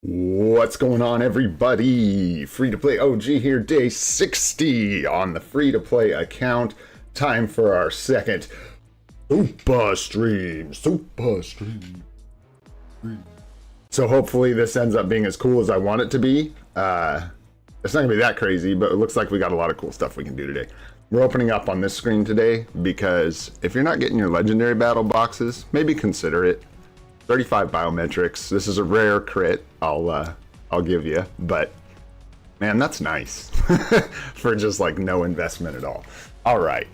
What's going on, everybody? Free to play OG here, day 60 on the free to play account. Time for our second SUPA stream. SUPA stream. So hopefully this ends up being as cool as I want it to be. It's not gonna be that crazy, but it looks like we got a lot of cool stuff we can do today. We're opening up on this screen today because if you're not getting your legendary battle boxes, maybe consider it. 35 biometrics. This is a rare crit. I'll give you, but man, that's nice for just like no investment at all. All right,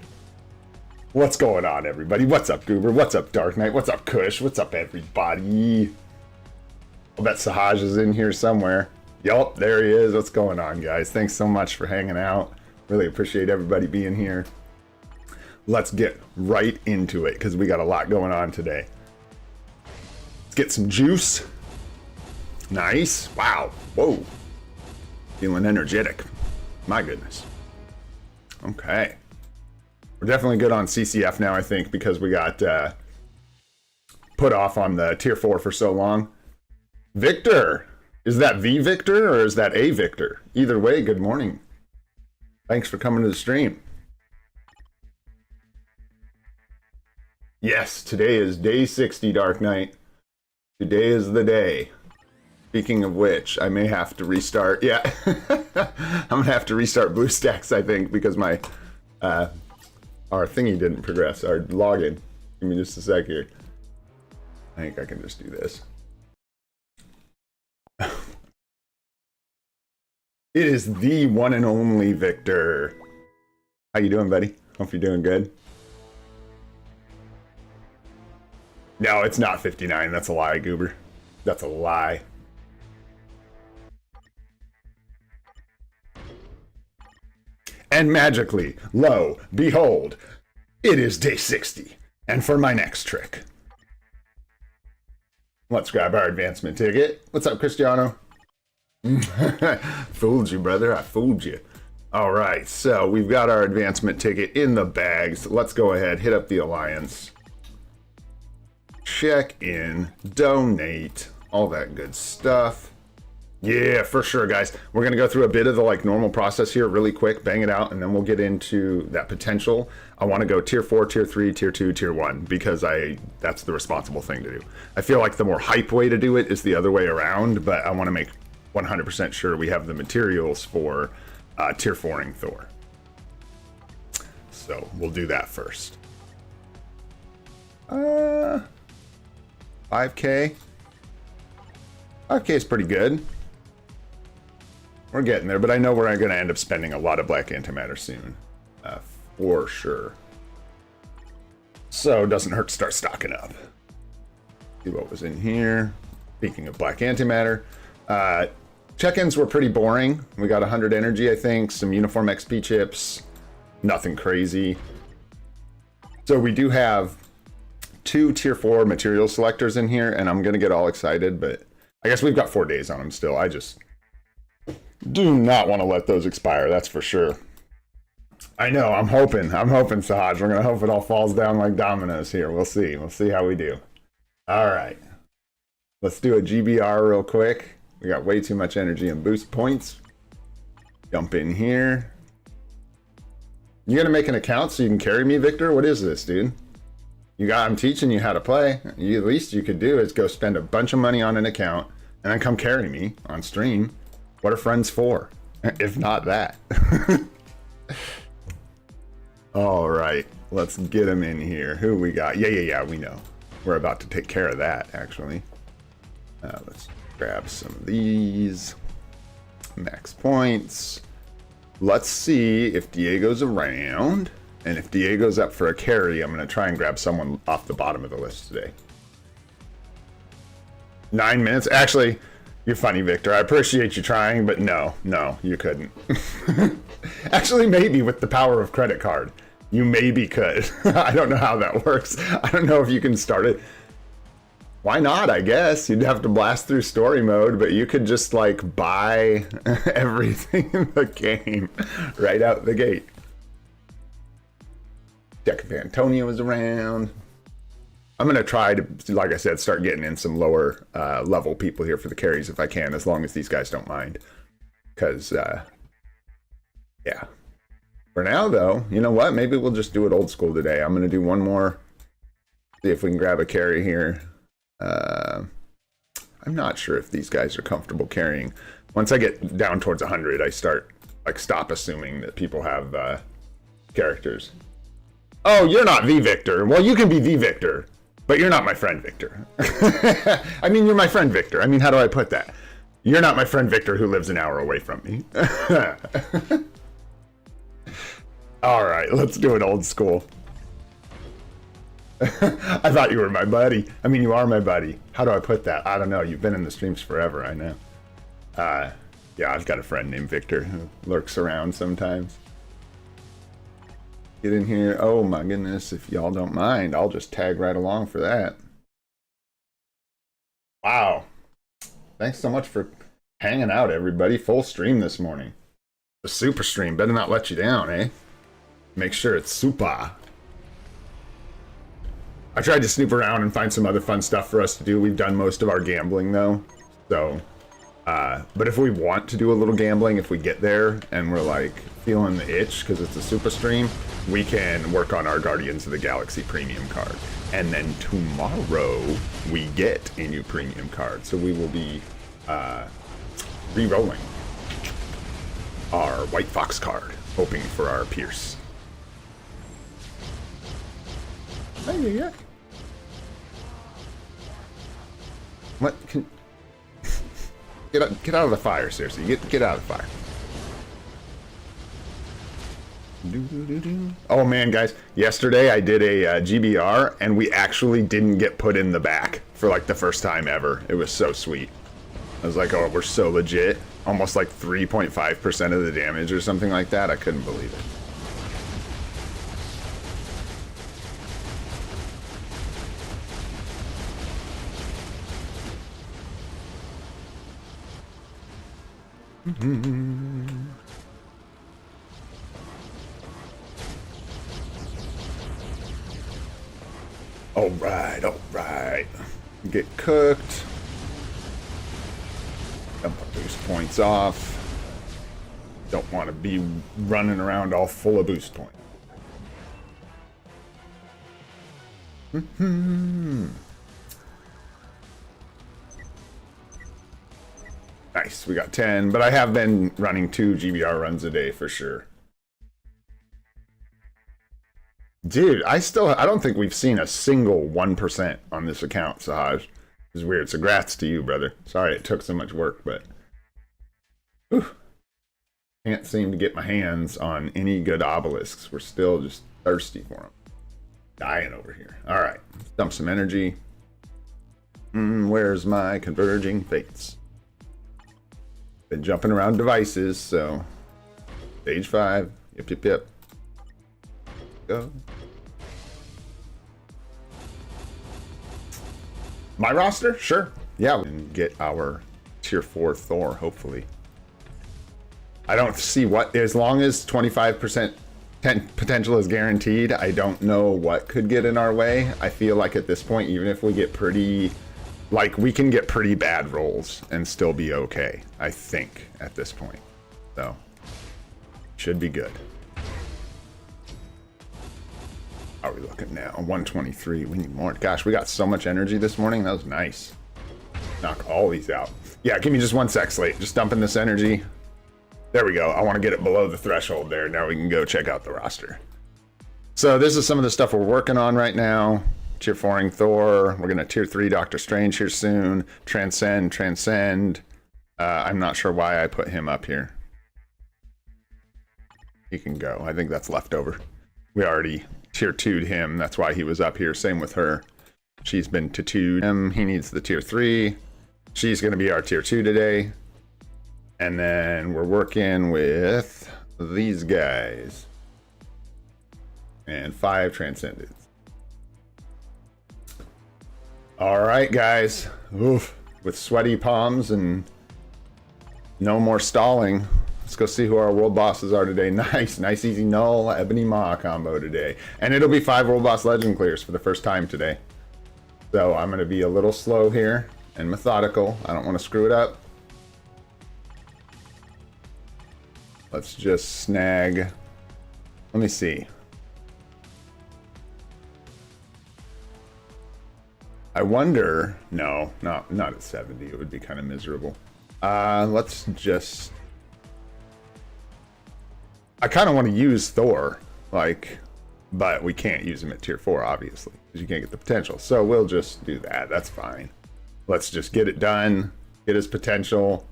what's going on, everybody? What's up, Goober? What's up, Dark Knight? What's up, Kush? What's up, everybody? I'll bet Sahaj is in here somewhere. Yup, there he is. What's going on, guys? Thanks so much for hanging out. Really appreciate everybody being here. Let's get right into it because we got a lot going on today. Get some juice. Nice. Wow. Whoa. Feeling energetic. My goodness. Okay. We're definitely good on CCF now, I think, because we got put off on the tier 4 for so long. Victor. Is that V Victor or is that A Victor? Either way, good morning. Thanks for coming to the stream. Yes, today is day 60, Dark Knight. Today is the day. Speaking of which, I may have to restart. Yeah, I'm gonna have to restart BlueStacks, I think, because my our thingy didn't progress. Our login. Give me just a sec here. I think I can just do this. It is the one and only Victor. How you doing, buddy? Hope you're doing good. No, it's not 59. That's a lie, Goober. That's a lie. And magically, lo, behold, it is day 60. And for my next trick, let's grab our advancement ticket. What's up, Cristiano? Fooled you, brother. I fooled you. All right, so we've got our advancement ticket in the bags. Let's go ahead, hit up the Alliance. Check in, donate, all that good stuff. Yeah, for sure, guys. We're gonna go through a bit of the like normal process here really quick, bang it out, and then we'll get into that potential. I want to go tier 4, tier 3, tier 2, tier 1 because that's the responsible thing to do. I feel like the more hype way to do it is the other way around, but I want to make 100% sure we have the materials for tier 4ing Thor. So we'll do that first. 5K. 5K is pretty good. We're getting there, but I know we're going to end up spending a lot of black antimatter soon. For sure. So it doesn't hurt to start stocking up. See what was in here. Speaking of black antimatter. Check-ins were pretty boring. We got 100 energy, I think. Some uniform XP chips. Nothing crazy. So we do have 2 tier 4 material selectors in here, and I'm gonna get all excited, but I guess we've got 4 days on them still. I just do not want to let those expire, that's for sure. I know, I'm hoping, Sahaj. We're gonna hope it all falls down like dominoes here. We'll see how we do. All right, let's do a GBR real quick. We got way too much energy and boost points. Jump in here. You gonna make an account so you can carry me, Victor? What is this, dude? I'm teaching you how to play. At least you could do is go spend a bunch of money on an account and then come carry me on stream. What are friends for? If not that. All right, let's get them in here. Who we got? Yeah, we know. We're about to take care of that, actually. Let's grab some of these. Max points. Let's see if Diego's around. And if Diego's up for a carry, I'm going to try and grab someone off the bottom of the list today. 9 minutes? Actually, you're funny, Victor. I appreciate you trying, but no, you couldn't. Actually, maybe with the power of credit card. You maybe could. I don't know how that works. I don't know if you can start it. Why not, I guess? You'd have to blast through story mode, but you could just, like, buy everything in the game right out the gate. Check if Antonio is around. I'm going to try to, like I said, start getting in some lower level people here for the carries if I can, as long as these guys don't mind. Because, yeah. For now, though, you know what? Maybe we'll just do it old school today. I'm going to do one more. See if we can grab a carry here. I'm not sure if these guys are comfortable carrying. Once I get down towards 100, I stop assuming that people have characters. Oh, you're not the Victor. Well, you can be the Victor, but you're not my friend Victor. I mean, you're my friend Victor. I mean, how do I put that? You're not my friend Victor who lives an hour away from me. All right, let's do it old school. I thought you were my buddy. I mean, you are my buddy. How do I put that? I don't know. You've been in the streams forever, I know. Yeah, I've got a friend named Victor who lurks around sometimes. Get in here. Oh my goodness, if y'all don't mind, I'll just tag right along for that. Wow. Thanks so much for hanging out, everybody. Full stream this morning. The super stream. Better not let you down, eh? Make sure it's SUPA. I tried to snoop around and find some other fun stuff for us to do. We've done most of our gambling, though. So, but if we want to do a little gambling, if we get there and we're like feeling the itch because it's a SUPA stream, we can work on our Guardians of the Galaxy premium card. And then tomorrow we get a new premium card. So we will be re-rolling our White Fox card, hoping for our Pierce. Yeah. What can get out of the fire? Seriously, get out of the fire. Oh man, guys! Yesterday I did a GBR, and we actually didn't get put in the back for like the first time ever. It was so sweet. I was like, oh, we're so legit. Almost like 3.5% of the damage or something like that. I couldn't believe it. All right. Get cooked. Dump our boost points off. Don't want to be running around all full of boost points. Nice, we got 10, but I have been running 2 GBR runs a day for sure. Dude, I don't think we've seen a single 1% on this account, Sahaj. It's weird. So congrats to you, brother. Sorry it took so much work, but whew, can't seem to get my hands on any good obelisks. We're still just thirsty for them. Dying over here. All right, let's dump some energy. Where's my converging fates? Been jumping around devices, so stage 5. Yep. Go. My roster? Sure. Yeah, we can get our tier 4 Thor, hopefully. I don't see what, as long as 25% potential is guaranteed, I don't know what could get in our way. I feel like at this point, even if we get pretty, like we can get pretty bad rolls and still be okay, I think, at this point. So, should be good. How are we looking now? 123. We need more. Gosh, we got so much energy this morning. That was nice. Knock all these out. Yeah, give me just 1 sec, Slate. Just dumping this energy. There we go. I want to get it below the threshold there. Now we can go check out the roster. So this is some of the stuff we're working on right now. Tier 4ing Thor. We're going to tier 3 Doctor Strange here soon. Transcend. I'm not sure why I put him up here. He can go. I think that's leftover. We already tier 2'd him. That's why he was up here. Same with her. She's been tattooed. He needs the tier 3. She's going to be our tier 2 today. And then we're working with these guys. And 5 Transcendence. All right, guys. Oof. With sweaty palms and no more stalling. Let's go see who our world bosses are today. Nice easy null Ebony Maw combo today. And it'll be 5 world boss legend clears for the first time today. So I'm going to be a little slow here and methodical. I don't want to screw it up. Let's just snag. Let me see. I wonder. No, not at 70. It would be kind of miserable. Let's just. I kind of want to use Thor, like, but we can't use him at tier 4, obviously, because you can't get the potential. So we'll just do that. That's fine. Let's just get it done. Get his potential.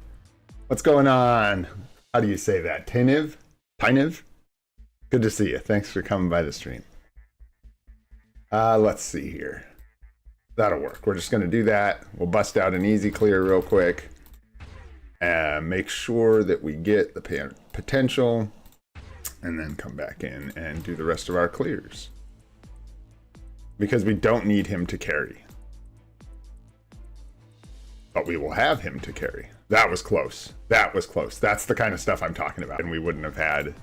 What's going on? How do you say that? Tyniv? Tyniv? Good to see you. Thanks for coming by the stream. Let's see here. That'll work. We're just going to do that. We'll bust out an easy clear real quick. And make sure that we get the potential. And then come back in and do the rest of our clears. Because we don't need him to carry. But we will have him to carry. That was close. That was close. That's the kind of stuff I'm talking about. And we wouldn't have had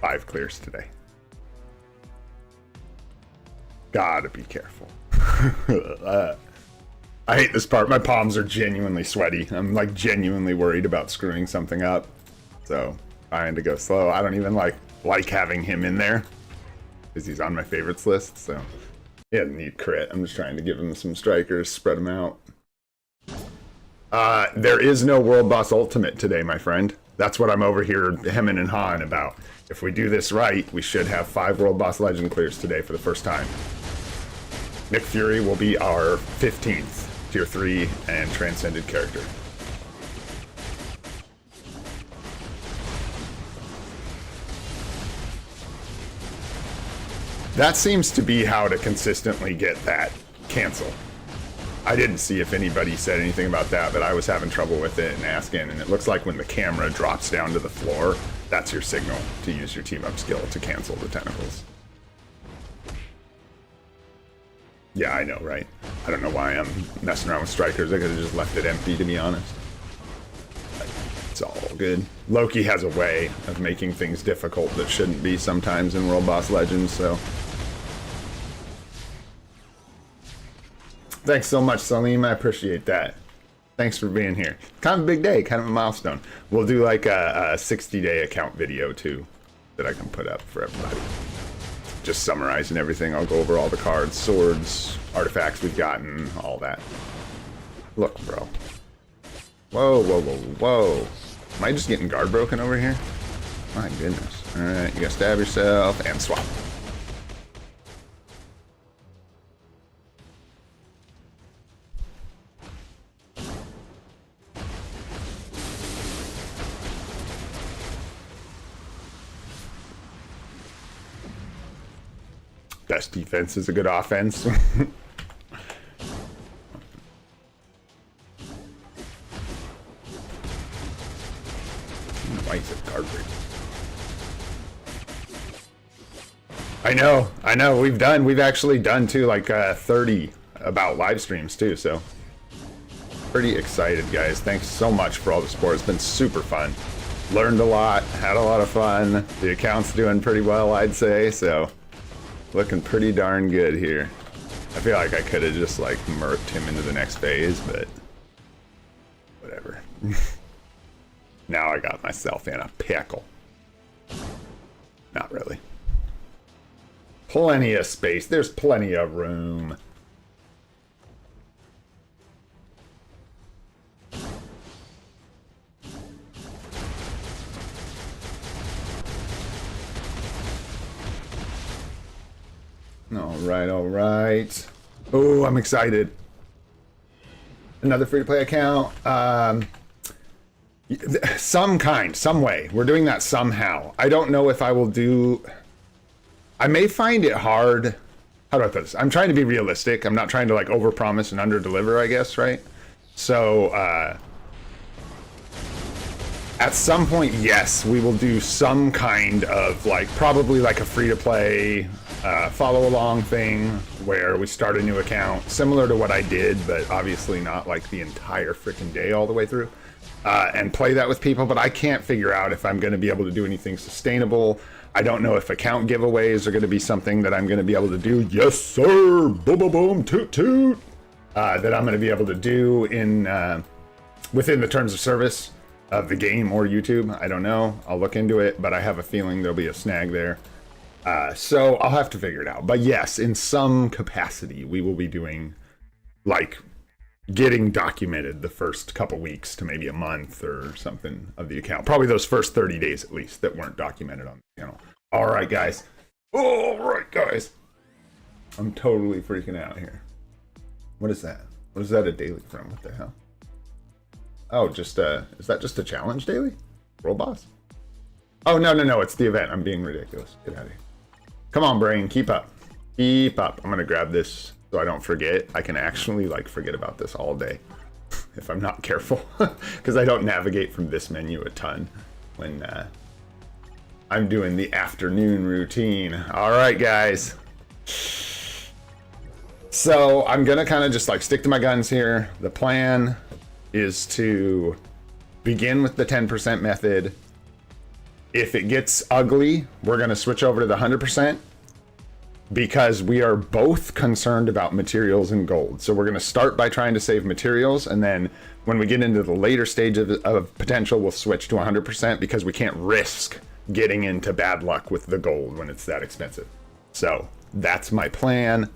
5 clears today. Gotta be careful. I hate this part. My palms are genuinely sweaty. I'm like genuinely worried about screwing something up. So trying to go slow. I don't even like having him in there because he's on my favorites list. So he doesn't need crit. I'm just trying to give him some strikers, spread them out. There is no World Boss Ultimate today, my friend. That's what I'm over here hemming and hawing about. If we do this right, we should have 5 World Boss Legend clears today for the first time. Nick Fury will be our 15th Tier 3 and Transcended character. That seems to be how to consistently get that cancel. I didn't see if anybody said anything about that, but I was having trouble with it and asking, and it looks like when the camera drops down to the floor, that's your signal to use your team-up skill to cancel the tentacles. Yeah, I know, right? I don't know why I'm messing around with strikers. I could have just left it empty, to be honest. But it's all good. Loki has a way of making things difficult that shouldn't be sometimes in World Boss Legends, so... Thanks so much, Salim. I appreciate that. Thanks for being here. Kind of a big day, kind of a milestone. We'll do like a 60-day account video, too, that I can put up for everybody. Just summarizing everything. I'll go over all the cards, swords, artifacts we've gotten, all that. Look, bro. Whoa, whoa, whoa, whoa. Am I just getting guard broken over here? My goodness. All right, you gotta stab yourself and swap. Best defense is a good offense. Why is it guard break? I know. We've actually done too, like 30 about live streams too. So pretty excited, guys. Thanks so much for all the support. It's been super fun. Learned a lot, had a lot of fun. The account's doing pretty well, I'd say. So. Looking pretty darn good here. I feel like I could have just like murked him into the next phase, but whatever. Now I got myself in a pickle. Not really. Plenty of space. There's plenty of room. All right. Oh, I'm excited. Another free-to-play account. Some way. We're doing that somehow. I don't know if I will do... I may find it hard. How do I put this? I'm trying to be realistic. I'm not trying to like overpromise and underdeliver, I guess, right? So, at some point, yes, we will do some kind of like, probably like a free-to-play follow along thing where we start a new account, similar to what I did, but obviously not like the entire freaking day all the way through, and play that with people. But I can't figure out if I'm going to be able to do anything sustainable. I don't know if account giveaways are going to be something that I'm going to be able to do. Yes, sir. Boom, boom, boom. Toot, toot. that I'm going to be able to do in within the terms of service of the game or YouTube. I don't know. I'll look into it, but I have a feeling there'll be a snag there. So I'll have to figure it out. But yes, in some capacity, we will be doing like getting documented the first couple weeks to maybe a month or something of the account. Probably those first 30 days at least that weren't documented on the channel. All right, guys. All right, guys. I'm totally freaking out here. What is that? What is that a daily from? What the hell? Oh, just is that just a challenge daily? World boss? Oh, no, it's the event. I'm being ridiculous. Get out of here. Come on, brain, keep up. Keep up. I'm gonna grab this so I don't forget. I can actually like forget about this all day if I'm not careful, because I don't navigate from this menu a ton when I'm doing the afternoon routine. All right, guys. So I'm gonna kind of just like stick to my guns here. The plan is to begin with the 10% method. If it gets ugly, we're gonna switch over to the 100% because we are both concerned about materials and gold. So we're gonna start by trying to save materials, and then when we get into the later stage of potential, we'll switch to 100% because we can't risk getting into bad luck with the gold when it's that expensive. So that's my plan.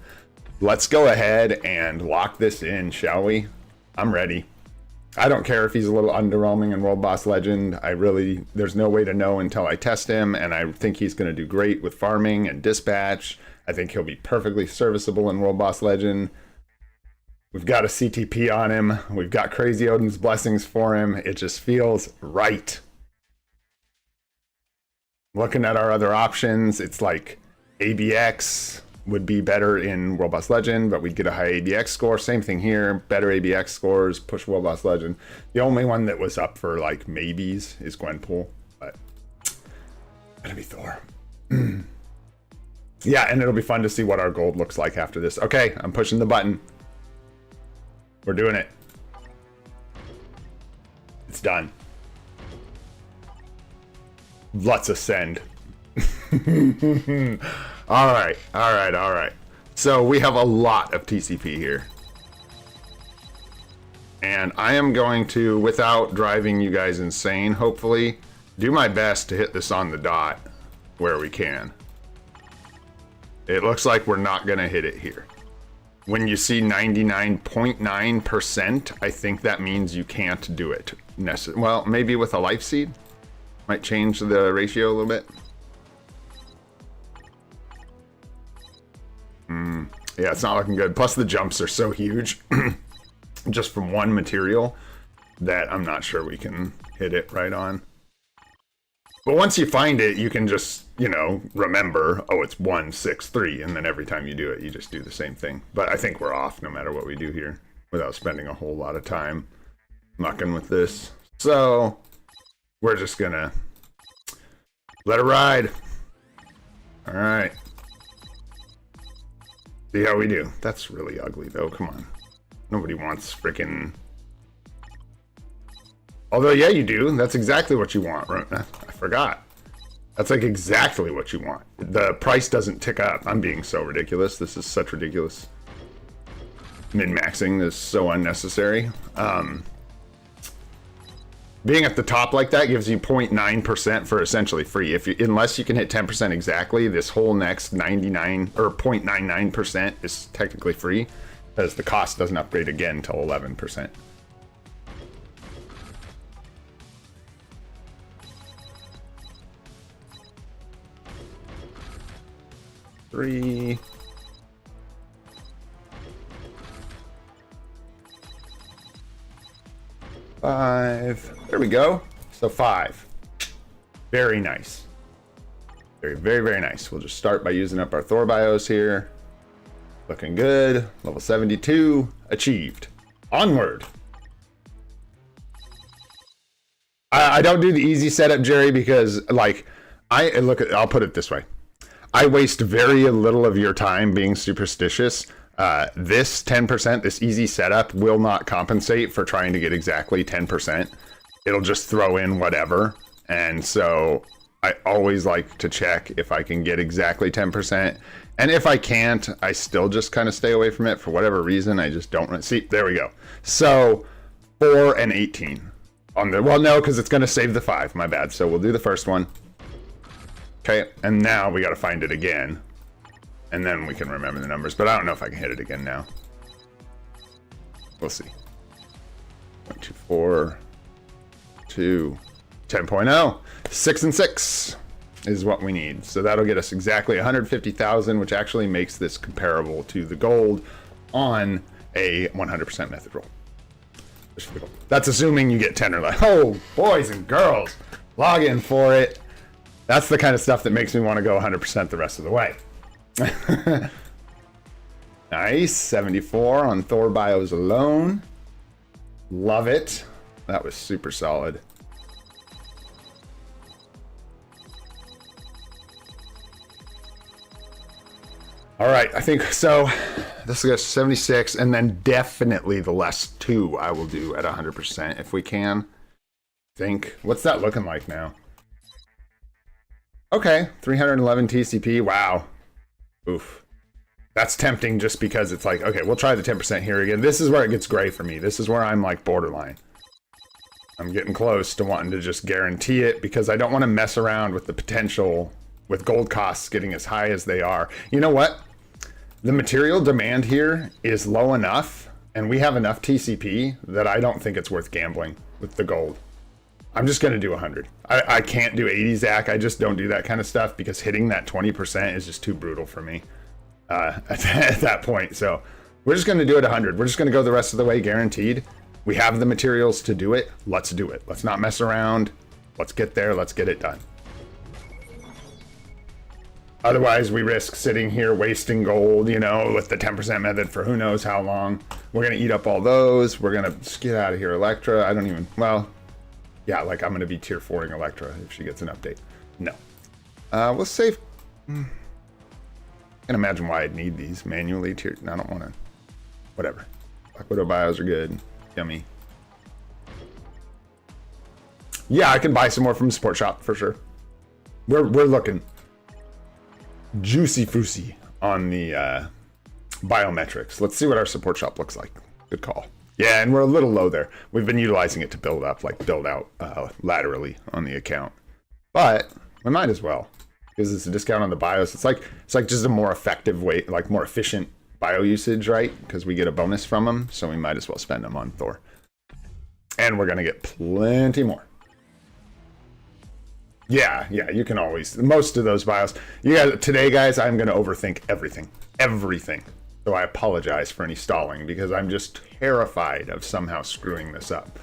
Let's go ahead and lock this in, shall we? I'm ready. I don't care if he's a little underwhelming in World Boss Legend. There's no way to know until I test him, and I think he's going to do great with farming and dispatch. I think he'll be perfectly serviceable in World Boss Legend. We've got a CTP on him. We've got Crazy Odin's blessings for him. It just feels right. Looking at our other options, it's like ABX would be better in World Boss Legend, but we'd get a high ABX score. Same thing here, better ABX scores, push World Boss Legend. The only one that was up for like maybes is Gwenpool, but gonna be Thor. Yeah, and it'll be fun to see what our gold looks like after this. Okay, I'm pushing the button. We're doing it. It's done. Let's ascend. All right. So we have a lot of TCP here. And I am going to, without driving you guys insane, hopefully, do my best to hit this on the dot where we can. It looks like we're not going to hit it here. When you see 99.9%, I think that means you can't do it. Well, maybe with a life seed. Might change the ratio a little bit. Yeah, it's not looking good. Plus the jumps are so huge just from one material that I'm not sure we can hit it right on. But once you find it, you can just, you know, remember, oh, it's 163, and then every time you do it, you just do the same thing. But I think we're off no matter what we do here without spending a whole lot of time mucking with this. So we're just gonna let it ride. All right. See how we do. That's really ugly, though. Come on. Nobody wants freaking... Although, yeah, you do. That's exactly what you want. I forgot. That's like exactly what you want. The price doesn't tick up. I'm being so ridiculous. This is such ridiculous. Min-maxing is so unnecessary. Being at the top like that gives you 0.9% for essentially free. Unless you can hit 10% exactly, this whole next 99 or 0.99% is technically free, because the cost doesn't upgrade again until 11%. Three. Five. There we go. So 5. Very nice. Very nice. We'll just start by using up our Thor bios here. Looking good. Level 72 achieved. Onward. I don't do the easy setup, Jerry, because like I'll put it this way. I waste very little of your time being superstitious. This 10%, this easy setup, will not compensate for trying to get exactly 10%. It'll just throw in whatever. And so I always like to check if I can get exactly 10%. And if I can't, I still just kind of stay away from it for whatever reason. I just don't see. There we go. So 4 and 18 on the, well, no, because it's going to save the 5. My bad. So we'll do the first one. Okay. And now we got to find it again. And then we can remember the numbers. But I don't know if I can hit it again now. We'll see. 0.24, 2, 10.0. 6 and 6 is what we need. So that'll get us exactly 150,000, which actually makes this comparable to the gold on a 100% method roll. That's assuming you get 10 or less. Oh, boys and girls, log in for it. That's the kind of stuff that makes me want to go 100% the rest of the way. Nice, 74 on Thor bios alone. Love it. That was super solid. All right, I think so. This is 76, and then definitely the last 2 I will do at 100% if we can. What's that looking like now? Okay, 311 TCP. Wow. Oof. That's tempting just because it's like, okay, we'll try the 10% here again. This is where it gets gray for me. This is where I'm like borderline. I'm getting close to wanting to just guarantee it because I don't want to mess around with the potential with gold costs getting as high as they are. You know what? The material demand here is low enough, and we have enough TCP that I don't think it's worth gambling with the gold. I'm just going to do 100. I can't do 80, Zach. I just don't do that kind of stuff because hitting that 20% is just too brutal for me at that point. So we're just going to do it 100. We're just going to go the rest of the way guaranteed. We have the materials to do it. Let's do it. Let's not mess around. Let's get there. Let's get it done. Otherwise, we risk sitting here wasting gold, you know, with the 10% method for who knows how long. We're going to eat up all those. We're going to get out of here, Electra. I don't even, well, yeah, like I'm going to be tier 4ing Electra if she gets an update. No. We'll save. I can imagine why I'd need these manually tier. I don't want to. Whatever. Black Widow bios are good. Yummy. Yeah, I can buy some more from the support shop for sure. We're looking juicy foosy on the biometrics. Let's see what our support shop looks like. Good call. Yeah, and we're a little low there. We've been utilizing it to build out laterally on the account. But we might as well, because it's a discount on the bios. It's like just a more effective way, like more efficient bio usage, right? Because we get a bonus from them, so we might as well spend them on Thor. And we're gonna get plenty more. Yeah, you can always, most of those bios. You guys, today, guys, I'm gonna overthink everything. So I apologize for any stalling because I'm just terrified of somehow screwing this up.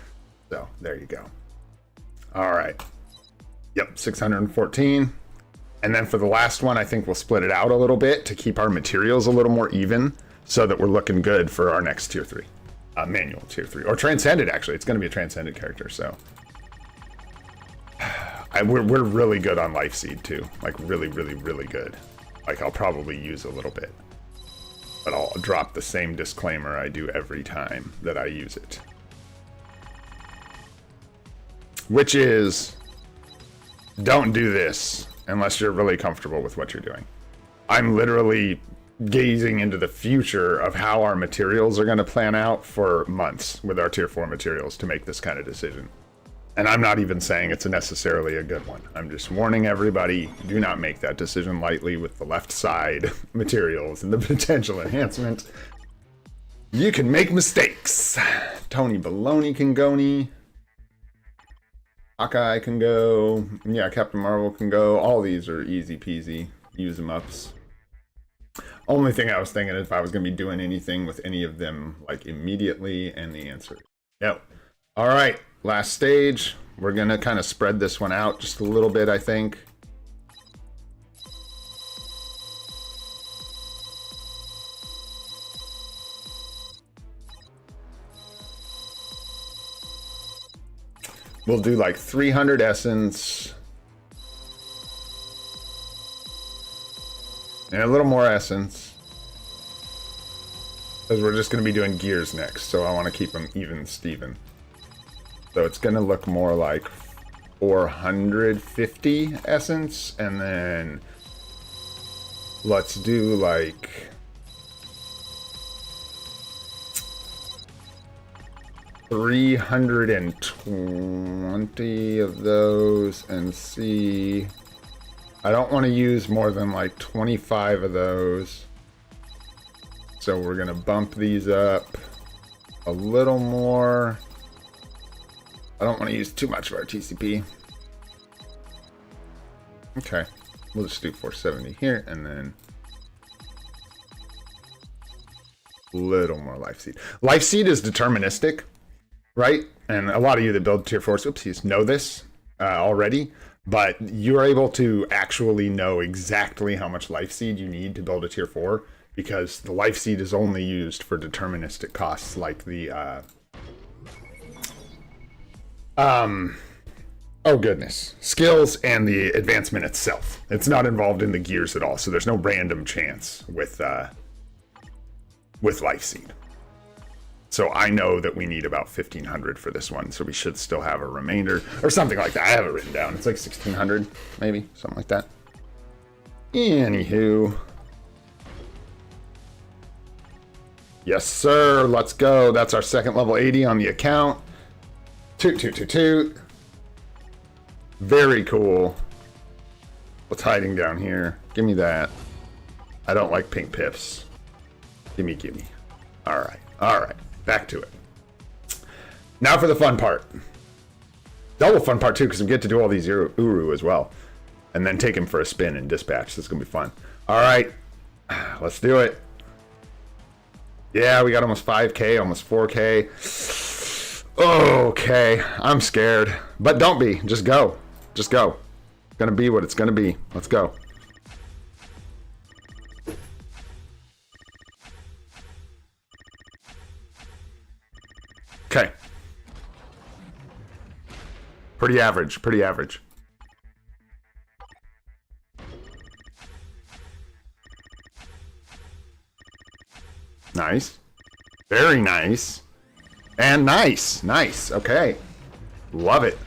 So there you go. All right. Yep, 614. And then for the last one, I think we'll split it out a little bit to keep our materials a little more even so that we're looking good for our next tier 3. Manual tier 3. Or transcended, actually. It's going to be a transcended character, so. We're really good on Life Seed, too. Like, really, really, really good. Like, I'll probably use a little bit. But I'll drop the same disclaimer I do every time that I use it. Which is, don't do this unless you're really comfortable with what you're doing. I'm literally gazing into the future of how our materials are going to plan out for months with our tier 4 materials to make this kind of decision. And I'm not even saying it's necessarily a good one. I'm just warning everybody, do not make that decision lightly with the left side materials and the potential enhancement. You can make mistakes. Tony Baloney can go. Hawkeye can go. Yeah, Captain Marvel can go. All these are easy peasy. Use them ups. Only thing I was thinking if I was going to be doing anything with any of them like immediately, and the answer is no. All right. Last stage, we're going to kind of spread this one out just a little bit, I think. We'll do like 300 essence. And a little more essence. Because we're just going to be doing gears next, so I want to keep them even Steven. So it's going to look more like 450 essence, and then let's do like 320 of those, and see. I don't want to use more than like 25 of those. So we're going to bump these up a little more. I don't want to use too much of our TCP. Okay, we'll just do 470 here, and then a little more Life Seed. Life Seed is deterministic, right? And a lot of you that build tier 4s, oopsies, know this already, but you're able to actually know exactly how much Life Seed you need to build a tier 4, because the Life Seed is only used for deterministic costs like the oh goodness, skills and the advancement itself. It's not involved in the gears at all, so there's no random chance with Life Seed. So I know that we need about 1,500 for this one, so we should still have a remainder or something like that. I have it written down. It's like 1,600, maybe something like that. Anywho, yes sir, let's go. That's our second level 80 on the account. Toot toot toot toot. Very cool. What's hiding down here? Give me that. I don't like pink pips. Gimme, gimme. Alright, alright. Back to it. Now for the fun part. Double fun part too, because we get to do all these Uru as well. And then take him for a spin and dispatch. This is going to be fun. Alright. Let's do it. Yeah, we got almost 5k, almost 4k. Okay, I'm scared. But don't be. Just go. Just go. It's going to be what it's going to be. Let's go. Okay. Pretty average, pretty average. Nice. Very nice. And nice. Nice. Okay. Love it.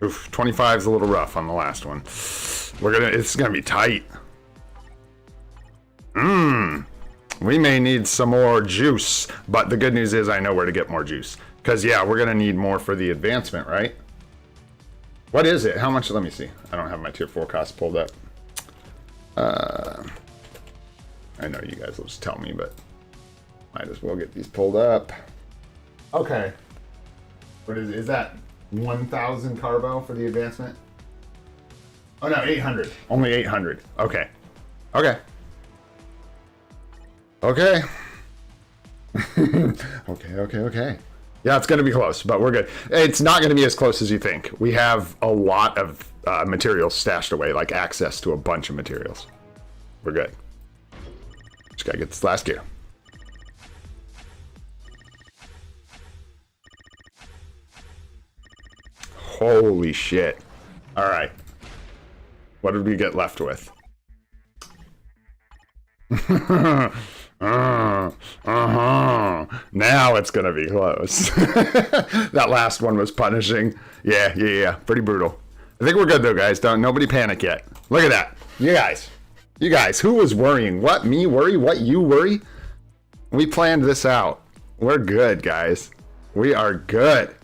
Oof, 25 is a little rough on the last one. It's gonna be tight. We may need some more juice, but the good news is I know where to get more juice. Because, yeah, we're gonna need more for the advancement, right? What is it? How much? Let me see. I don't have my tier 4 cost pulled up. I know you guys will just tell me, but might as well get these pulled up. Okay. What is that? 1,000 carbo for the advancement? Oh no, 800. Only 800. Okay. Okay. Okay. Okay. Yeah, it's going to be close, but we're good. It's not going to be as close as you think. We have a lot of materials stashed away, like access to a bunch of materials. We're good. Just got to get this last gear. Holy shit. All right. What did we get left with? Now it's gonna be close. That last one was punishing. Yeah. Pretty brutal. I think we're good though, guys. Nobody panic yet. Look at that. You guys, who was worrying? What, me worry? What, you worry? We planned this out. We're good, guys. We are good.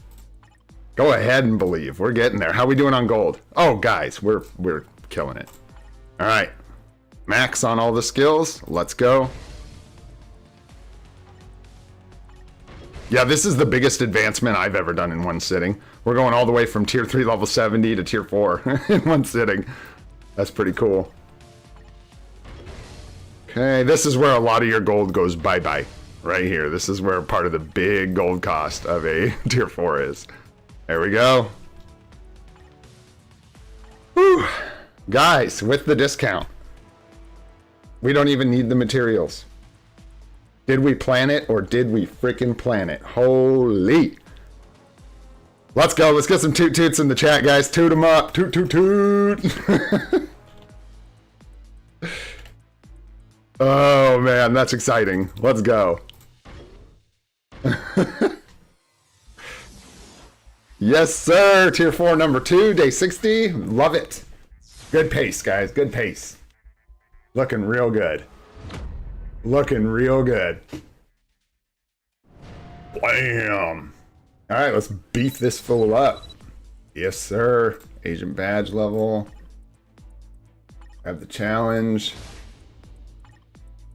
Go ahead and believe. We're getting there. How we doing on gold? Oh, guys, we're killing it. All right. Max on all the skills. Let's go. Yeah, this is the biggest advancement I've ever done in one sitting. We're going all the way from tier 3 level 70 to tier 4 in one sitting. That's pretty cool. Okay, this is where a lot of your gold goes bye-bye. Right here. This is where part of the big gold cost of a tier 4 is. There we go. Whew. Guys, with the discount, we don't even need the materials. Did we plan it or did we freaking plan it? Holy. Let's go. Let's get some toot toots in the chat, guys. Toot them up. Toot, toot, toot. Oh man, that's exciting. Let's go. Yes, sir. Tier 4, number 2, day 60. Love it. Good pace, guys. Good pace. Looking real good. Looking real good. Blam. All right, let's beef this fool up. Yes, sir. Agent badge level. Have the challenge.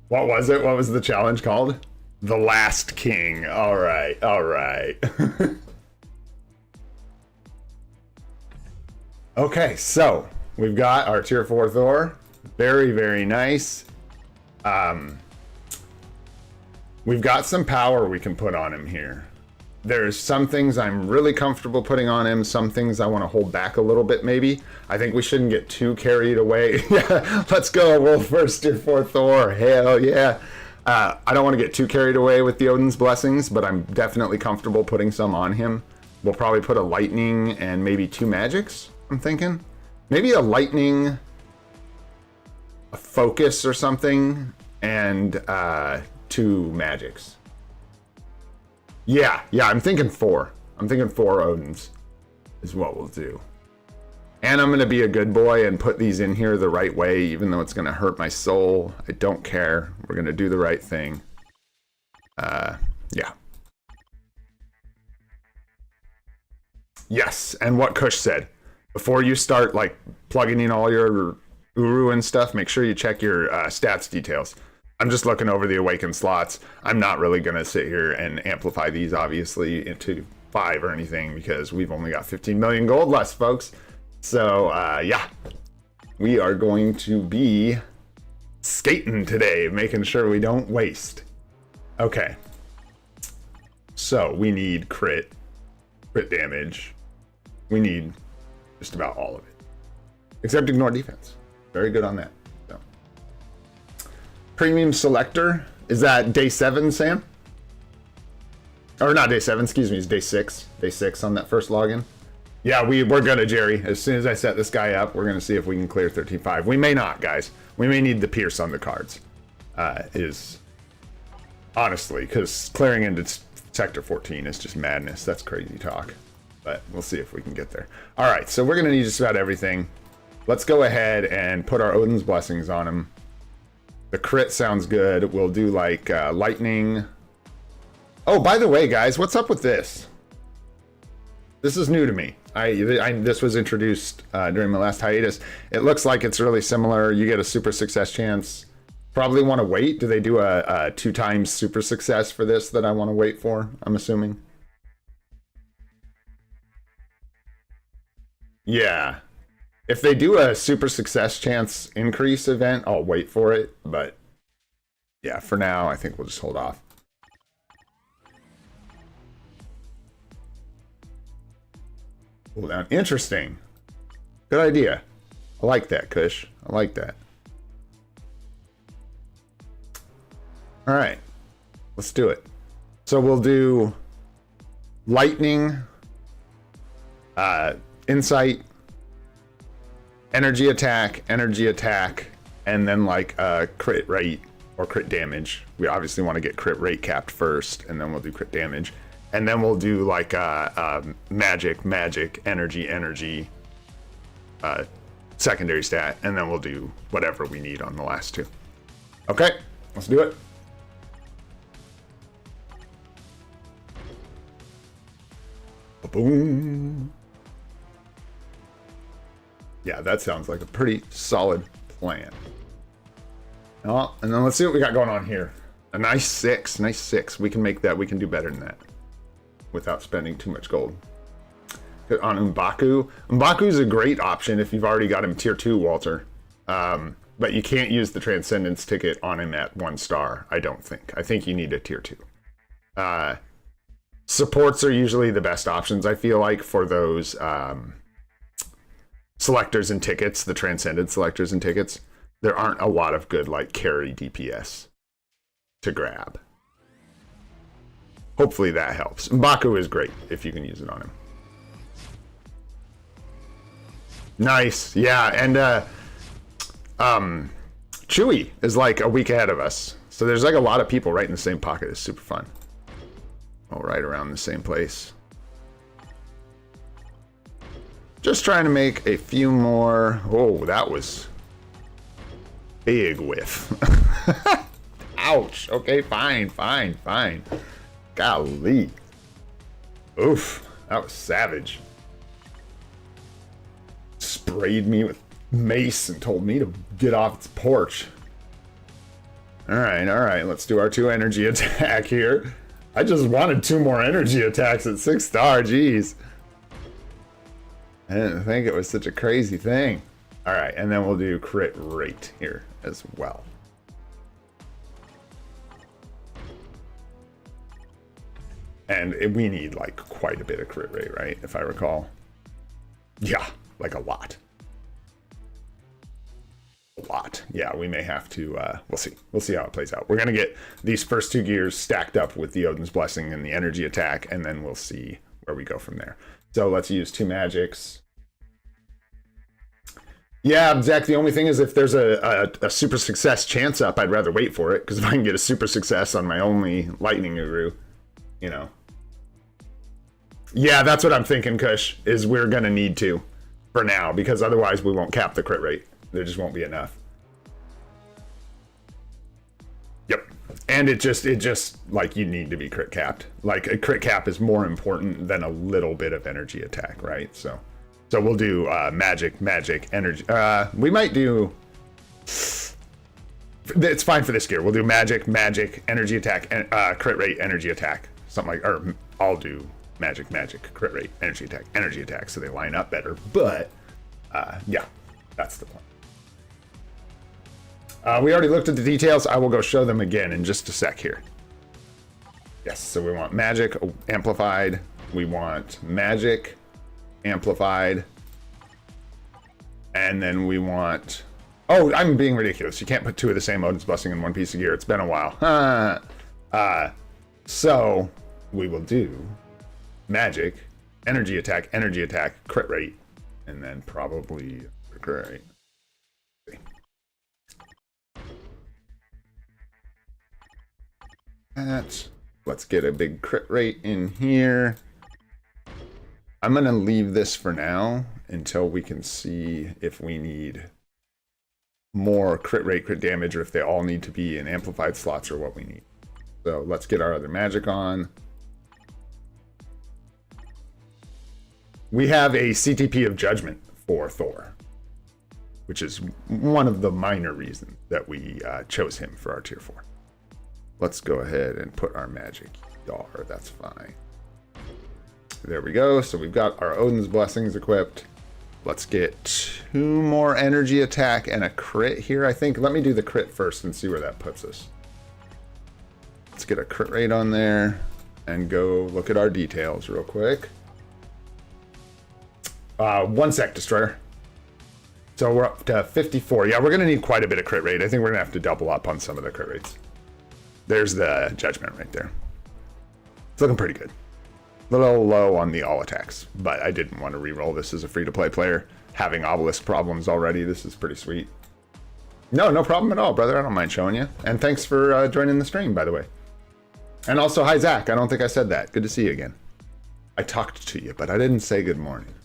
What was it? What was the challenge called? The Last King. All right. All right. Okay, so we've got our tier 4 Thor. Very, very nice. We've got some power we can put on him here. There's some things I'm really comfortable putting on him, some things I want to hold back a little bit maybe. I think we shouldn't get too carried away. Yeah, let's go, world first tier 4 Thor. Hell yeah. I don't want to get too carried away with the Odin's Blessings, but I'm definitely comfortable putting some on him. We'll probably put a lightning and maybe 2 magics, I'm thinking. Maybe a lightning, a focus or something, and 2 magics. Yeah, I'm thinking 4. I'm thinking 4 Odins is what we'll do. And I'm going to be a good boy and put these in here the right way, even though it's going to hurt my soul. I don't care. We're going to do the right thing. Yeah. Yes, and what Kush said. Before you start like plugging in all your Uru and stuff, make sure you check your stats details. I'm just looking over the awakened slots. I'm not really going to sit here and amplify these, obviously, into 5 or anything, because we've only got 15 million gold less, folks. So, yeah. We are going to be skating today, making sure we don't waste. Okay. So, we need crit damage. We need just about all of it. Except ignore defense. Very good on that. So. Premium selector. Is that day 7, Sam? Or not day 7, excuse me, it's day 6. Day 6 on that first login. Yeah, we're gonna, Jerry. As soon as I set this guy up, we're gonna see if we can clear 13.5. We may not, guys. We may need the Pierce on the cards. Is honestly, because clearing into Sector 14 is just madness. That's crazy talk. But we'll see if we can get there. All right, so we're gonna need just about everything. Let's go ahead and put our Odin's Blessings on him. The crit sounds good. We'll do like lightning. Oh, by the way, guys, what's up with this? This is new to me. This was introduced during my last hiatus. It looks like it's really similar. You get a super success chance. Probably want to wait. Do they do a 2 times super success for this that I want to wait for? I'm assuming. Yeah. If they do a super success chance increase event, I'll wait for it. But yeah, for now, I think we'll just hold off. Cool down. Interesting. Good idea. I like that, Kush. I like that. All right. Let's do it. So we'll do lightning, insight, energy attack, and then like crit rate or crit damage. We obviously want to get crit rate capped first, and then we'll do crit damage. And then we'll do like magic, energy, secondary stat, and then we'll do whatever we need on the last 2. Okay, let's do it. Boom. Yeah, that sounds like a pretty solid plan. Oh, and then let's see what we got going on here. A nice 6, nice 6. We can make that. We can do better than that without spending too much gold. Good on M'Baku. M'Baku's a great option if you've already got him tier 2, Walter. But you can't use the Transcendence ticket on him at 1 star, I don't think. I think you need a tier 2. Supports are usually the best options, I feel like, for those selectors and tickets, the Transcendent selectors and tickets. There aren't a lot of good, like, carry DPS to grab. Hopefully that helps. M'Baku is great if you can use it on him. Nice. Yeah, and Chewy is like a week ahead of us. So there's like a lot of people right in the same pocket. It's super fun. All right around the same place. Just trying to make a few more. Oh, that was big whiff. Ouch. Okay, fine. Golly. Oof, that was savage. Sprayed me with mace and told me to get off its porch. All right, let's do our 2 energy attack here. I just wanted 2 more energy attacks at 6-star, jeez. I didn't think it was such a crazy thing. All right, and then we'll do crit rate here as well. And we need like quite a bit of crit rate, right? If I recall. Yeah, like a lot. A lot. Yeah, we may have to, we'll see. We'll see how it plays out. We're going to get these first 2 gears stacked up with the Odin's Blessing and the energy attack, and then we'll see where we go from there. So let's use 2 magics. Yeah, Zach, the only thing is if there's a super success chance up, I'd rather wait for it, because if I can get a super success on my only lightning guru, you know. Yeah, that's what I'm thinking, Kush, is we're going to need to for now, because otherwise we won't cap the crit rate. There just won't be enough. Yep. And it just like you need to be crit capped. Like a crit cap is more important than a little bit of energy attack, right? So we'll do magic, energy. We might do... It's fine for this gear. We'll do magic, energy attack, crit rate, energy attack. Something like, or I'll do magic, crit rate, energy attack, so they line up better. But, yeah, that's the plan. We already looked at the details. I will go show them again in just a sec here. Yes, so we want magic amplified. We want magic amplified. And then we want... Oh, I'm being ridiculous. You can't put 2 of the same Odin's Blessing in 1 piece of gear. It's been a while. So we will do magic, energy attack, crit rate, and then probably crit rate. Let's get a big crit rate in here. I'm going to leave this for now until we can see if we need more crit rate, crit damage, or if they all need to be in amplified slots or what we need. So let's get our other magic on. We have a CTP of Judgment for Thor, which is one of the minor reasons that we chose him for our tier 4. Let's go ahead and put our magic here. That's fine. There we go. So we've got our Odin's Blessings equipped. Let's get 2 more energy attack and a crit here, I think. Let me do the crit first and see where that puts us. Let's get a crit rate on there and go look at our details real quick. 1 sec, Destroyer. So we're up to 54. Yeah, we're going to need quite a bit of crit rate. I think we're going to have to double up on some of the crit rates. There's the Judgment right there. It's looking pretty good. A little low on the all attacks, but I didn't want to re-roll this as a free-to-play player. Having obelisk problems already, this is pretty sweet. No problem at all, brother. I don't mind showing you. And thanks for joining the stream, by the way. And also, hi, Zach. I don't think I said that. Good to see you again. I talked to you, but I didn't say good morning.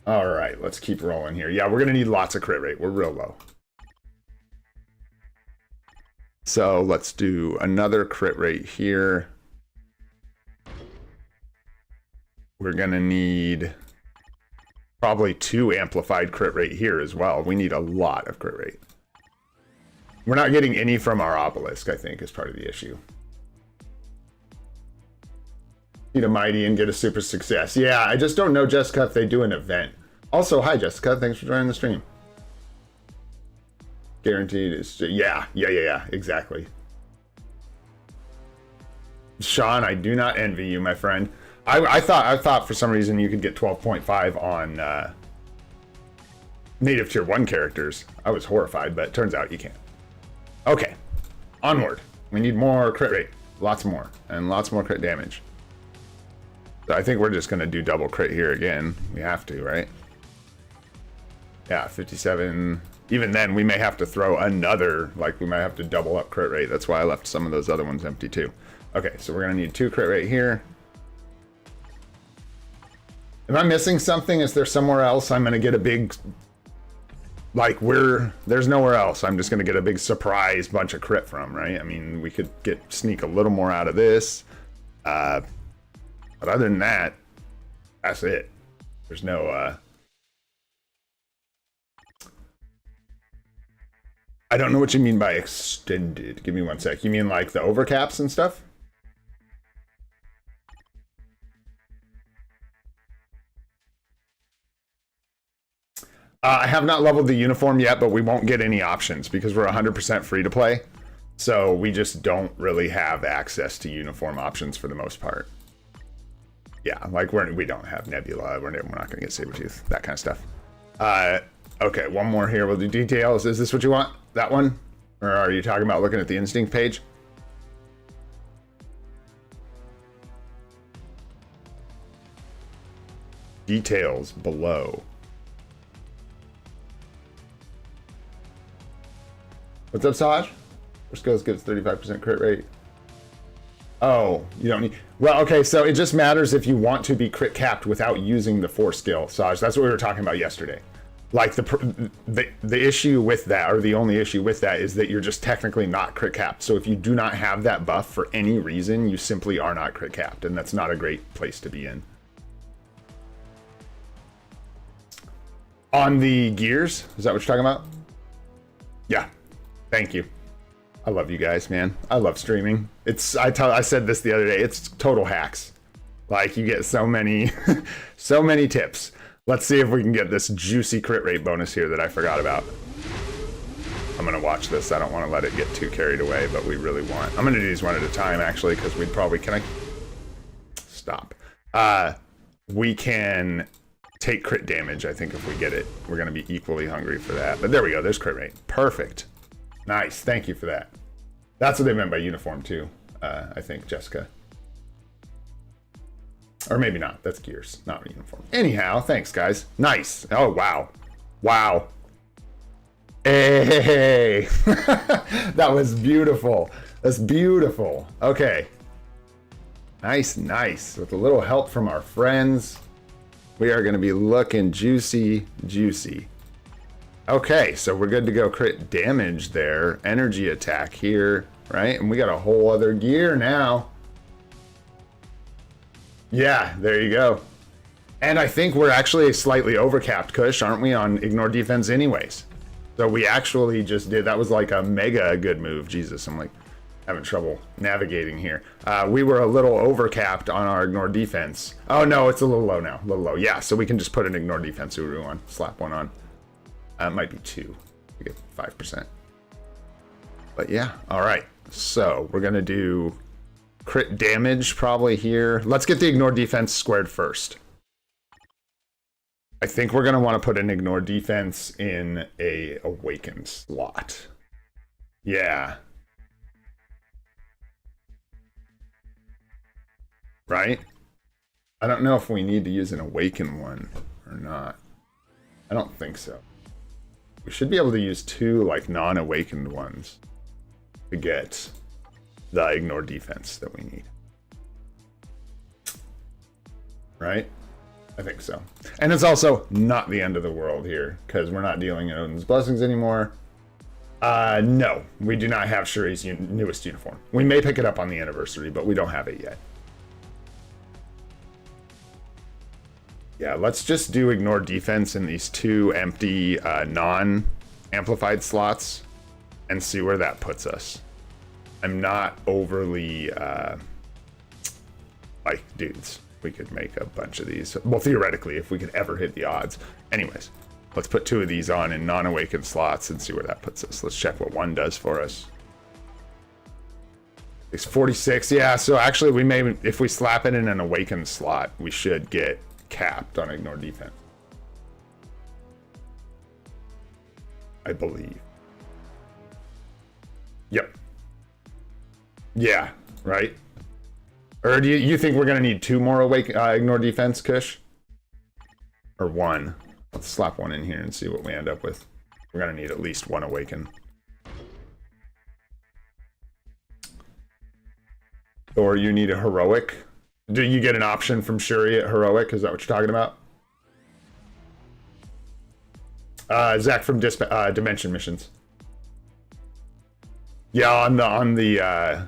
All right, let's keep rolling here. Yeah, we're going to need lots of crit rate. We're real low. So let's do another crit rate here. We're going to need probably 2 amplified crit rate here as well. We need a lot of crit rate. We're not getting any from our obelisk, I think, is part of the issue. Need a mighty and get a super success. Yeah, I just don't know, Jessica, if they do an event. Also, hi, Jessica. Thanks for joining the stream. Guaranteed is... Yeah, exactly. Sean, I do not envy you, my friend. I thought for some reason you could get 12.5 on native tier 1 characters. I was horrified, but it turns out you can't. Okay, onward. We need more crit rate. Lots more. And lots more crit damage. So I think we're just going to do double crit here again. We have to, right? Yeah, 57. even then, we may have to throw another, like we might have to double up crit rate. That's why I left some of those other ones empty too. Okay, so we're gonna need 2 crit rate here. Am I missing something? Is there somewhere else I'm gonna get a big, like there's nowhere else I'm just gonna get a big surprise bunch of crit from, right? I mean, we could sneak a little more out of this. But other than that, that's it. There's no, I don't know what you mean by extended. Give me one sec. You mean like the overcaps and stuff? I have not leveled the uniform yet, but we won't get any options because we're 100% free to play. So we just don't really have access to uniform options for the most part. Yeah, like we don't have Nebula. We're not going to get Sabretooth, that kind of stuff. Okay, one more here. We'll do details. Is this what you want? That one? Or are you talking about looking at the instinct page? Details below. What's up, Saj? First goes gives 35% crit rate. Oh, you don't need... Well, okay, so it just matters if you want to be crit capped without using the Force skill, Saj. That's what we were talking about yesterday. Like, the issue with that, or the only issue with that, is that you're just technically not crit capped. So if you do not have that buff for any reason, you simply are not crit capped, and that's not a great place to be in. On the gears, is that what you're talking about? Yeah. Thank you. I love you guys, man. I love streaming. I said this the other day. It's total hacks. Like, you get so many, so many tips. Let's see if we can get this juicy crit rate bonus here that I forgot about. I'm gonna watch this. I don't want to let it get too carried away, but we really want. I'm gonna do these one at a time actually, because we'd probably can I stop. We can take crit damage. I think if we get it, we're gonna be equally hungry for that. But there we go. There's crit rate. Perfect. Nice. Thank you for that. That's what they meant by uniform too. I think, Jessica. Or maybe not. That's gears, not uniform. Anyhow, thanks, guys. Nice. Oh, wow. Wow. Hey. That was beautiful. That's beautiful. Okay. Nice, nice. With a little help from our friends, we are going to be looking juicy, juicy. Okay, so we're good to go. Crit damage there. Energy attack here, right? And we got a whole other gear now. Yeah, there you go. And I think we're actually slightly overcapped, Kush, aren't we, on ignore defense anyways? So we actually just did, that was like a mega good move. Jesus, I'm like having trouble navigating here. We were a little overcapped on our ignore defense. Oh no, it's a little low now, a little low. Yeah, so we can just put an ignore defense Uru on, slap one on. It might be 2, we get 5%. But yeah, all right. So we're gonna do crit damage probably here. Let's get the ignore defense squared first. I think we're going to want to put an ignore defense in a awakened slot. Yeah. Right? I don't know if we need to use an awakened one or not. I don't think so. We should be able to use 2 like non-awakened ones to get the ignore defense that we need. Right? I think so. And it's also not the end of the world here, because we're not dealing in Odin's Blessings anymore. No, we do not have Shuri's newest uniform. We may pick it up on the anniversary, but we don't have it yet. Yeah, let's just do ignore defense in these 2 empty non-amplified slots and see where that puts us. I'm not overly, like, dudes, we could make a bunch of these. Well, theoretically, if we could ever hit the odds. Anyways, let's put 2 of these on in non-awakened slots and see where that puts us. Let's check what 1 does for us. It's 46, yeah, so actually we may, if we slap it in an awakened slot, we should get capped on ignore defense. I believe. Yep. Yeah, right? Or do you think we're going to need 2 more ignore defense, Kush? Or 1? Let's slap 1 in here and see what we end up with. We're gonna need at least one awaken. Or you need a heroic. Do you get an option from Shuri at heroic? Is that what you're talking about? Zach from Dimension Missions. Yeah, on the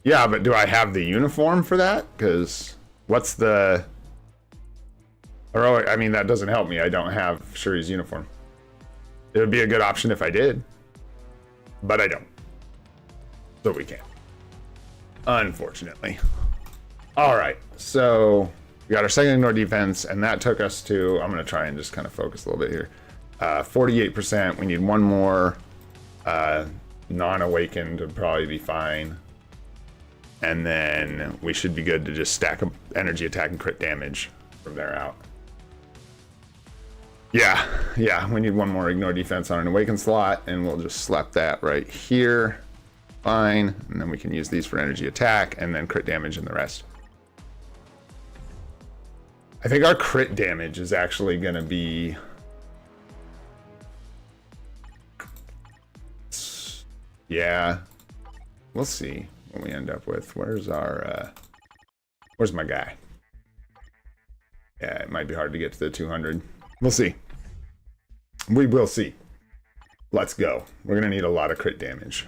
yeah, but do I have the uniform for that? Because what's the heroic? I mean, that doesn't help me. I don't have Shuri's uniform. It would be a good option if I did, but I don't. So we can't. Unfortunately. All right, so we got our second ignore defense, and that took us to, I'm going to try and just kind of focus a little bit here. 48%. We need one more. Non-awakened would probably be fine. And then we should be good to just stack up energy attack and crit damage from there out. Yeah, we need one more ignore defense on an awakened slot, and we'll just slap that right here. Fine, and then we can use these for energy attack and then crit damage and the rest. I think our crit damage is actually going to be... Yeah, we'll see what we end up with. Where's our... where's my guy? Yeah, it might be hard to get to the 200. We'll see. We will see. Let's go. We're going to need a lot of crit damage.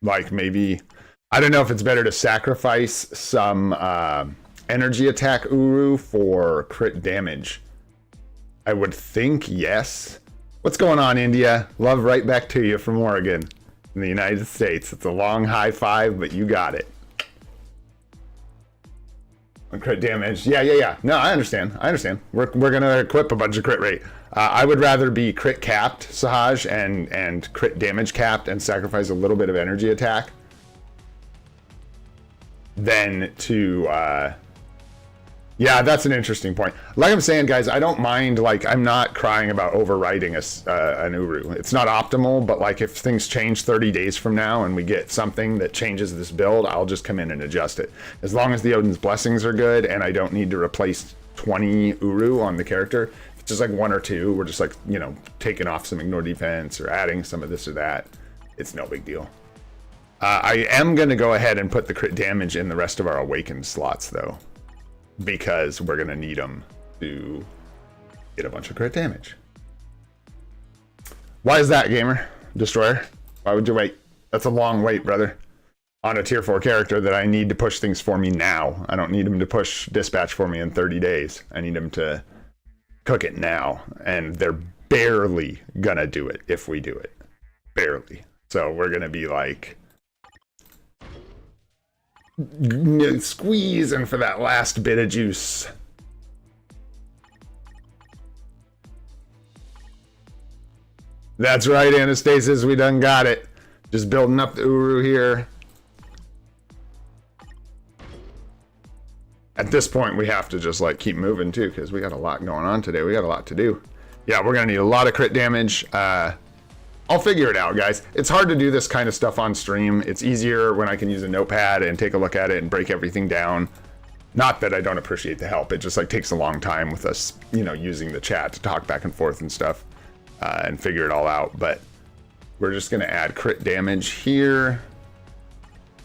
Like maybe... I don't know if it's better to sacrifice some energy attack Uru for crit damage. I would think yes. What's going on, India? Love right back to you from Oregon in the United States. It's a long high five, but you got it. On crit damage. Yeah. No, I understand. We're going to equip a bunch of crit rate. I would rather be crit capped, Sahaj, and crit damage capped and sacrifice a little bit of energy attack than to... Yeah, that's an interesting point. Like I'm saying, guys, I don't mind, like, I'm not crying about overwriting an Uru. It's not optimal, but, like, if things change 30 days from now and we get something that changes this build, I'll just come in and adjust it. As long as the Odin's Blessings are good and I don't need to replace 20 Uru on the character, if it's just, like, one or two, we're just, like, you know, taking off some ignore defense or adding some of this or that. It's no big deal. I am going to go ahead and put the crit damage in the rest of our awakened slots, though, because we're going to need them to get a bunch of crit damage. Why is that, Gamer Destroyer? Why would you wait? That's a long wait, brother. On a tier 4 character that I need to push things for me now. I don't need him to push dispatch for me in 30 days. I need him to cook it now. And they're barely gonna do it if we do it. Barely. So we're gonna be like... squeezing for that last bit of juice. That's right, Anastasis, we done got it. Just building up the Uru here. At this point, we have to just like keep moving too, because we got a lot going on today. We got a lot to do. Yeah, we're gonna need a lot of crit damage. I'll figure it out, guys. It's hard to do this kind of stuff on stream. It's easier when I can use a notepad and take a look at it and break everything down. Not that I don't appreciate the help. It just like takes a long time with us, you know, using the chat to talk back and forth and stuff and figure it all out. But we're just going to add crit damage here.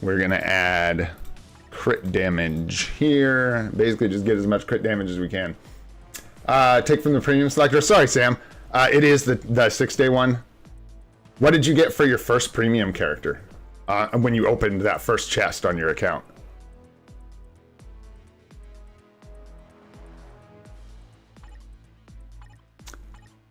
We're going to add crit damage here. Basically just get as much crit damage as we can. Take from the premium selector. Sorry, Sam. It is the 6-day one. What did you get for your first premium character when you opened that first chest on your account?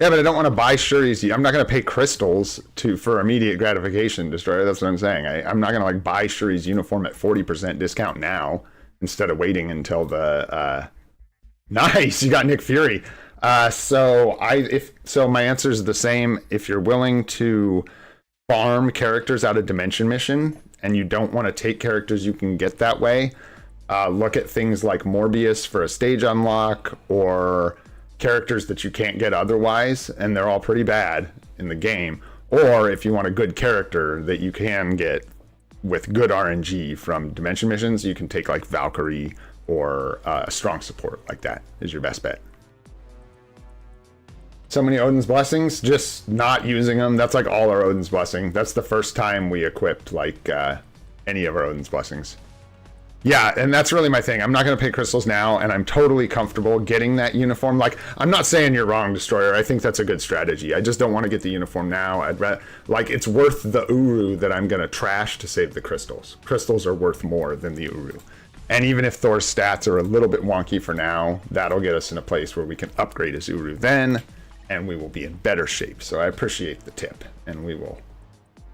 Yeah, but I don't want to buy Shuri's. I'm not going to pay crystals for immediate gratification, Destroyer. That's what I'm saying. I'm not going to like buy Shuri's uniform at 40% discount now instead of waiting until the... Nice, you got Nick Fury. So my answer is the same. If you're willing to farm characters out of Dimension Mission and you don't want to take characters you can get that way, look at things like Morbius for a stage unlock or characters that you can't get otherwise, and they're all pretty bad in the game. Or if you want a good character that you can get with good RNG from Dimension Missions, you can take like Valkyrie or a strong support like that is your best bet. So many Odin's Blessings, just not using them. That's like all our Odin's Blessing. That's the first time we equipped like any of our Odin's Blessings. Yeah, and that's really my thing. I'm not going to pay crystals now, and I'm totally comfortable getting that uniform. Like, I'm not saying you're wrong, Destroyer. I think that's a good strategy. I just don't want to get the uniform now. Like, it's worth the Uru that I'm going to trash to save the crystals. Crystals are worth more than the Uru. And even if Thor's stats are a little bit wonky for now, that'll get us in a place where we can upgrade his Uru then, and we will be in better shape. So I appreciate the tip, and we will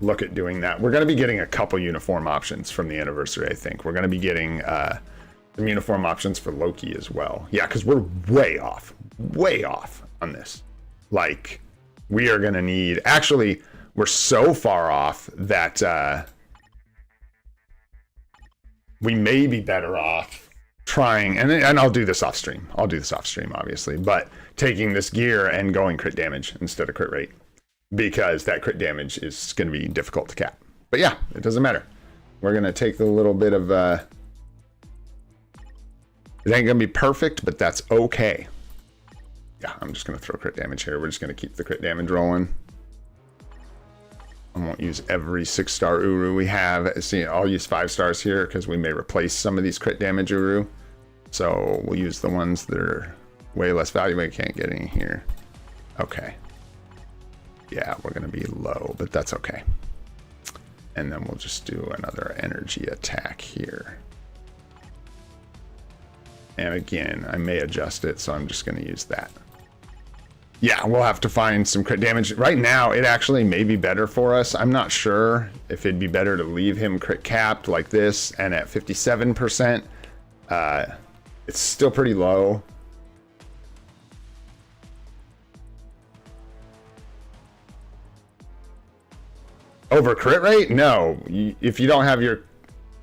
look at doing that. We're going to be getting a couple uniform options from the anniversary, I think. We're going to be getting some uniform options for Loki as well. Yeah, because we're way off on this. Like, we are going to need... Actually, we're so far off that we may be better off trying... And I'll do this off stream. I'll do this off stream, obviously. But taking this gear and going crit damage instead of crit rate, because that crit damage is going to be difficult to cap. But yeah, it doesn't matter. We're going to take the little bit of... it ain't going to be perfect, but that's okay. Yeah, I'm just going to throw crit damage here. We're just going to keep the crit damage rolling. I won't use every 6-star Uru we have. See, I'll use 5 stars here because we may replace some of these crit damage Uru. So we'll use the ones that are way less valuable. I can't get any here. Okay. Yeah, we're going to be low, but that's okay. And then we'll just do another energy attack here. And again, I may adjust it, so I'm just going to use that. Yeah, we'll have to find some crit damage. Right now, it actually may be better for us. I'm not sure if it'd be better to leave him crit capped like this and at 57%. It's still pretty low. Over crit rate? No. If you don't have your...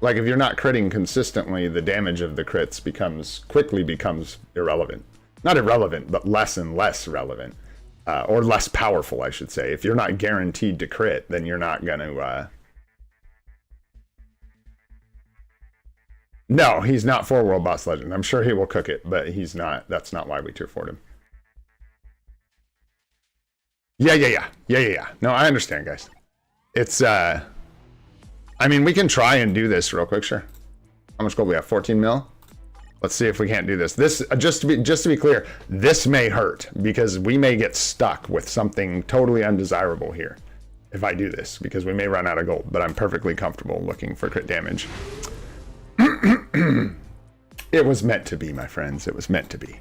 Like, if you're not critting consistently, the damage of the crits quickly becomes irrelevant. Not irrelevant, but less and less relevant. Or less powerful, I should say. If you're not guaranteed to crit, then you're not going to... No, he's not for World Boss Legend. I'm sure he will cook it, but he's not. That's not why we tier 4'd him. Yeah. No, I understand, guys. It's, I mean, we can try and do this real quick, sure. How much gold we have? 14 mil? Let's see if we can't do this. This, just to be clear, this may hurt because we may get stuck with something totally undesirable here if I do this, because we may run out of gold, but I'm perfectly comfortable looking for crit damage. It was meant to be, my friends. It was meant to be.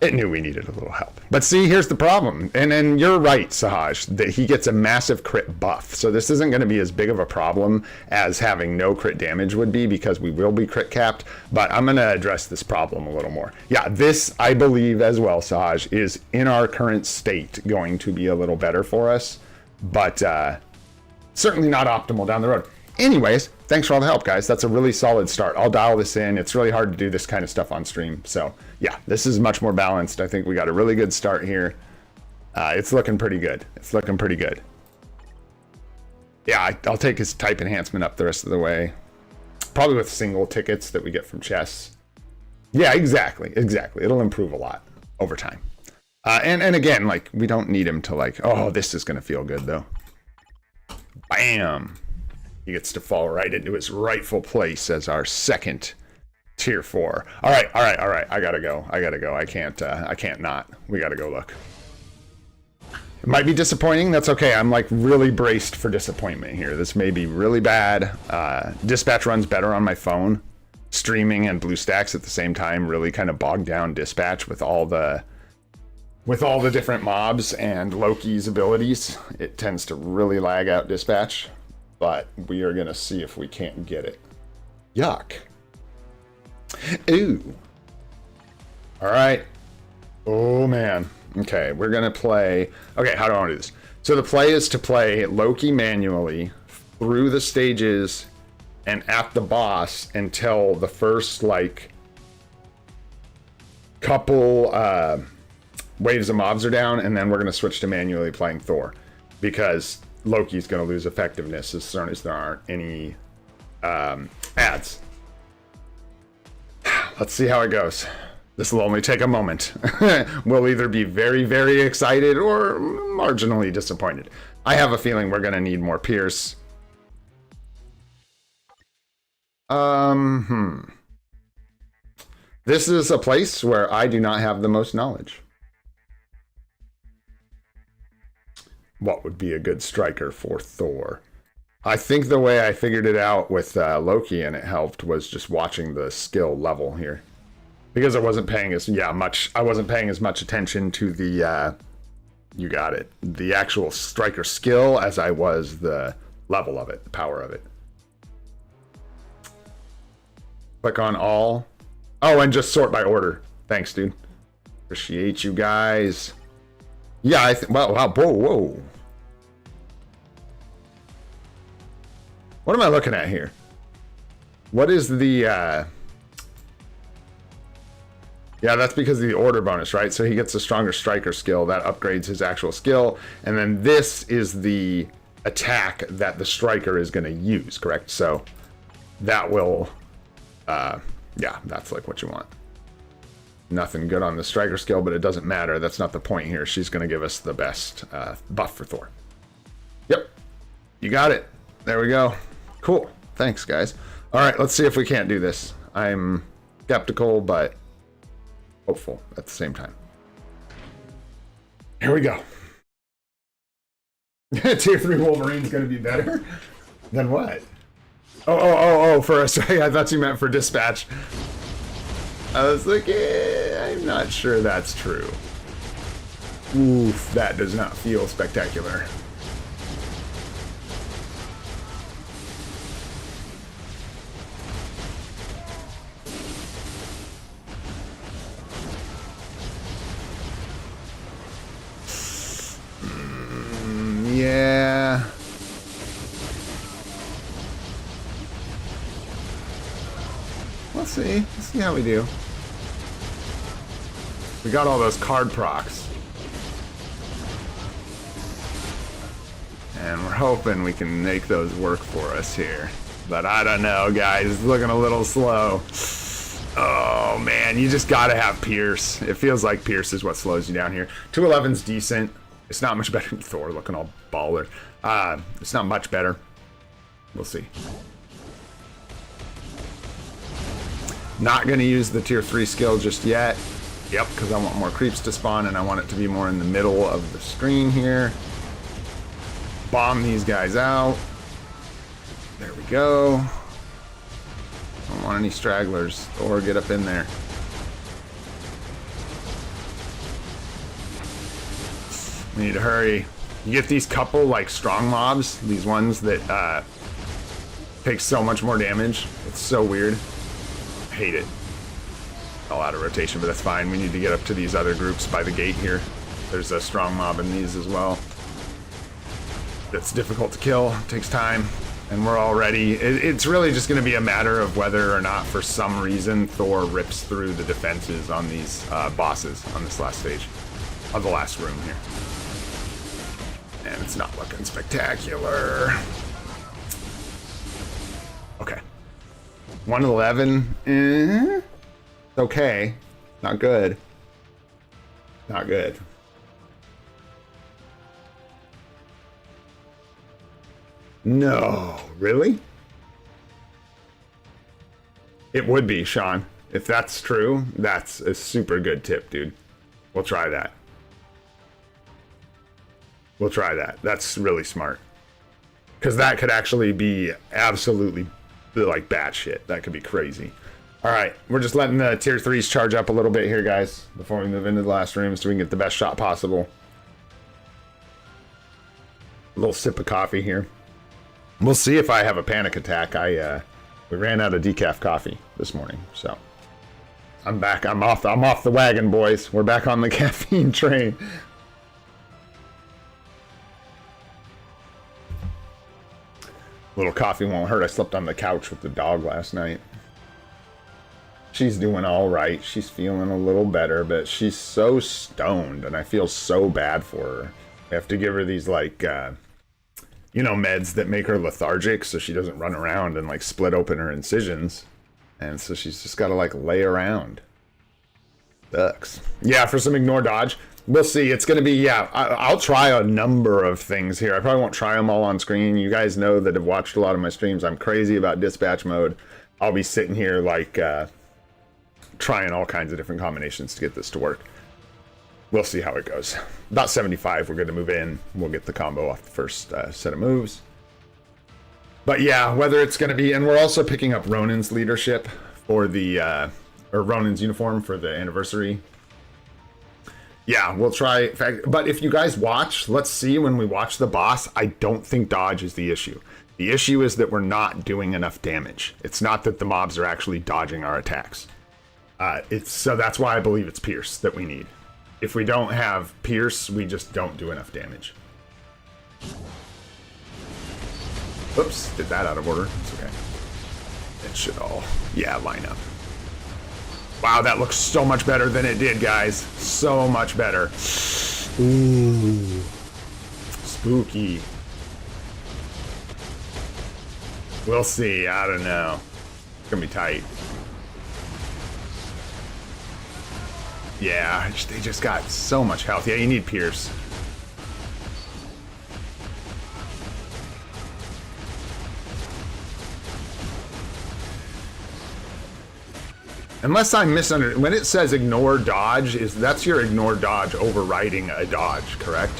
It knew we needed a little help. But see, here's the problem. And you're right, Sahaj, that he gets a massive crit buff. So this isn't going to be as big of a problem as having no crit damage would be, because we will be crit capped. But I'm going to address this problem a little more. Yeah, this, I believe as well, Sahaj, is in our current state going to be a little better for us. But certainly not optimal down the road. Anyways, thanks for all the help, guys. That's a really solid start. I'll dial this in. It's really hard to do this kind of stuff on stream. So yeah, this is much more balanced. I think we got a really good start here. It's looking pretty good. It's looking pretty good. Yeah, I'll take his type enhancement up the rest of the way. Probably with single tickets that we get from chests. Yeah, exactly. It'll improve a lot over time. And again, like, we don't need him to like, oh, this is going to feel good though. Bam. He gets to fall right into his rightful place as our second tier 4. All right. I gotta go. I can't not. We gotta go look. It might be disappointing. That's okay. I'm like really braced for disappointment here. This may be really bad. Dispatch runs better on my phone. Streaming and BlueStacks at the same time really kind of bogged down Dispatch with all the different mobs and Loki's abilities. It tends to really lag out Dispatch. But we are going to see if we can't get it. Yuck. Ooh. All right. Oh, man. Okay, we're going to play... Okay, how do I want to do this? So the play is to play Loki manually through the stages and at the boss until the first, like, couple waves of mobs are down, and then we're going to switch to manually playing Thor. Because Loki's going to lose effectiveness as soon as there aren't any ads. Let's see how it goes. This will only take a moment. We'll either be very, very excited or marginally disappointed. I have a feeling we're going to need more Pierce. This is a place where I do not have the most knowledge. What would be a good striker for Thor? I think the way I figured it out with Loki, and it helped, was just watching the skill level here. Because I wasn't paying I wasn't paying as much attention to the you got it, the actual striker skill as I was the level of it, the power of it. Click on all. Oh, and just sort by order. Thanks, dude. Appreciate you guys. Yeah, wow, whoa. What am I looking at here? What is the yeah, that's because of the order bonus, right? So he gets a stronger striker skill that upgrades his actual skill, and then this is the attack that the striker is going to use, correct? So that will yeah, that's like what you want. Nothing good on the striker skill, but it doesn't matter. That's not the point here. She's going to give us the best buff for Thor. Yep, you got it. There we go. Cool. Thanks, guys. All right, let's see if we can't do this. I'm skeptical, but hopeful at the same time. Here we go. Tier 3 Wolverine's going to be better? Than what? Oh, for a second, I thought you meant for dispatch. I was like, I'm not sure that's true. Oof, that does not feel spectacular. Yeah. Let's see. Let's see how we do. We got all those card procs. And we're hoping we can make those work for us here. But I don't know, guys. It's looking a little slow. Oh, man. You just gotta have Pierce. It feels like Pierce is what slows you down here. 211's decent. It's not much better than Thor looking all baller. It's not much better. We'll see. Not going to use the tier 3 skill just yet. Yep, because I want more creeps to spawn and I want it to be more in the middle of the screen here. Bomb these guys out. There we go. Don't want any stragglers. Or get up in there. We need to hurry. You get these couple like strong mobs, these ones that take so much more damage. It's so weird. I hate it. All out of rotation, but that's fine. We need to get up to these other groups by the gate here. There's a strong mob in these as well. That's difficult to kill. Takes time, and we're all ready. It's really just going to be a matter of whether or not, for some reason, Thor rips through the defenses on these bosses on this last stage of the last room here. And it's not looking spectacular. Okay. 111. Okay. Not good. Not good. No. Really? It would be, Sean. If that's true, that's a super good tip, dude. We'll try that. We'll try that. That's really smart. Because that could actually be absolutely, like, batshit. That could be crazy. All right. We're just letting the tier 3s charge up a little bit here, guys, before we move into the last room so we can get the best shot possible. A little sip of coffee here. We'll see if I have a panic attack. We ran out of decaf coffee this morning, so I'm back. I'm off the wagon, boys. We're back on the caffeine train. Little coffee won't hurt. I slept on the couch with the dog last night. She's doing all right. She's feeling a little better, but she's so stoned, and I feel so bad for her. I have to give her these, like, you know, meds that make her lethargic so she doesn't run around and, like, split open her incisions. And so she's just got to, like, lay around. Sucks. Yeah, for some ignore dodge. We'll see. It's going to be, yeah, I'll try a number of things here. I probably won't try them all on screen. You guys know that have watched a lot of my streams. I'm crazy about dispatch mode. I'll be sitting here like trying all kinds of different combinations to get this to work. We'll see how it goes. About 75, we're going to move in. We'll get the combo off the first set of moves. But yeah, whether it's going to be, and we're also picking up Ronin's leadership for the, or Ronin's uniform for the anniversary. Yeah, we'll try. In fact, but if you guys watch, let's see when we watch the boss, I don't think dodge is the issue. The issue is that we're not doing enough damage. It's not that the mobs are actually dodging our attacks. So that's why I believe it's Pierce that we need. If we don't have Pierce, we just don't do enough damage. Oops, did that out of order. It's okay. It should all, yeah, line up. Wow, that looks so much better than it did, guys. So much better. Ooh. Spooky. We'll see. I don't know. It's gonna be tight. Yeah, they just got so much health. Yeah, you need Pierce. Unless I misunderstood, when it says ignore dodge, that's your ignore dodge overriding a dodge, correct?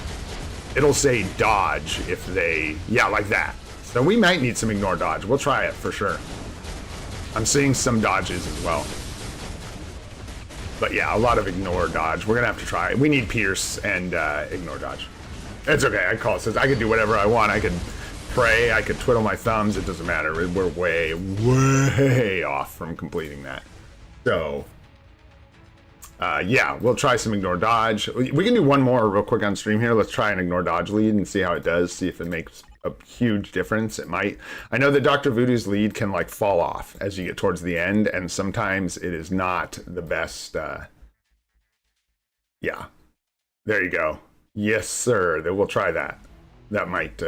It'll say dodge if they, yeah, like that. So we might need some ignore dodge. We'll try it for sure. I'm seeing some dodges as well. But yeah, a lot of ignore dodge. We're gonna have to try it. We need Pierce and ignore dodge. It's okay, I call it. Says I could do whatever I want. I could pray, I could twiddle my thumbs. It doesn't matter. We're way, way off from completing that. So, yeah, we'll try some ignore dodge. We can do one more real quick on stream here. Let's try an ignore dodge lead and see how it does. See if it makes a huge difference. It might. I know that Dr. Voodoo's lead can like fall off as you get towards the end, and sometimes it is not the best. Yeah, there you go. Yes, sir. Then we'll try that. That might.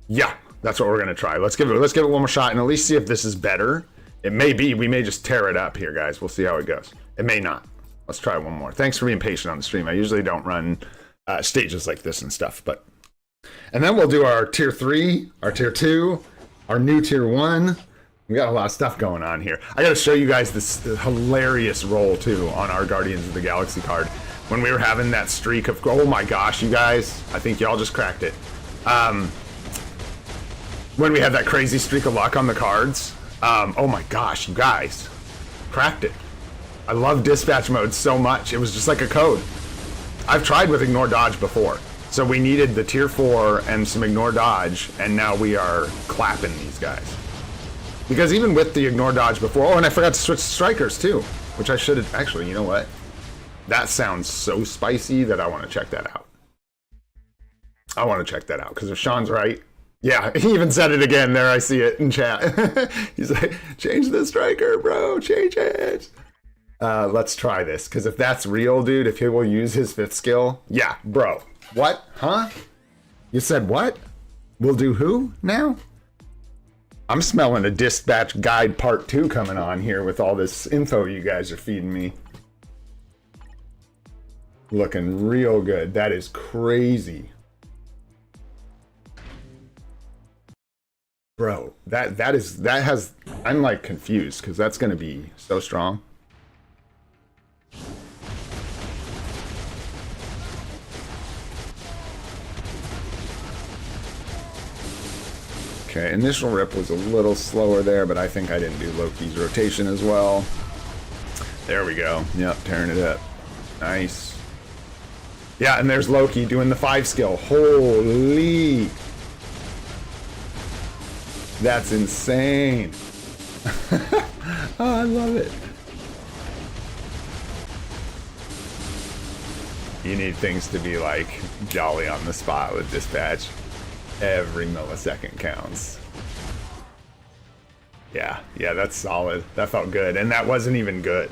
Yeah, that's what we're gonna try. Let's give it one more shot and at least see if this is better. It may be. We may just tear it up here, guys. We'll see how it goes. It may not. Let's try one more. Thanks for being patient on the stream. I usually don't run stages like this and stuff, but. And then we'll do our tier 3, our tier 2, our new tier 1. We got a lot of stuff going on here. I got to show you guys this hilarious roll too on our Guardians of the Galaxy card. When we were having that streak of, oh my gosh, you guys, I think y'all just cracked it. When we had that crazy streak of luck on the cards. Oh my gosh, you guys, cracked it. I love dispatch mode so much. It was just like a code. I've tried with ignore dodge before. So we needed the tier 4 and some ignore dodge, and now we are clapping these guys. Because even with the ignore dodge before, oh, and I forgot to switch strikers too, which I should have, actually, you know what? That sounds so spicy that I want to check that out. I want to check that out, because if Sean's right, yeah, he even said it again there, I see it in chat. He's like, change the striker, bro, change it. Let's try this, because if that's real, dude, if he will use his 5th skill, yeah, bro. What? Huh? You said what? We'll do who now? I'm smelling a dispatch guide part 2 coming on here with all this info you guys are feeding me. Looking real good. That is crazy. Bro, that has, I'm like confused because that's going to be so strong. Okay, initial rip was a little slower there, but I think I didn't do Loki's rotation as well. There we go. Yep, tearing it up. Nice. Yeah, and there's Loki doing the 5 skill. Holy. That's insane. Oh, I love it. You need things to be like jolly on the spot with dispatch. Every millisecond counts. Yeah, that's solid. That felt good. And that wasn't even good.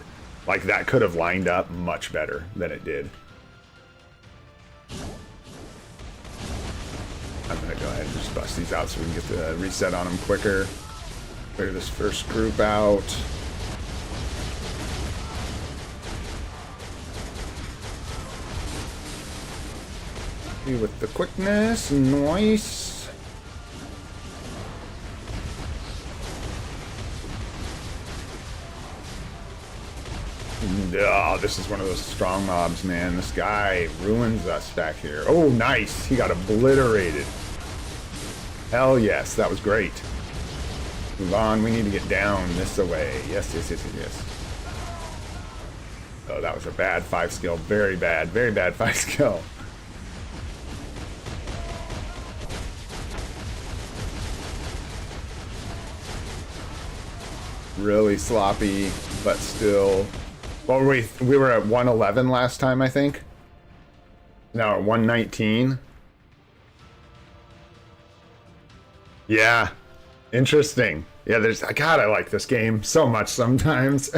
Like, that could have lined up much better than it did. I'm gonna go ahead and just bust these out so we can get the reset on them quicker. Clear this first group out. With the quickness, nice. Oh, this is one of those strong mobs, man. This guy ruins us back here. Oh, nice. He got obliterated. Hell yes, that was great. Move on. We need to get down this way. Yes, yes, yes, yes, yes. Oh, that was a bad 5 skill. Very bad 5 skill. Really sloppy, but still. Well, we were at 111 last time, I think. Now at 119. Yeah, interesting. Yeah, God, I like this game so much sometimes.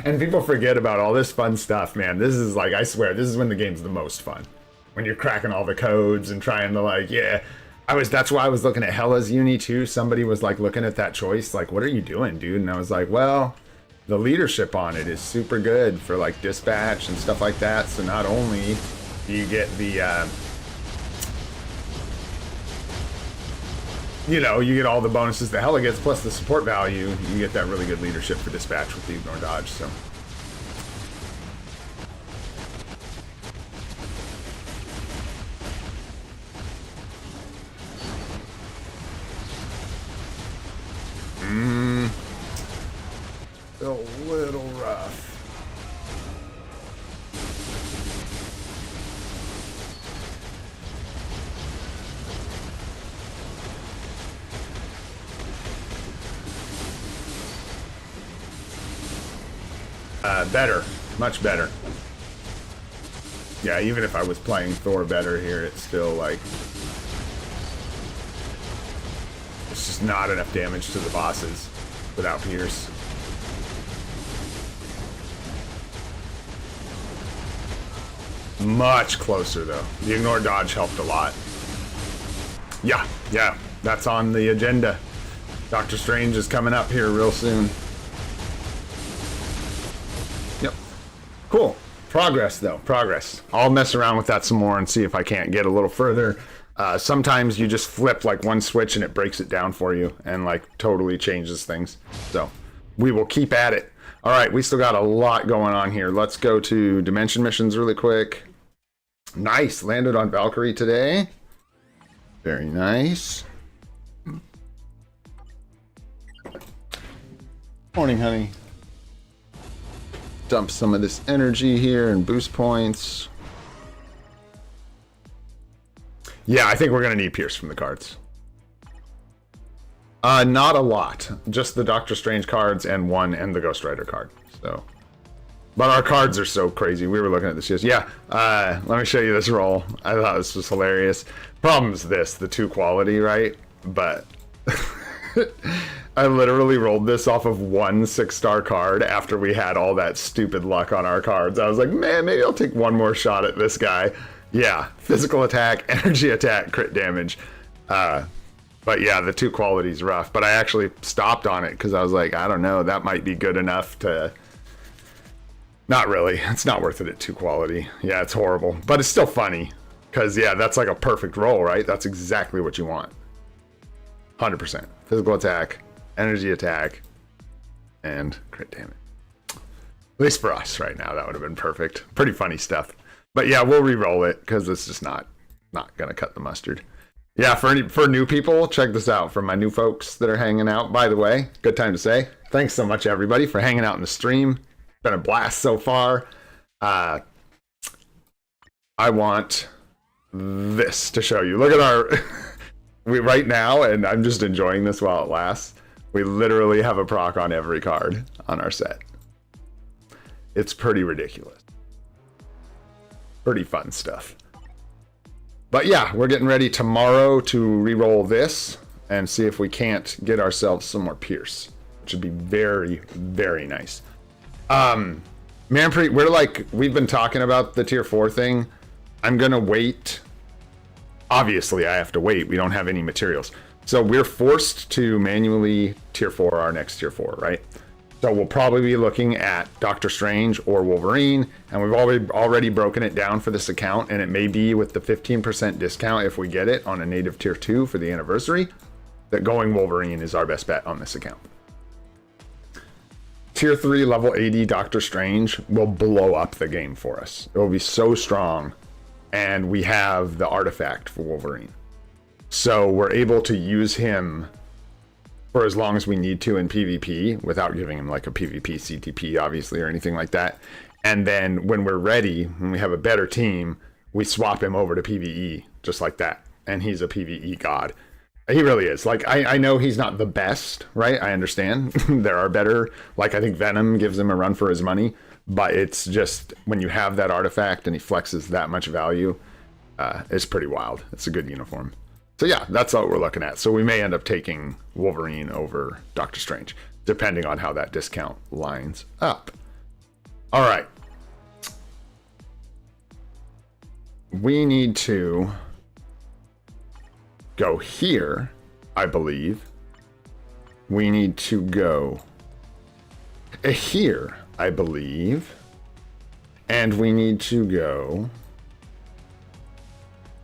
And people forget about all this fun stuff, man. This is like, I swear, this is when the game's the most fun. When you're cracking all the codes and trying to like, yeah. That's why I was looking at Hella's uni too. Somebody was like looking at that choice, like, what are you doing, dude? And I was like, well, the leadership on it is super good for like dispatch and stuff like that. So not only do you get the, you know, you get all the bonuses that Hella gets, plus the support value, you can get that really good leadership for dispatch with the ignore dodge, so. Still a little rough. Better. Much better. Yeah, even if I was playing Thor better here, it's still like... It's just not enough damage to the bosses without Pierce. Much closer, though. The ignore dodge helped a lot. Yeah, that's on the agenda. Doctor Strange is coming up here real soon. Yep. Cool. Progress, though. Progress. I'll mess around with that some more and see if I can't get a little further. Sometimes you just flip like one switch and it breaks it down for you and like totally changes things. So we will keep at it. All right, we still got a lot going on here. Let's go to Dimension Missions really quick. Nice. Landed on Valkyrie today. Very nice. Morning, honey. Dump some of this energy here and boost points. Yeah, I think we're going to need Pierce from the cards. Not a lot. Just the Doctor Strange cards and the Ghost Rider card. So, but our cards are so crazy. We were looking at this just... Yeah, let me show you this roll. I thought this was hilarious. Problem's this, the 2 quality, right? But... I literally rolled this off of 1 6-star card after we had all that stupid luck on our cards. I was like, man, maybe I'll take one more shot at this guy. Yeah, physical attack, energy attack, crit damage. But yeah, the 2 quality's rough. But I actually stopped on it because I was like, I don't know, that might be good enough to... Not really. It's not worth it at 2 quality. Yeah, it's horrible. But it's still funny. Because, yeah, that's like a perfect roll, right? That's exactly what you want. 100%. Physical attack, energy attack, and crit damage. At least for us right now, that would have been perfect. Pretty funny stuff. But yeah, we'll re-roll it because it's just not going to cut the mustard. Yeah, for new people, check this out. For my new folks that are hanging out, by the way, good time to say, thanks so much, everybody, for hanging out in the stream. Been a blast so far. I want this to show you. Look at our... right now, and I'm just enjoying this while it lasts, we literally have a proc on every card on our set. It's pretty ridiculous. Pretty fun stuff. But yeah, we're getting ready tomorrow to re-roll this and see if we can't get ourselves some more Pierce, which would be very, very nice. Manpreet, we've been talking about the tier 4 thing. I'm gonna wait. Obviously, I have to wait. We don't have any materials. So we're forced to manually tier 4 our next tier 4, right? So we'll probably be looking at Doctor Strange or Wolverine, and we've already broken it down for this account, and it may be with the 15% discount if we get it on a native tier 2 for the anniversary, that going Wolverine is our best bet on this account. Tier 3 level 80 Doctor Strange will blow up the game for us. It will be so strong, and we have the artifact for Wolverine. So we're able to use him for as long as we need to in PvP without giving him like a PvP CTP, obviously, or anything like that. And then when we're ready, when we have a better team, we swap him over to PvE just like that. And he's a PvE god. He really is. Like, I know he's not the best, right? I understand. There are better. Like, I think Venom gives him a run for his money. But it's just, when you have that artifact and he flexes that much value, it's pretty wild. It's a good uniform. So yeah, that's what we're looking at. So we may end up taking Wolverine over Doctor Strange, depending on how that discount lines up. All right. We need to go here, I believe. We need to go here, I believe. And we need to go...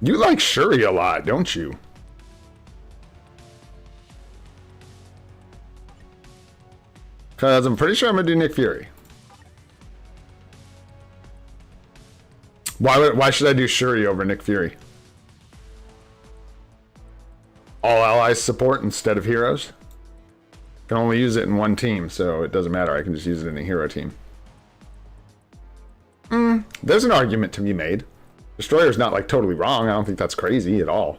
You like Shuri a lot, don't you? Because I'm pretty sure I'm going to do Nick Fury. Why should I do Shuri over Nick Fury? All allies support instead of heroes? Can only use it in one team, so it doesn't matter. I can just use it in a hero team. There's an argument to be made. Destroyer's not like totally wrong. I don't think that's crazy at all.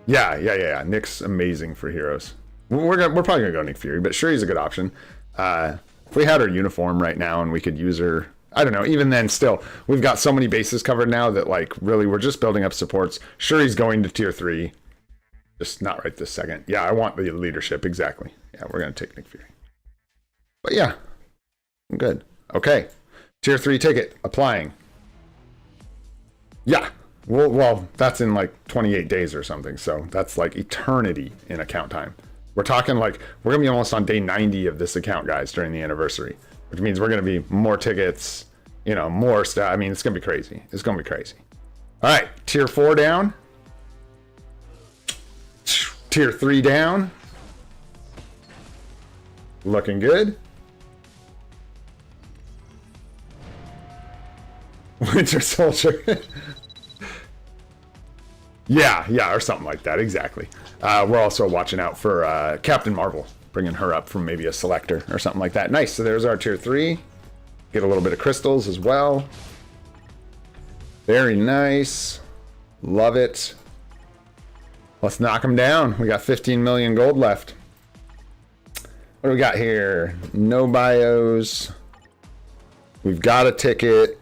Yeah. Nick's amazing for heroes. We're probably gonna go Nick Fury, but Shuri's a good option. If we had her uniform right now and we could use her, I don't know. Even then, still, we've got so many bases covered now that like really we're just building up supports. Shuri's going to tier 3, just not right this second. Yeah, I want the leadership exactly. Yeah, we're gonna take Nick Fury. But yeah, I'm good. Okay, tier 3 ticket applying. Yeah, well, that's in like 28 days or something, so that's like eternity in account time. We're talking like, we're gonna be almost on day 90 of this account, guys, during the anniversary, which means we're gonna be more tickets, you know, more stuff. I mean, it's gonna be crazy. It's gonna be crazy. All right, tier 4 down. Tier 3 down. Looking good. Winter Soldier. yeah, or something like that, exactly. We're also watching out for Captain Marvel, bringing her up from maybe a selector or something like that. Nice, so there's our tier 3. Get a little bit of crystals as well. Very nice. Love it. Let's knock them down. We got 15 million gold left. What do we got here? No bios. We've got a ticket.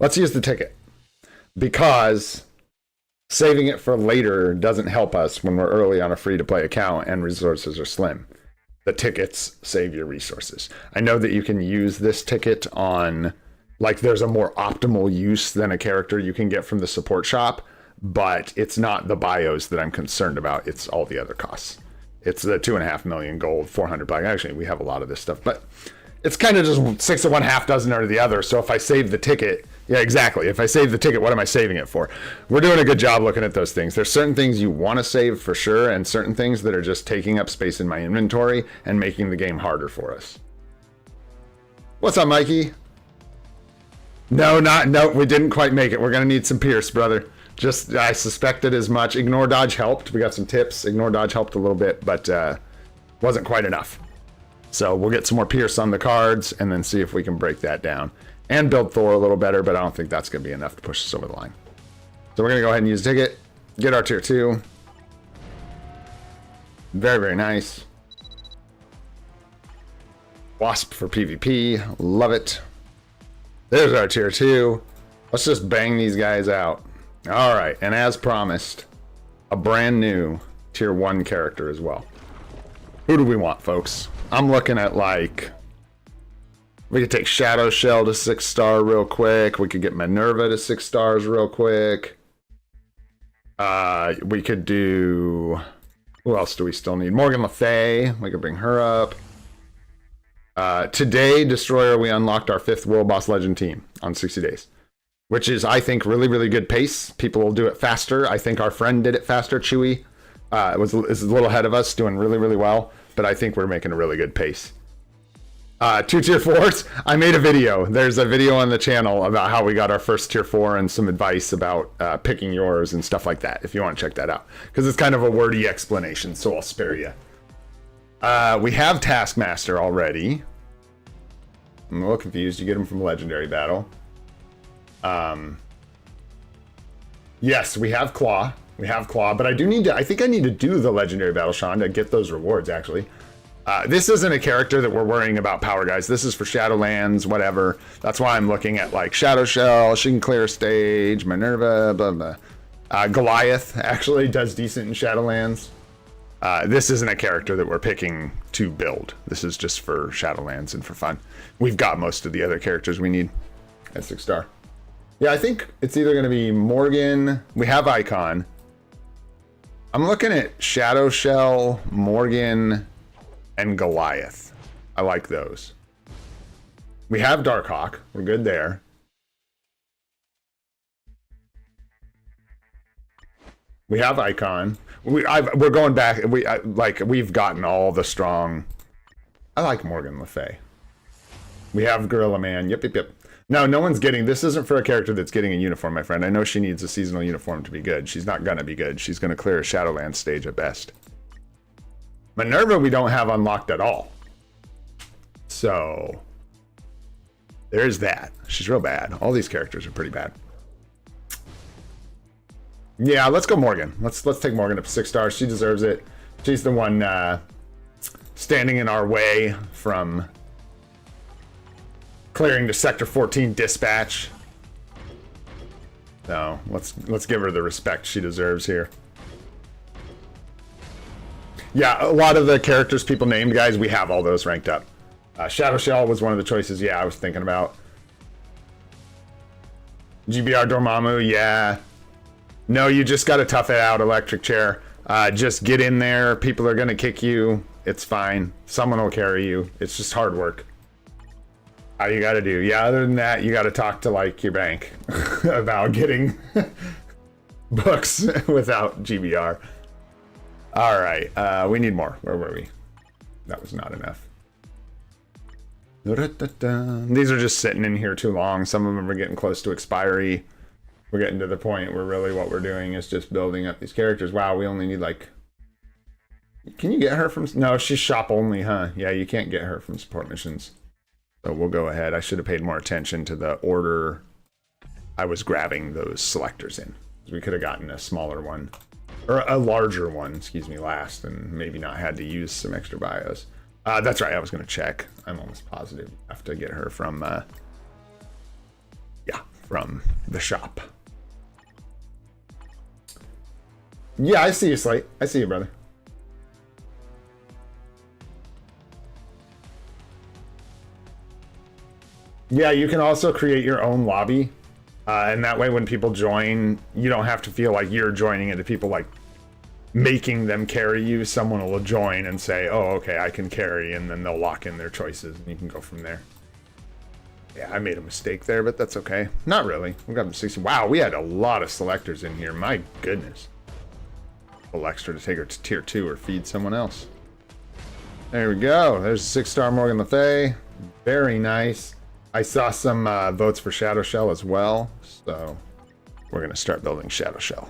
Let's use the ticket, because saving it for later doesn't help us when we're early on a free-to-play account and resources are slim. The tickets save your resources. I know that you can use this ticket on, like, there's a more optimal use than a character you can get from the support shop, but it's not the bios that I'm concerned about. It's all the other costs. It's the 2.5 million gold, 400 black. Actually, we have a lot of this stuff, but it's kind of just 6 of one, half dozen or the other. So if I save the ticket, yeah, exactly. If I save the ticket, what am I saving it for? We're doing a good job looking at those things. There's certain things you want to save for sure, and certain things that are just taking up space in my inventory and making the game harder for us. What's up, Mikey? No, we didn't quite make it. We're going to need some Pierce, brother. Just, I suspected as much. Ignore Dodge helped. We got some tips. Ignore Dodge helped a little bit, but wasn't quite enough. So we'll get some more Pierce on the cards and then see if we can break that down. And build Thor a little better, but I don't think that's going to be enough to push us over the line. So we're going to go ahead and use a ticket. Get our tier 2. Very, very nice. Wasp for PvP. Love it. There's our tier 2. Let's just bang these guys out. All right, and as promised, a brand new tier 1 character as well. Who do we want, folks? I'm looking at like We could take Shadow Shell to 6-star real quick. We could get Minerva to 6 stars real quick. We could do... Who else do we still need? Morgan Le Fay. We could bring her up. Today, Destroyer, we unlocked our 5th World Boss Legend team on 60 days. Which is, I think, really, really good pace. People will do it faster. I think our friend did it faster, Chewy. Is a little ahead of us, doing really, really well. But I think we're making a really good pace. 2 tier 4s. I made a video. There's a video on the channel about how we got our first tier 4 and some advice about picking yours and stuff like that, if you want to check that out. Because it's kind of a wordy explanation, so I'll spare you. We have Taskmaster already. I'm a little confused. You get him from Legendary Battle. Yes, we have Claw. We have Claw, but I think I need to do the Legendary Battle, Sean, to get those rewards, actually. This isn't a character that we're worrying about power, guys. This is for Shadowlands, whatever. That's why I'm looking at, like, Shadow Shell, she can clear a stage, Minerva, blah, blah. Goliath actually does decent in Shadowlands. This isn't a character that we're picking to build. This is just for Shadowlands and for fun. We've got most of the other characters we need at 6-star. Yeah, I think it's either going to be Morgan. We have Icon. I'm looking at Shadow Shell, Morgan, and Goliath. I like those. We have Darkhawk. We're good there. We have Icon. We're going back. We've gotten all the strong. I like Morgan Le Fay. We have Gorilla Man. Yep. No one's getting. This isn't for a character that's getting a uniform, my friend. I know she needs a seasonal uniform to be good. She's not gonna be good. She's gonna clear a Shadowlands stage at best. Minerva we don't have unlocked at all. So there's that. She's real bad. All these characters are pretty bad. Yeah, let's go Morgan. Let's take Morgan up to 6 stars. She deserves it. She's the one standing in our way from clearing the Sector 14 dispatch. So let's give her the respect she deserves here. Yeah, a lot of the characters people named, guys, we have all those ranked up. Shadow Shell was one of the choices, yeah, I was thinking about. GBR Dormammu, yeah. No, you just gotta tough it out, Electric Chair. Just get in there, people are gonna kick you, it's fine. Someone will carry you, it's just hard work. All you gotta do. Yeah, other than that, you gotta talk to, like, your bank about getting books without GBR. All right, we need more. Where were we? That was not enough. These are just sitting in here too long. Some of them are getting close to expiry. We're getting to the point where really what we're doing is just building up these characters. Wow, we only need like... Can you get her from... No, she's shop only, huh? Yeah, you can't get her from support missions. So we'll go ahead. I should have paid more attention to the order I was grabbing those selectors in. We could have gotten a smaller one. Or a larger one, excuse me, last, and maybe not had to use some extra bios. That's right, I was going to check. I'm almost positive you have to get her from, from the shop. Yeah, I see you, Slate. I see you, brother. Yeah, you can also create your own lobby. And that way when people join, you don't have to feel like you're joining into people like making them carry you. Someone will join and say, oh, okay, I can carry, and then they'll lock in their choices and you can go from there. Yeah, I made a mistake there, but that's okay. Not really. We got 60. Wow, we had a lot of selectors in here. My goodness. A little extra to take her to tier 2 or feed someone else. There we go. There's a 6-star Morgan Le Fay. Very nice. I saw some votes for Shadow Shell as well, so we're going to start building Shadow Shell.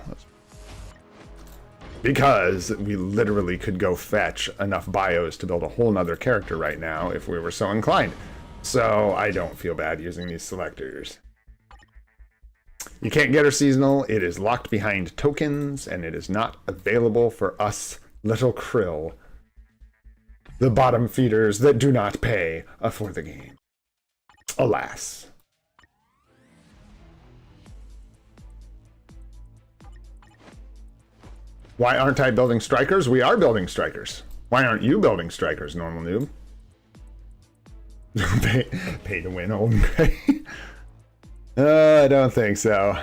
Because we literally could go fetch enough bios to build a whole nother character right now if we were so inclined. So I don't feel bad using these selectors. You can't get her seasonal. It is locked behind tokens, and it is not available for us little krill, the bottom feeders that do not pay for the game. Alas. Why aren't I building strikers? We are building strikers. Why aren't you building strikers, normal noob? Pay to win, old Gray. I don't think so.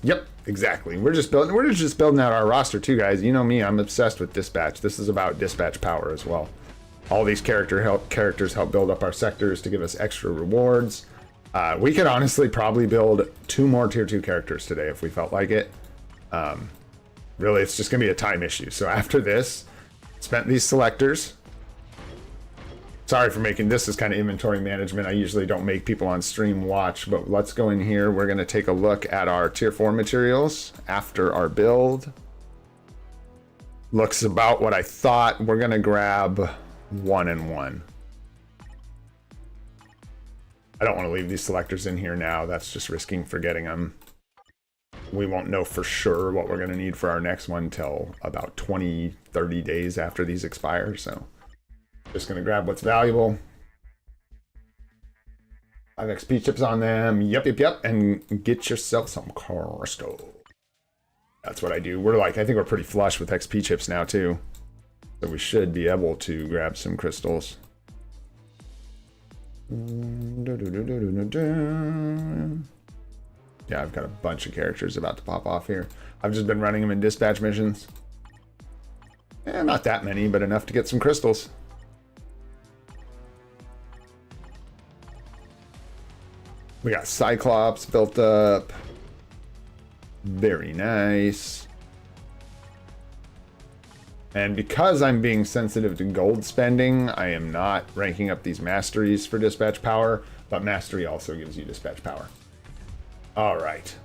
Yep, exactly. We're just building out our roster too, guys. You know me, I'm obsessed with dispatch. This is about dispatch power as well. All these characters help build up our sectors to give us extra rewards. We could honestly probably build 2 more tier 2 characters today if we felt like it. Really, it's just gonna be a time issue. So after this, spent these selectors. Sorry for making this as kind of inventory management. I usually don't make people on stream watch, but let's go in here. We're gonna take a look at our tier 4 materials after our build. Looks about what I thought. We're gonna grab 1 and 1. I don't want to leave these selectors in here now. That's just risking forgetting them. We won't know for sure what we're going to need for our next one till about 20, 30 days after these expire. So just going to grab what's valuable. 5 XP chips on them. Yep. And get yourself some crystal. That's what I do. I think we're pretty flush with XP chips now too. So we should be able to grab some crystals. Yeah, I've got a bunch of characters about to pop off here. I've just been running them in dispatch missions. Not that many, but enough to get some crystals. We got Cyclops built up. Very nice. And because I'm being sensitive to gold spending, I am not ranking up these masteries for dispatch power, but mastery also gives you dispatch power. All right.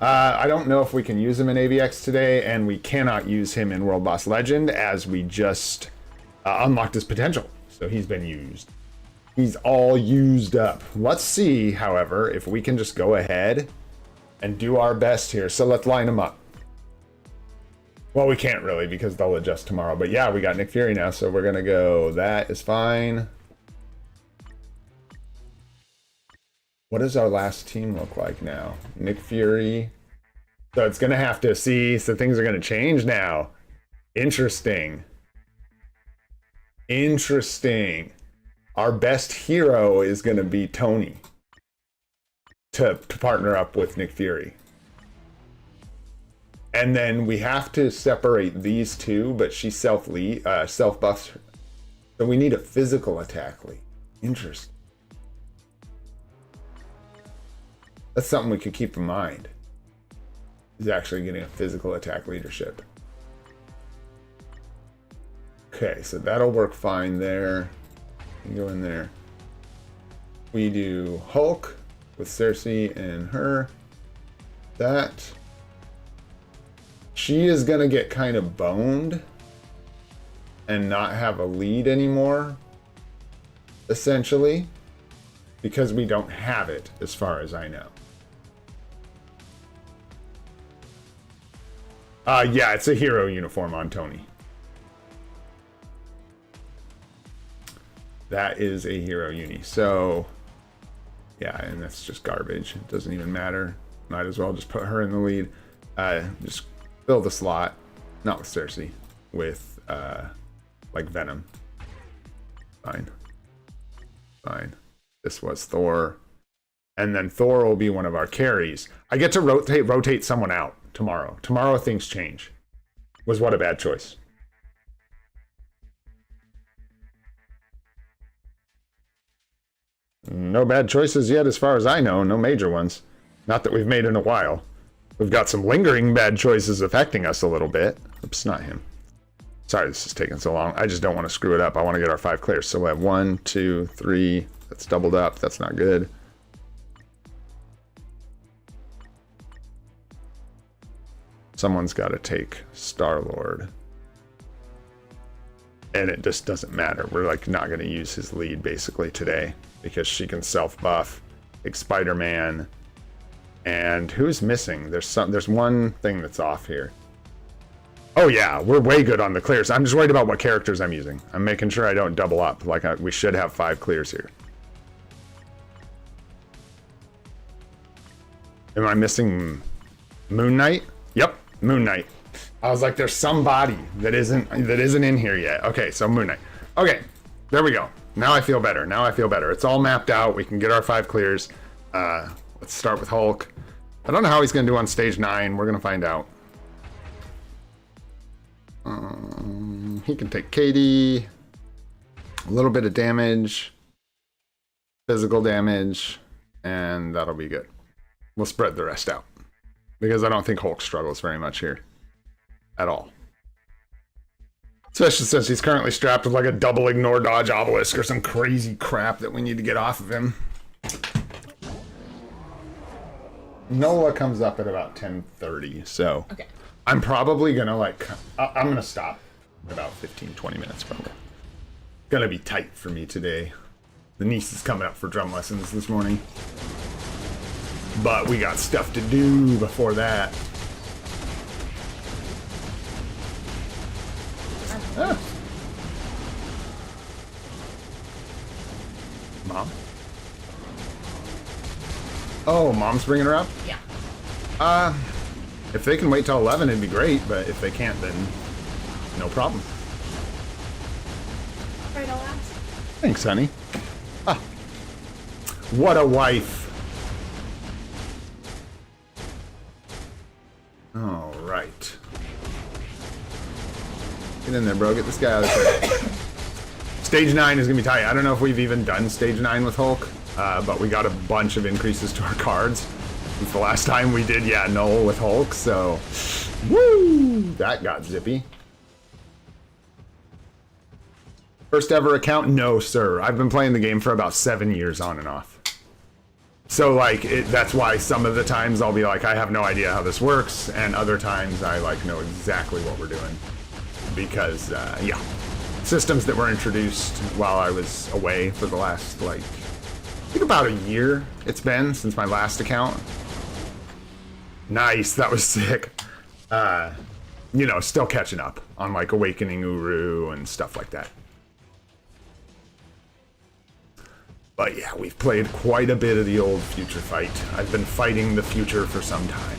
I don't know if we can use him in AVX today, and we cannot use him in World Boss Legend as we just unlocked his potential. So he's been used. He's all used up. Let's see, however, if we can just go ahead and do our best here. So let's line him up. Well, we can't really because they'll adjust tomorrow. But yeah, we got Nick Fury now, so we're going to go. That is fine. What does our last team look like now? Nick Fury. So it's going to have to see. So things are going to change now. Interesting. Interesting. Our best hero is going to be Tony to partner up with Nick Fury. And then we have to separate these two, but she self-buffs. So we need a physical attack lead. Interesting. That's something we could keep in mind. Is actually getting a physical attack leadership. Okay, so that'll work fine there. You can go in there. We do Hulk with Cersei and her. That. She is going to get kind of boned and not have a lead anymore, essentially, because we don't have it, as far as I know. Yeah, it's a hero uniform on Tony. That is a hero uni. So, yeah, and that's just garbage. It doesn't even matter. Might as well just put her in the lead. Just fill the slot, not with Cersei, with like Venom. Fine. This was Thor. And then Thor will be one of our carries. I get to rotate someone out tomorrow. Tomorrow things change. Was what a bad choice. No bad choices yet as far as I know. No major ones. Not that we've made in a while. We've got some lingering bad choices affecting us a little bit. Oops, not him. Sorry this is taking so long. I just don't want to screw it up. I want to get our 5 clears. So we have 1, 2, 3. That's doubled up. That's not good. Someone's got to take Star-Lord. And it just doesn't matter. We're like not going to use his lead basically today because she can self-buff. Take Spider-Man. And who's missing? There's one thing that's off here. Oh yeah, we're way good on the clears. I'm just worried about what characters I'm using. I'm making sure I don't double up. We should have 5 clears here. Am I missing Moon Knight? Yep, Moon Knight. I was like, there's somebody that isn't in here yet. Okay, so Moon Knight. Okay, there we go. Now I feel better. Now I feel better. It's all mapped out. We can get our 5 clears. Let's start with Hulk. I don't know how he's gonna do on stage 9. We're gonna find out. He can take Katie. A little bit of damage. Physical damage. And that'll be good. We'll spread the rest out. Because I don't think Hulk struggles very much here. At all. Especially since he's currently strapped with like a double ignore dodge obelisk or some crazy crap that we need to get off of him. Nola comes up at about 10:30, so okay. I'm probably gonna I'm gonna stop in about 15-20 minutes probably. Gonna be tight for me today. The niece is coming up for drum lessons this morning. But we got stuff to do before that. Ah. Mom? Oh, Mom's bringing her up? Yeah. If they can wait till 11, it'd be great, but if they can't, then no problem. Right, I'll ask. Thanks, honey. Ah. What a wife. All right. Get in there, bro. Get this guy out of there. Stage 9 is going to be tight. I don't know if we've even done Stage 9 with Hulk, but we got a bunch of increases to our cards. Since the last time we did, Noel with Hulk, so... Woo! That got zippy. First ever account? No, sir. I've been playing the game for about 7 years on and off. So, like, that's why some of the times I'll be like, I have no idea how this works, and other times I, know exactly what we're doing. Because, systems that were introduced while I was away for the last, I think about a year it's been since my last account. Nice, that was sick. Still catching up on, Awakening Uru and stuff like that. But yeah, we've played quite a bit of the old future fight. I've been fighting the future for some time.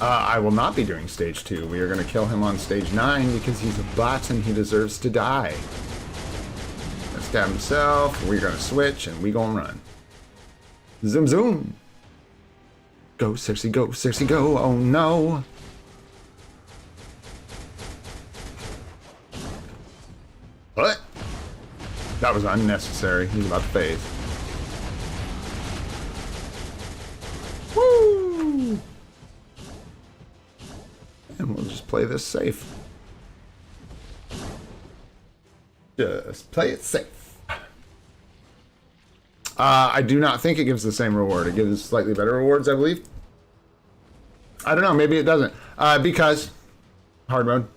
I will not be doing stage 2. We are going to kill him on stage 9 because he's a bot and he deserves to die. Let's stab himself. We're going to switch and we going to run. Zoom, zoom. Go, Cersei, go, Cersei, go. Oh, no. What? That was unnecessary. He's about to phase. Woo! And we'll just play this safe. Just play it safe. I do not think it gives the same reward. It gives slightly better rewards, I believe. I don't know. Maybe it doesn't. Because hard mode.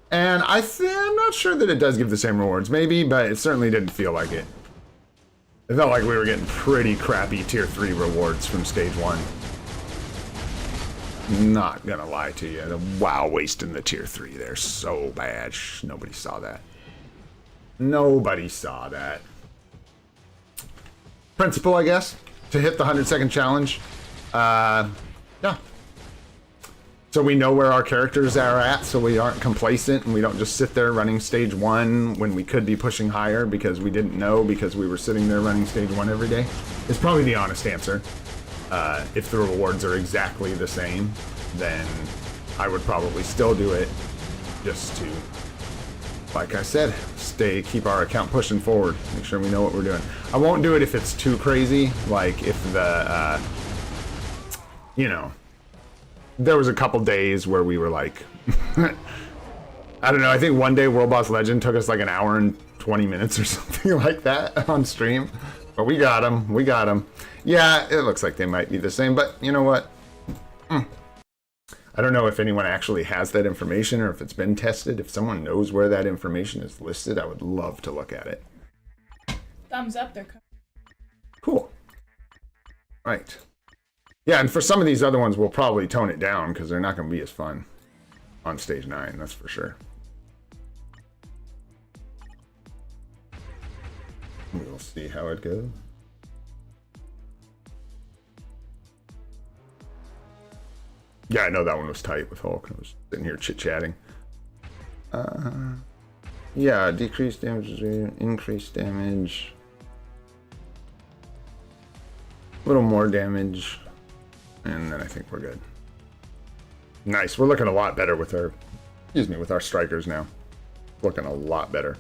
And I'm not sure that it does give the same rewards. Maybe, but it certainly didn't feel like it. It felt like we were getting pretty crappy tier 3 rewards from stage 1. Not gonna lie to you. The WoW wasting the tier 3 there so bad. Nobody saw that. Nobody saw that. Principle, I guess, to hit the 100-second challenge. Yeah. So we know where our characters are at, so we aren't complacent and we don't just sit there running stage 1 when we could be pushing higher because we didn't know because we were sitting there running stage 1 every day. It's probably the honest answer. If the rewards are exactly the same, then I would probably still do it just to, like I said, keep our account pushing forward, make sure we know what we're doing. I won't do it if it's too crazy, like if the, there was a couple days where we were like, I don't know, I think one day World Boss Legend took us like an hour and 20 minutes or something like that on stream. But we got them. We got them. Yeah, it looks like they might be the same, but you know what? I don't know if anyone actually has that information or if it's been tested. If someone knows where that information is listed, I would love to look at it. Thumbs up, they're cool. Right. Yeah, and for some of these other ones, we'll probably tone it down because they're not going to be as fun on stage 9, that's for sure. We'll See how it goes. Yeah, I know that one was tight with Hulk. I was sitting here chit-chatting. Yeah, decreased damage, increased damage. A little more damage. And then I think we're good. Nice. We're looking a lot better with our, with our strikers now. Looking a lot better.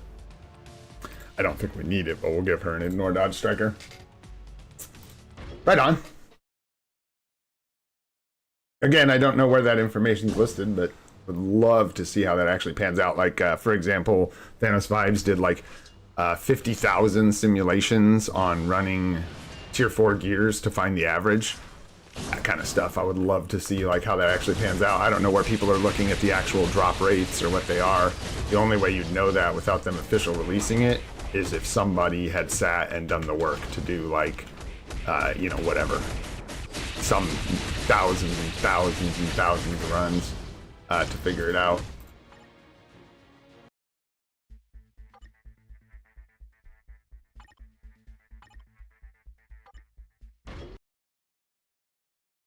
I don't think we need it, but we'll give her an ignore dodge striker. Right on. Again, I don't know where that information's listed, but would love to see how that actually pans out. Like, for example, Thanos Vibes did like 50,000 simulations on running tier 4 gears to find the average. That kind of stuff. I would love to see like how that actually pans out. I don't know where people are looking at the actual drop rates or what they are. The only way you'd know that without them official releasing it is if somebody had sat and done the work to do like, you know, whatever. Some thousands and thousands and thousands of runs to figure it out.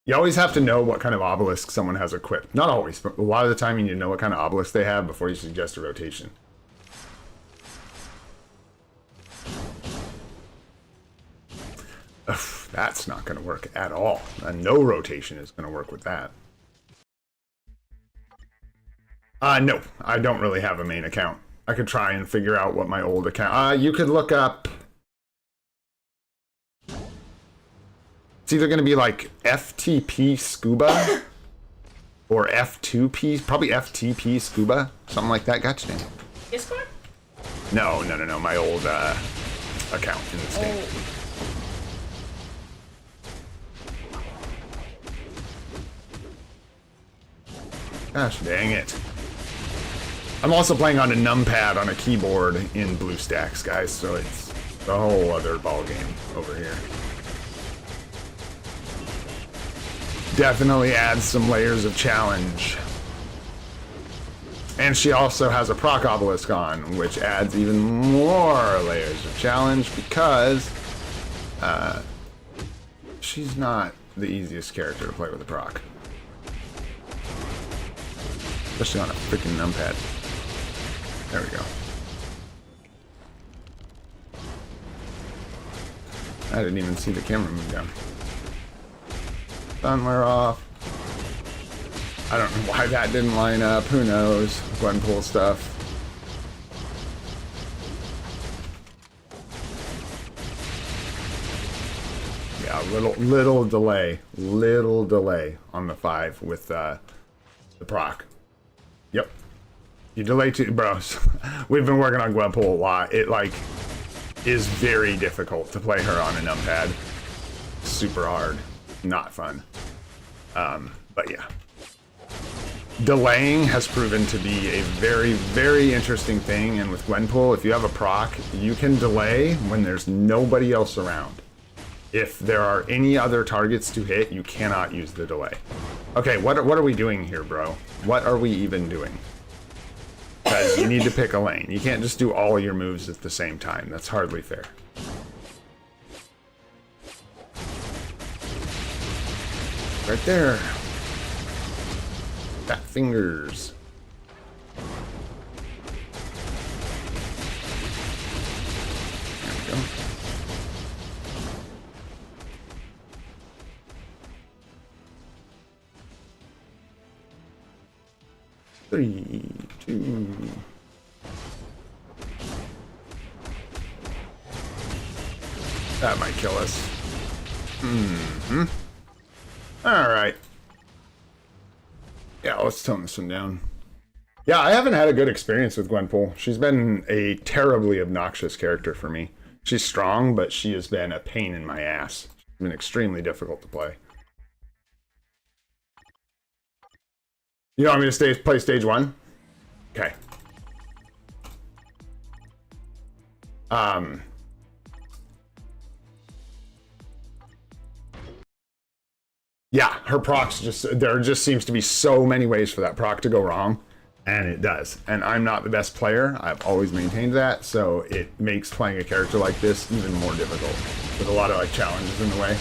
You always have to know what kind of obelisk someone has equipped. Not always, but a lot of the time you need to know what kind of obelisk they have before you suggest a rotation. Ugh, that's not going to work at all. No rotation is going to work with that. No, I don't really have a main account. I could try and figure out what my old account... you could look up... It's either going to be like FTP Scuba or F2P, probably FTP Scuba, something like that. Gotcha, Dan. Discord? No, my old account in this game. Gosh dang it. I'm also playing on a numpad on a keyboard in BlueStacks, guys, so it's a whole other ball game over here. Definitely adds some layers of challenge. And she also has a proc obelisk on, which adds even more layers of challenge because she's not the easiest character to play with a proc. Especially on a freaking numpad. There we go. I didn't even see the camera move down. Sun wear off. I don't know why that didn't line up. Who knows? Gwenpool stuff. Yeah, little delay on the 5 with the proc. Yep. You delay too, bros. We've been working on Gwenpool a lot. It like is very difficult to play her on a numpad. Super hard. Not fun. But yeah. Delaying has proven to be a very, very interesting thing, and with Gwenpool, if you have a proc, you can delay when there's nobody else around. If there are any other targets to hit, you cannot use the delay. Okay, what are we doing here, bro? What are we even doing? Because you need to pick a lane. You can't just do all your moves at the same time. That's hardly fair. Right there. Fat fingers. There we go. Three, two. That might kill us. Mm-hmm. All right. Yeah, let's tone this one down. Yeah, I haven't had a good experience with Gwenpool. She's been a terribly obnoxious character for me. She's strong, but she has been a pain in my ass. She's been extremely difficult to play. You want me to play stage 1? Okay. Yeah, her procs there just seems to be so many ways for that proc to go wrong. And it does. And I'm not the best player. I've always maintained that. So it makes playing a character like this even more difficult. With a lot of like challenges in the way.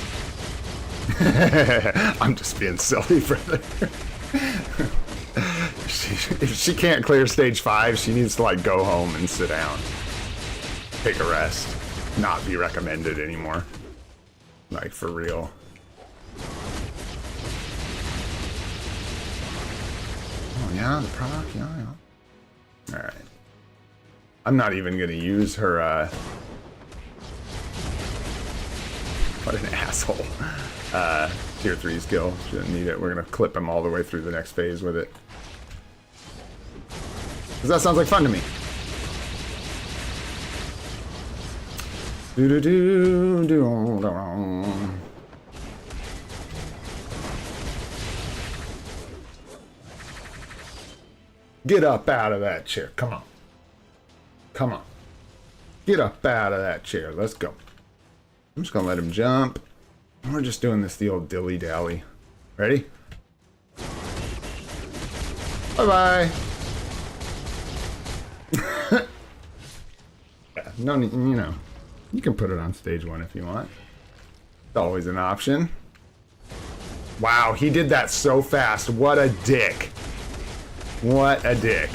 I'm just being silly, brother. If she can't clear stage 5, she needs to like go home and sit down. Take a rest. Not be recommended anymore. Like for real. Oh yeah, the proc, yeah. Alright. I'm not even gonna use her what an asshole. Tier 3 skill. Shouldn't need it. We're gonna clip him all the way through the next phase with it. Cause that sounds like fun to me. Get up out of that chair. Come on. Come on. Get up out of that chair. Let's go. I'm just gonna let him jump. We're just doing this the old dilly-dally. Ready? Bye-bye. Yeah, no need, you know. You can put it on stage 1 if you want. It's always an option. Wow, he did that so fast. What a dick. What a dick.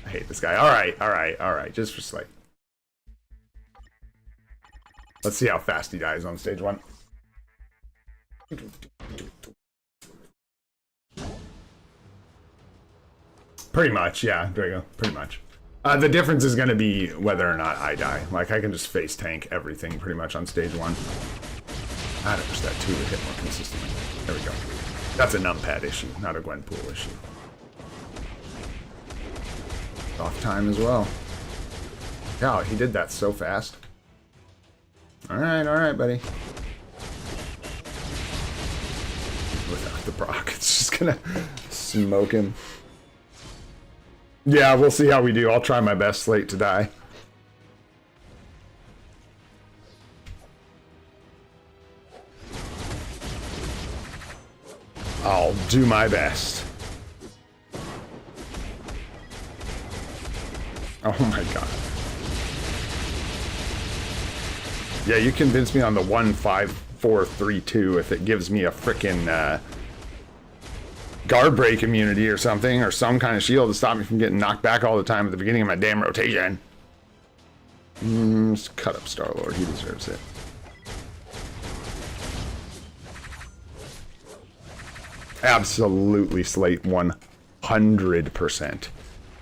I hate this guy. Alright. Just like... Let's see how fast he dies on stage 1. Pretty much, yeah, Drago. Pretty much. The difference is going to be whether or not I die. Like, I can just face tank everything pretty much on stage 1. I don't wish that 2 would hit more consistently. There we go. That's a numpad issue, not a Gwenpool issue. Off time as well. Yeah, he did that so fast. Alright, buddy. Without the proc, it's just gonna smoke him. Yeah, we'll see how we do. I'll try my best slate to die. I'll do my best. Oh my god. Yeah, you convinced me on the 1-5-4-3-2 if it gives me a frickin' guard break immunity or something, or some kind of shield to stop me from getting knocked back all the time at the beginning of my damn rotation. Just cut up Star-Lord, he deserves it. Absolutely slate 100%.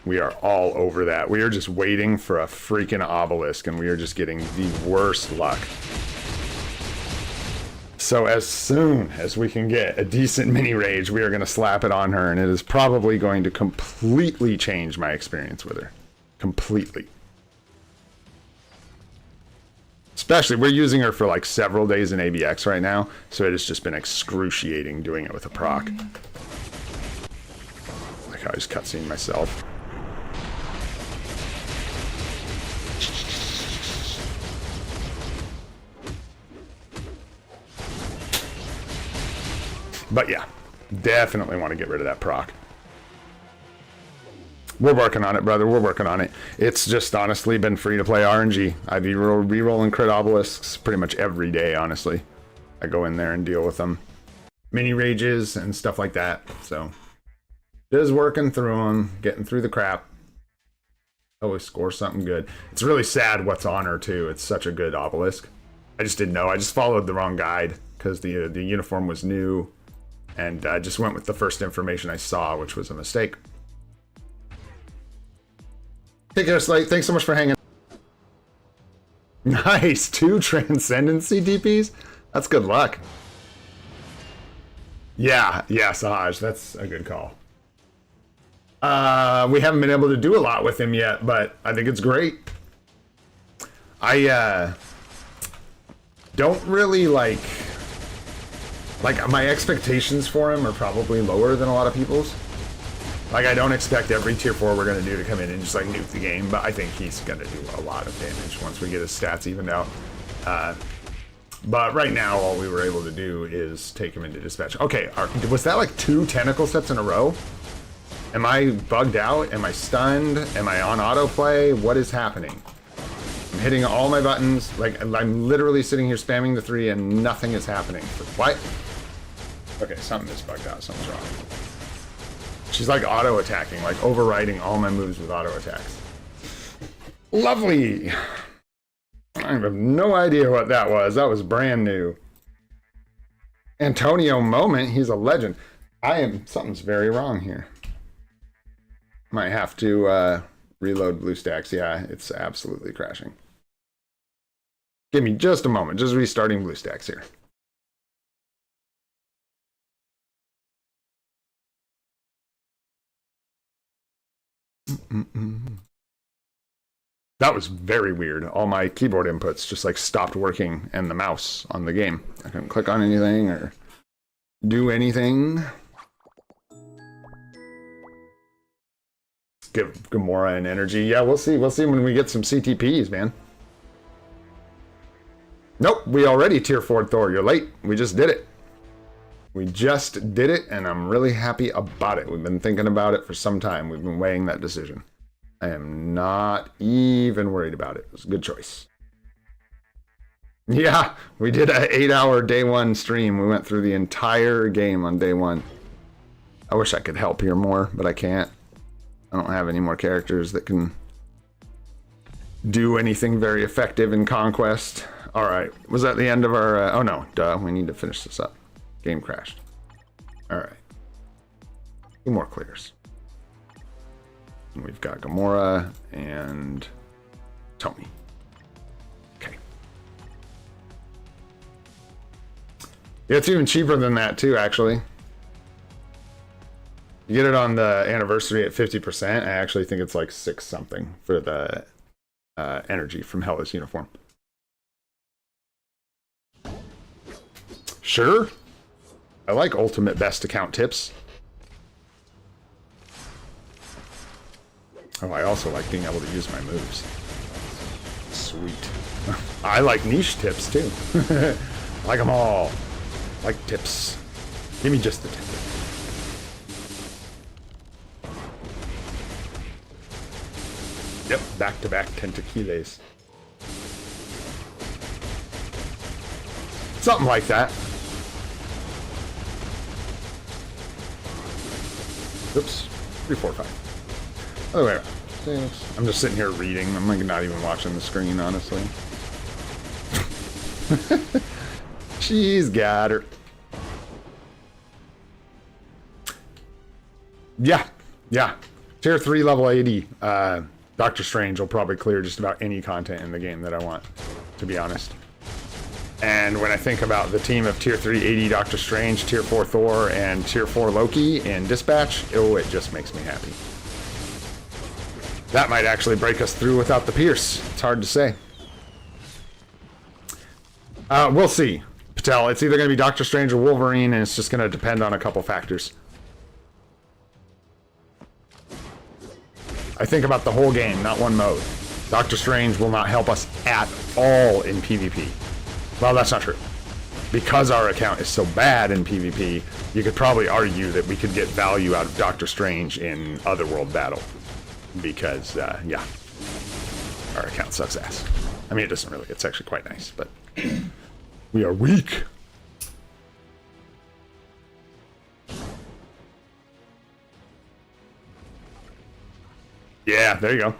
We are all over that. We are just waiting for a freaking obelisk, and we are just getting the worst luck. So as soon as we can get a decent mini rage, we are going to slap it on her, and it is probably going to completely change my experience with her. Completely. Especially, we're using her for like several days in ABX right now, so it has just been excruciating doing it with a proc. Like how I just cutscene myself. But yeah, definitely want to get rid of that proc. We're working on it, brother. We're working on it. It's just honestly been free to play RNG. I be re-rolling crit obelisks pretty much every day, honestly. I go in there and deal with them. Mini rages and stuff like that. So, just working through them, getting through the crap. Always score something good. It's really sad what's on her, too. It's such a good obelisk. I just didn't know. I just followed the wrong guide because the uniform was new. And I just went with the first information I saw, which was a mistake. Take care, Slate. Thanks so much for hanging. Nice. 2 Transcendency DPs? That's good luck. Yeah, Sahaj. That's a good call. We haven't been able to do a lot with him yet, but I think it's great. I don't really like my expectations for him are probably lower than a lot of people's. Like, I don't expect every tier 4 we're going to do to come in and just like nuke the game, but I think he's going to do a lot of damage once we get his stats evened out. But right now, all we were able to do is take him into dispatch. Okay, was that like 2 tentacle sets in a row? Am I bugged out? Am I stunned? Am I on autoplay? What is happening? I'm hitting all my buttons. Like, I'm literally sitting here spamming the 3 and nothing is happening. What? Okay, something is bugged out. Something's wrong. She's like auto-attacking, like overriding all my moves with auto-attacks. Lovely! I have no idea what that was. That was brand new. Antonio Moment, he's a legend. Something's very wrong here. Might have to reload BlueStacks. Yeah, it's absolutely crashing. Give me just a moment. Just restarting BlueStacks here. That was very weird. All my keyboard inputs just like stopped working and the mouse on the game. I couldn't click on anything or do anything. Give Gamora an energy. Yeah, we'll see. We'll see when we get some CTPs, man. Nope, we already tier 4'd Thor. You're late. We just did it. We just did it, and I'm really happy about it. We've been thinking about it for some time. We've been weighing that decision. I am not even worried about it. It was a good choice. Yeah, we did an 8-hour day 1 stream. We went through the entire game on day 1. I wish I could help here more, but I can't. I don't have any more characters that can do anything very effective in Conquest. All right, was that the end of our... oh no, duh, we need to finish this up. Game crashed. All right. 2 more clears. We've got Gamora and Tony. Okay. Yeah, it's even cheaper than that too, actually. You get it on the anniversary at 50%. I actually think it's like 6 something for the energy from Hela's uniform. Sure. I like ultimate best account tips. Oh, I also like being able to use my moves. Sweet. I like niche tips too. Like them all. Like tips. Give me just the tip. Yep, back-to-back tentacules. Something like that. Oops. 3, 4, 5. Other way around. 6. I'm just sitting here reading. I'm like not even watching the screen, honestly. She's got her. Yeah. Yeah. Tier 3 level 80. Doctor Strange will probably clear just about any content in the game that I want, to be honest. And when I think about the team of Tier 3 80 Doctor Strange, Tier 4 Thor, and Tier 4 Loki in Dispatch, oh, it just makes me happy. That might actually break us through without the Pierce. It's hard to say. We'll see, Patel. It's either going to be Doctor Strange or Wolverine, and it's just going to depend on a couple factors. I think about the whole game, not one mode. Doctor Strange will not help us at all in PvP. Well, that's not true. Because our account is so bad in PvP, you could probably argue that we could get value out of Doctor Strange in Otherworld battle. Because, yeah, our account sucks ass. I mean, it doesn't really. It's actually quite nice, but we are weak. Yeah, there you go.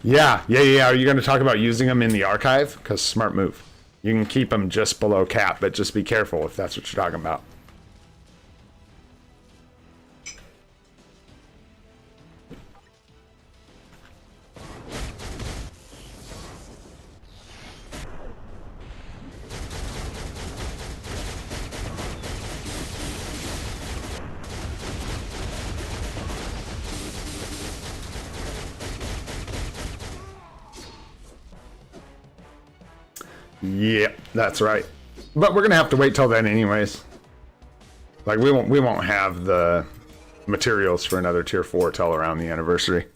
Yeah. Are you going to talk about using them in the archive? Because smart move. You can keep them just below cap, but just be careful if that's what you're talking about. Yep, that's right. But we're gonna have to wait till then anyways. Like we won't have the materials for another tier 4 till around the anniversary.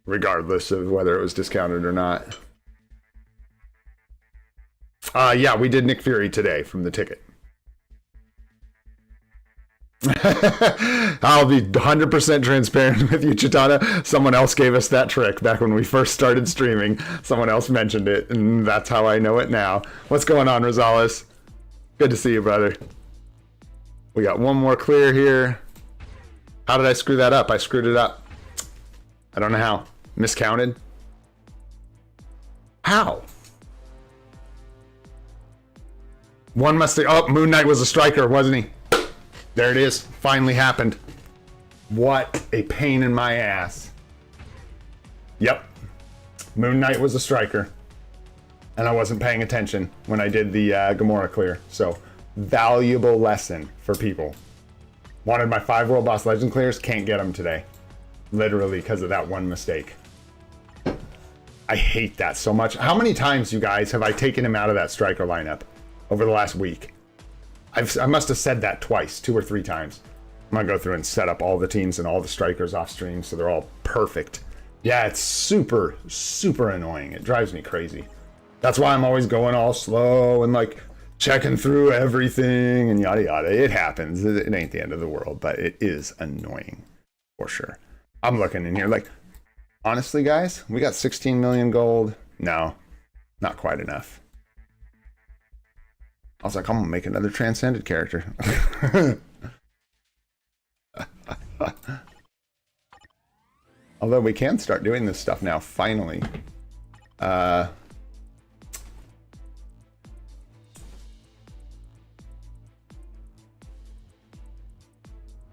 regardless of whether it was discounted or not. Yeah, we did Nick Fury today from the ticket. I'll be 100% transparent with you, Chitana. Someone else gave us that trick back when we first started streaming. Someone else mentioned it, and that's how I know it now. What's going on, Rosales? Good to see you, brother. We got one more clear here. How did I screw that up? I screwed it up. I don't know how. Miscounted? How? One mistake. Oh, Moon Knight was a striker, wasn't he? There it is. Finally happened. What a pain in my ass. Yep. Moon Knight was a striker. And I wasn't paying attention when I did the Gamora clear. So, valuable lesson for people. Wanted my 5 World Boss Legend clears, can't get them today. Literally because of that one mistake. I hate that so much. How many times, you guys, have I taken him out of that striker lineup over the last week? I must have said that twice, 2 or 3 times. I'm gonna go through and set up all the teams and all the strikers off stream so they're all perfect. Yeah, it's super, super annoying. It drives me crazy. That's why I'm always going all slow and like checking through everything and yada yada. It happens. It ain't the end of the world, but it is annoying for sure. I'm looking in here like, honestly, guys, we got 16 million gold. No, not quite enough. I was like, I'm gonna make another transcended character. Although we can start doing this stuff now, finally.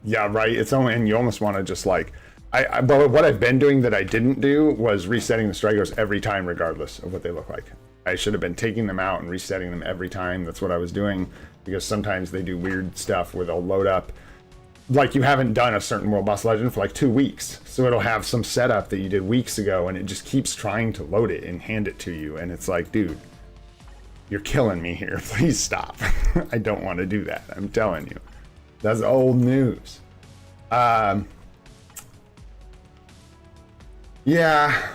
Yeah, right. It's only, and you almost want to just like, but what I've been doing that I didn't do was resetting the strikers every time, regardless of what they look like. I should have been taking them out and resetting them every time. That's what I was doing, because sometimes they do weird stuff where they'll load up. Like you haven't done a certain World Boss Legend for like 2 weeks. So it'll have some setup that you did weeks ago and it just keeps trying to load it and hand it to you. And it's like, dude, you're killing me here. Please stop. I don't want to do that. I'm telling you. That's old news. Yeah.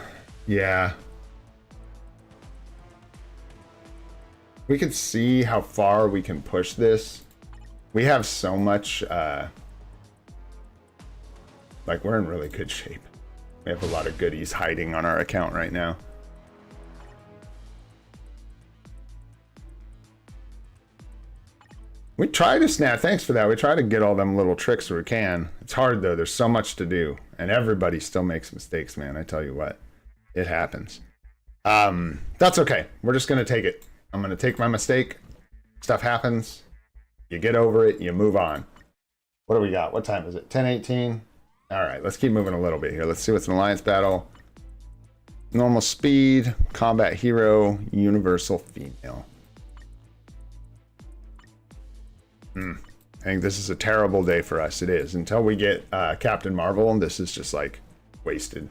We can see how far we can push this. We have so much, like we're in really good shape. We have a lot of goodies hiding on our account right now. We try to snap, thanks for that. We try to get all them little tricks we can. It's hard though, there's so much to do. And everybody still makes mistakes, man. I tell you what, it happens. That's okay, we're just gonna take it. I'm gonna take my mistake. Stuff happens. You get over it, you move on. What do we got? What time is it? 10:18. All right, let's keep moving a little bit here. Let's see what's an alliance battle. Normal speed, combat hero, universal female. I think this is a terrible day for us. It is. Until we get Captain Marvel, this is just like wasted.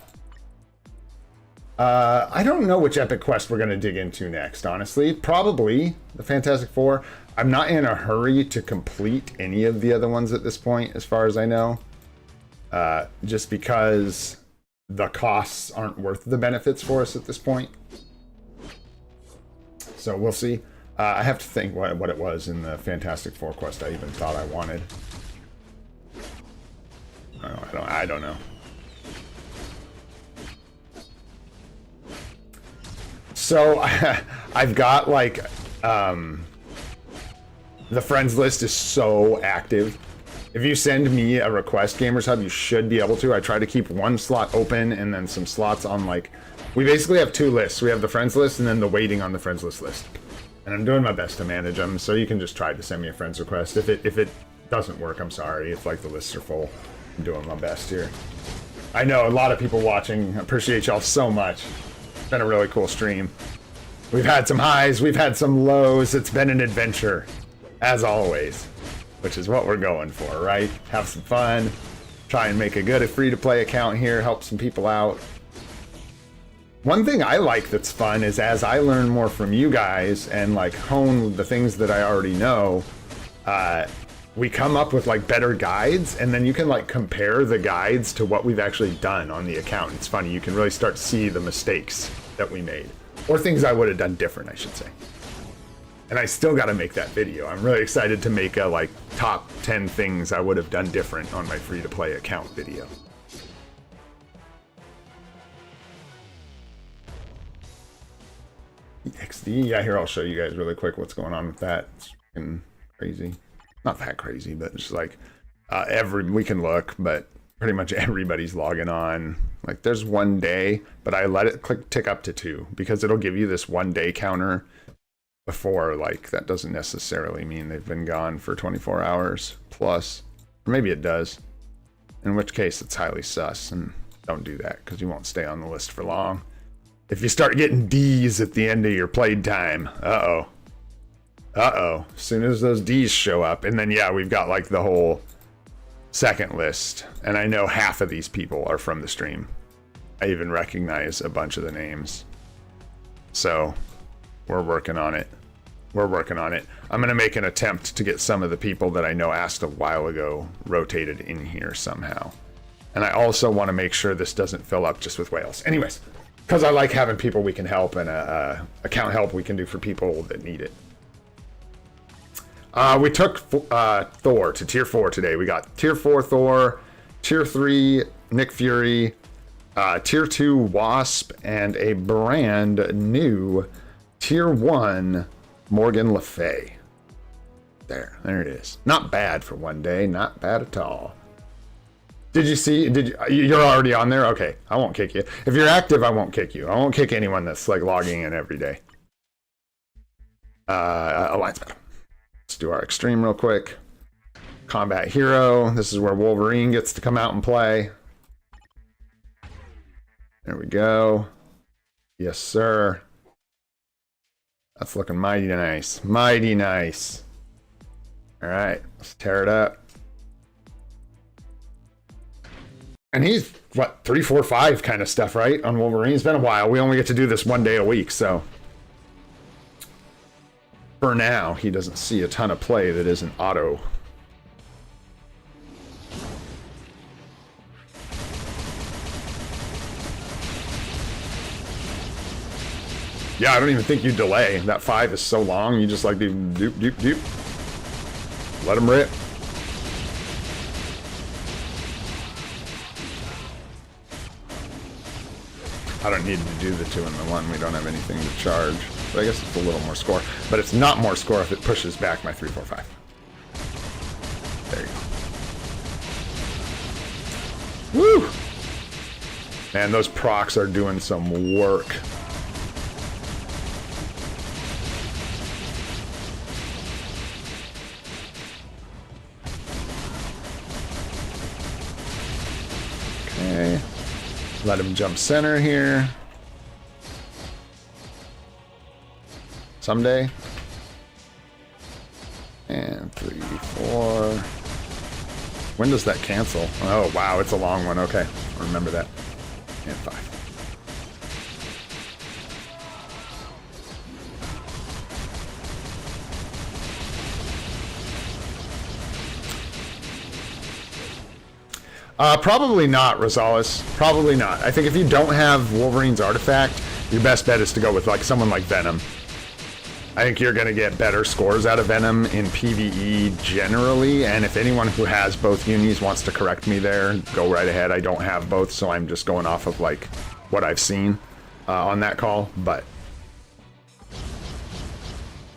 I don't know which epic quest we're going to dig into next, honestly. Probably the Fantastic Four. I'm not in a hurry to complete any of the other ones at this point, as far as I know. Just because the costs aren't worth the benefits for us at this point. So we'll see. I have to think what it was in the Fantastic Four quest I even thought I wanted. I don't know. So I've got like the friends list is so active. If you send me a request, Gamers Hub, you should be able to. I try to keep one slot open and then some slots on like, we basically have 2 lists. We have the friends list and then the waiting on the friends list. And I'm doing my best to manage them, so you can just try to send me a friends request. If it doesn't work, I'm sorry. If like the lists are full, I'm doing my best here. I know a lot of people watching. Appreciate y'all so much. It's been a really cool stream. We've had some highs, we've had some lows. It's been an adventure, as always, which is what we're going for, right? Have some fun, try and make a good free-to-play account here, help some people out. One thing I like that's fun is as I learn more from you guys and like hone the things that I already know, we come up with like better guides, and then you can like compare the guides to what we've actually done on the account. It's funny, you can really start to see the mistakes that we made, or things I would have done different, I should say. And I still got to make that video. I'm really excited to make a like top 10 things I would have done different on my free-to-play account video. XD, yeah, here I'll show you guys really quick what's going on with that. It's fucking crazy. Not that crazy, but it's just like we can look, but pretty much everybody's logging on. Like there's 1 day, but I let it tick up to 2 because it'll give you this 1 day counter before. Like that doesn't necessarily mean they've been gone for 24 hours plus, or maybe it does, in which case it's highly sus, and don't do that because you won't stay on the list for long. If you start getting D's at the end of your played time, uh-oh. As soon as those D's show up, and then yeah, we've got like the whole second list, and I know half of these people are from the stream. I even recognize a bunch of the names. So, we're working on it. I'm gonna make an attempt to get some of the people that I know asked a while ago rotated in here somehow. And I also want to make sure this doesn't fill up just with whales. Anyways, because I like having people we can help, and account help we can do for people that need it. We took Thor to tier 4 today. We got tier 4 Thor, tier 3 Nick Fury, tier 2 Wasp, and a brand new tier 1 Morgan Le Fay. There it is. Not bad for 1 day. Not bad at all. Did you see? You're already on there? Okay, I won't kick you. If you're active, I won't kick you. I won't kick anyone that's like logging in every day. Alliance battle. Let's do our extreme real quick. Combat hero. This is where Wolverine gets to come out and play. There we go. Yes, sir. That's looking mighty nice. Mighty nice. All right, let's tear it up. And he's, what, 3, 4, 5 kind of stuff, right? On Wolverine. It's been a while. We only get to do this 1 day a week, so. For now, he doesn't see a ton of play that isn't auto. Yeah, I don't even think you delay. That 5 is so long, you just like do doop, doop, doop. Let him rip. I don't need to do the 2 and the 1. We don't have anything to charge. But I guess it's a little more score. But it's not more score if it pushes back my 3, 4, 5. There you go. Woo! Man, those procs are doing some work. Okay. Let him jump center here. Someday. And 3, 4. When does that cancel? Oh, wow, it's a long one. Okay, I'll remember that. And 5. Probably not, Rosales. Probably not. I think if you don't have Wolverine's artifact, your best bet is to go with like someone like Venom. I think you're going to get better scores out of Venom in PvE generally, and if anyone who has both unis wants to correct me there, go right ahead. I don't have both, so I'm just going off of like what I've seen on that call, but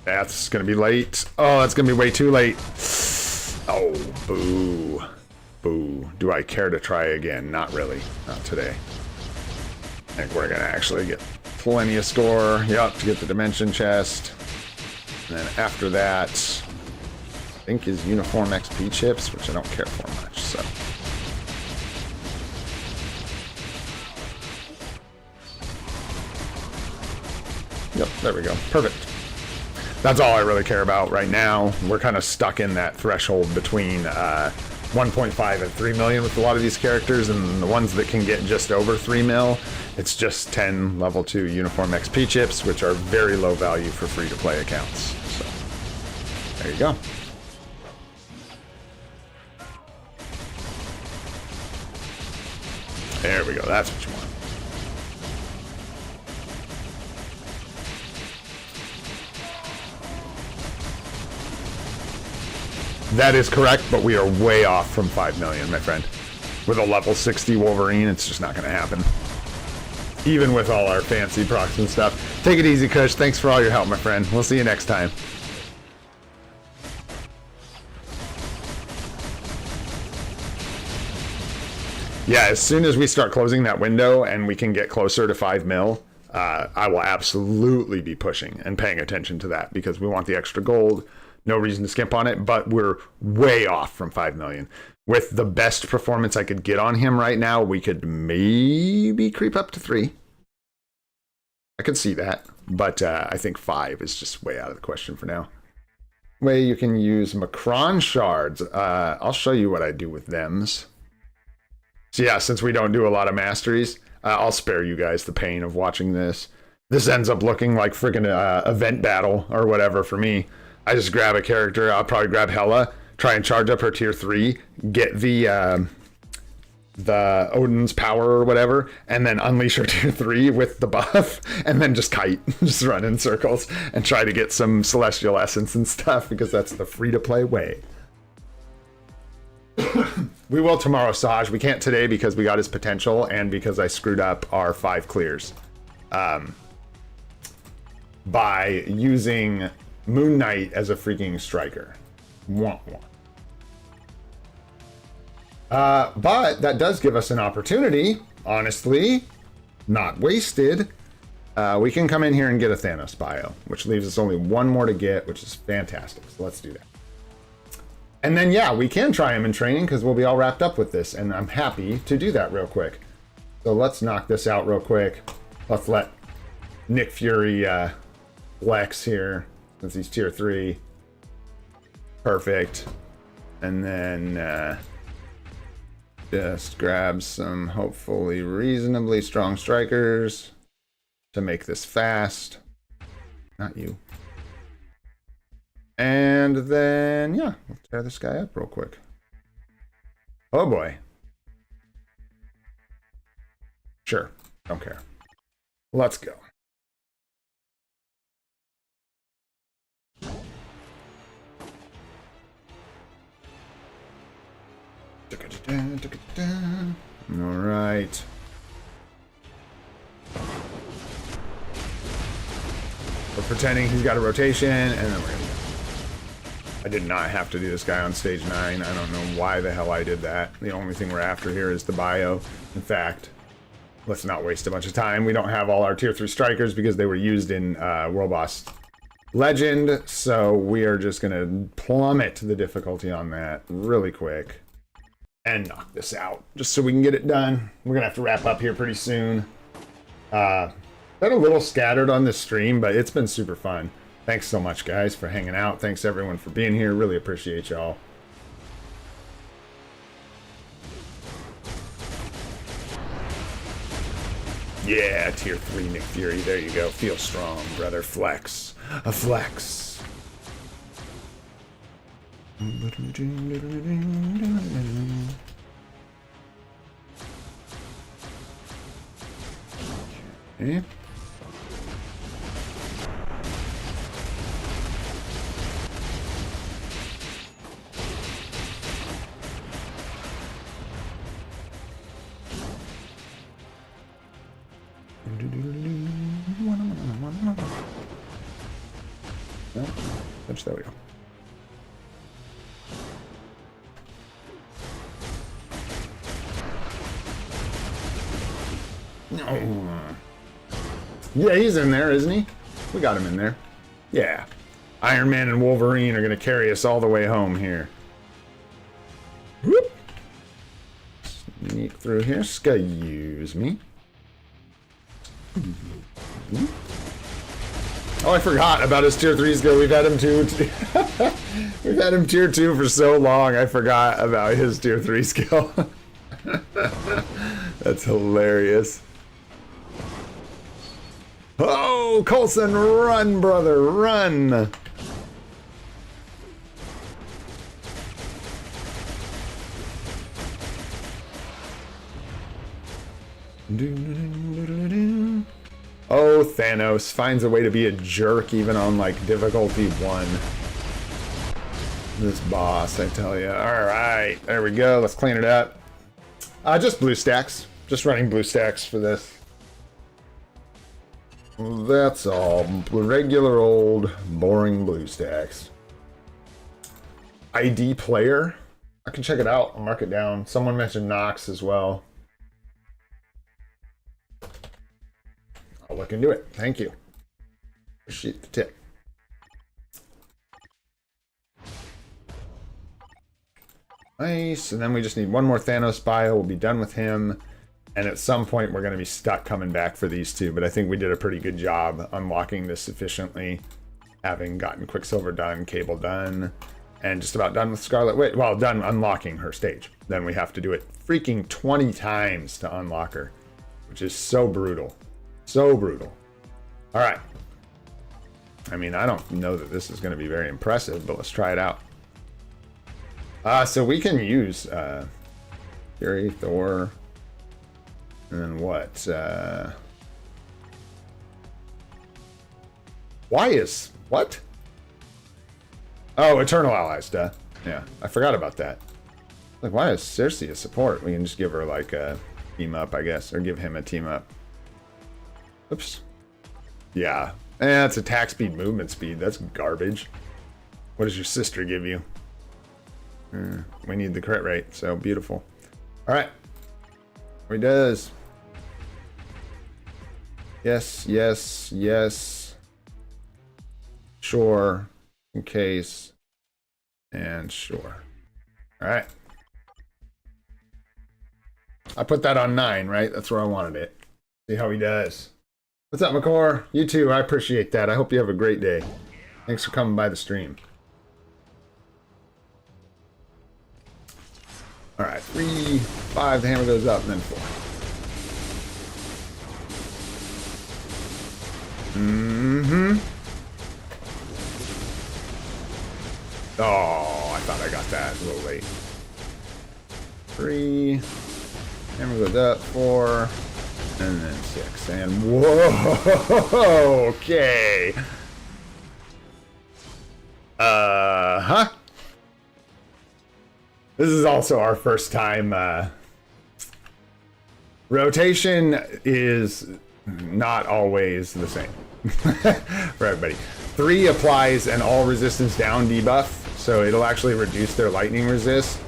that's going to be late. Oh, that's going to be way too late. Oh, boo. Boo. Do I care to try again? Not really. Not today. I think we're going to actually get plenty of score. Yep, to get the dimension chest. And then after that, I think is uniform XP chips, which I don't care for much, so. Yep, there we go. Perfect. That's all I really care about right now. We're kind of stuck in that threshold between 1.5 and 3 million with a lot of these characters, and the ones that can get just over 3 mil, it's just 10 level 2 uniform XP chips, which are very low value for free-to-play accounts. So, there you go. There we go. That's what you want. That is correct, but we are way off from 5 million, my friend. With a level 60 Wolverine, it's just not going to happen. Even with all our fancy procs and stuff. Take it easy, Kush. Thanks for all your help, my friend. We'll see you next time. Yeah, as soon as we start closing that window and we can get closer to 5 mil, I will absolutely be pushing and paying attention to that because we want the extra gold. No reason to skimp on it, but we're way off from 5 million. With the best performance I could get on him right now, we could maybe creep up to 3. I could see that, but I think 5 is just way out of the question for now. Way you can use Macron shards. I'll show you what I do with thems. So yeah, since we don't do a lot of masteries, I'll spare you guys the pain of watching this. This ends up looking like friggin' event battle or whatever for me. I just grab a character. I'll probably grab Hela, try and charge up her tier 3, get the Odin's power or whatever, and then unleash her tier 3 with the buff, and then just kite, just run in circles and try to get some celestial essence and stuff because that's the free-to-play way. We will tomorrow, Saj. We can't today because we got his potential and because I screwed up our 5 clears by using Moon Knight as a freaking striker. But that does give us an opportunity, honestly, not wasted. We can come in here and get a Thanos bio, which leaves us only 1 more to get, which is fantastic. So let's do that. And then, yeah, we can try him in training because we'll be all wrapped up with this, and I'm happy to do that real quick. So let's knock this out real quick. Let's let Nick Fury flex here since he's tier 3. Perfect. And then just grab some hopefully reasonably strong strikers to make this fast. Not you. And then, yeah, we'll tear this guy up real quick. Oh boy. Sure, don't care. Let's go. All right. We're pretending he's got a rotation, and then we're gonna go. I did not have to do this guy on stage 9. I don't know why the hell I did that. The only thing we're after here is the bio. In fact, let's not waste a bunch of time. We don't have all our tier 3 strikers because they were used in World Boss Legend, so we are just gonna plummet the difficulty on that really quick and knock this out just so we can get it done. We're gonna have to wrap up here pretty soon. Been a little scattered on this stream, but it's been super fun. Thanks so much, guys, for hanging out. Thanks, everyone, for being here. Really appreciate y'all. Yeah, tier 3 Nick Fury. There you go. Feel strong, brother. Flex. A flex. Okay. No, oops, there we go. No. Yeah, he's in there, isn't he? We got him in there. Yeah. Iron Man and Wolverine are going to carry us all the way home here. Whoop. Sneak through here. Excuse me. Oh, I forgot about his tier 3 skill. We've had him we've had him tier 2 for so long. I forgot about his tier 3 skill. That's hilarious. Oh, Coulson, run, brother, run. Oh, Thanos finds a way to be a jerk even on like difficulty 1. This boss, I tell you. All right, there we go. Let's clean it up. Just blue stacks. Just running blue stacks for this. That's all. Regular old boring blue stacks. ID player. I can check it out. I'll mark it down. Someone mentioned Nox as well. I'll look into it. Thank you. Appreciate the tip. Nice. And then we just need one more Thanos bio. We'll be done with him. And at some point, we're going to be stuck coming back for these two. But I think we did a pretty good job unlocking this efficiently. Having gotten Quicksilver done, Cable done, and just about done with Scarlet Witch. Well, done unlocking her stage. Then we have to do it freaking 20 times to unlock her. Which is so brutal. So brutal. All right. I mean, I don't know that this is going to be very impressive, but let's try it out. So we can use Fury, Thor, and then what? Why is... What? Oh, Eternal Allies, duh. Yeah, I forgot about that. Like, why is Cersei a support? We can just give her, like, a team up, I guess. Or give him a team up. Oops. Yeah. That's attack speed, movement speed. That's garbage. What does your sister give you? We need the crit rate, so beautiful. Alright. He does. Yes, yes, yes. Sure. In case. And sure. Alright. I put that on 9, right? That's where I wanted it. See how he does. What's up, McCore? You too. I appreciate that. I hope you have a great day. Thanks for coming by the stream. Alright, 3, 5, the hammer goes up, and then 4. Oh, I thought I got that a little late. 3, hammer goes up, 4, and then 6. And whoa, okay. Huh? This is also our first time. Rotation is not always the same for everybody. 3 applies an all resistance down debuff, so it'll actually reduce their lightning resist.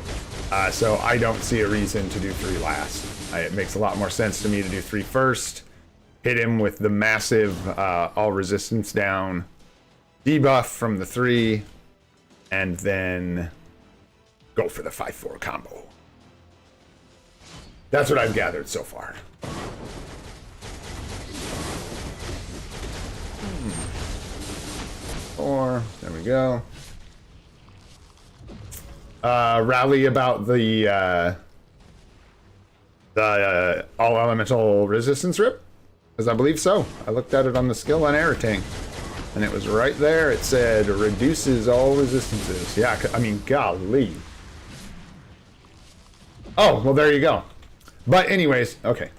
So I don't see a reason to do 3 last. It makes a lot more sense to me to do 3 first. Hit him with the massive all resistance down debuff from the 3, and then go for the 5-4 combo. That's what I've gathered so far. Four. There we go. Rally about the all elemental resistance rip, because I believe so. I looked at it on the skill on Airtank, and it was right there. It said reduces all resistances. Yeah, I mean, golly. Oh, well, there you go. But anyways, okay.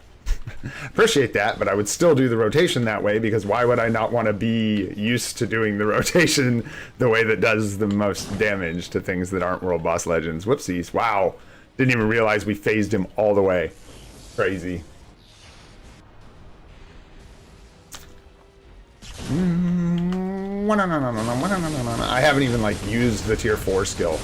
Appreciate that, but I would still do the rotation that way, because why would I not want to be used to doing the rotation the way that does the most damage to things that aren't World Boss Legends? Whoopsies. Wow. Didn't even realize we phased him all the way. Crazy. I haven't even, like, used the tier 4 skill.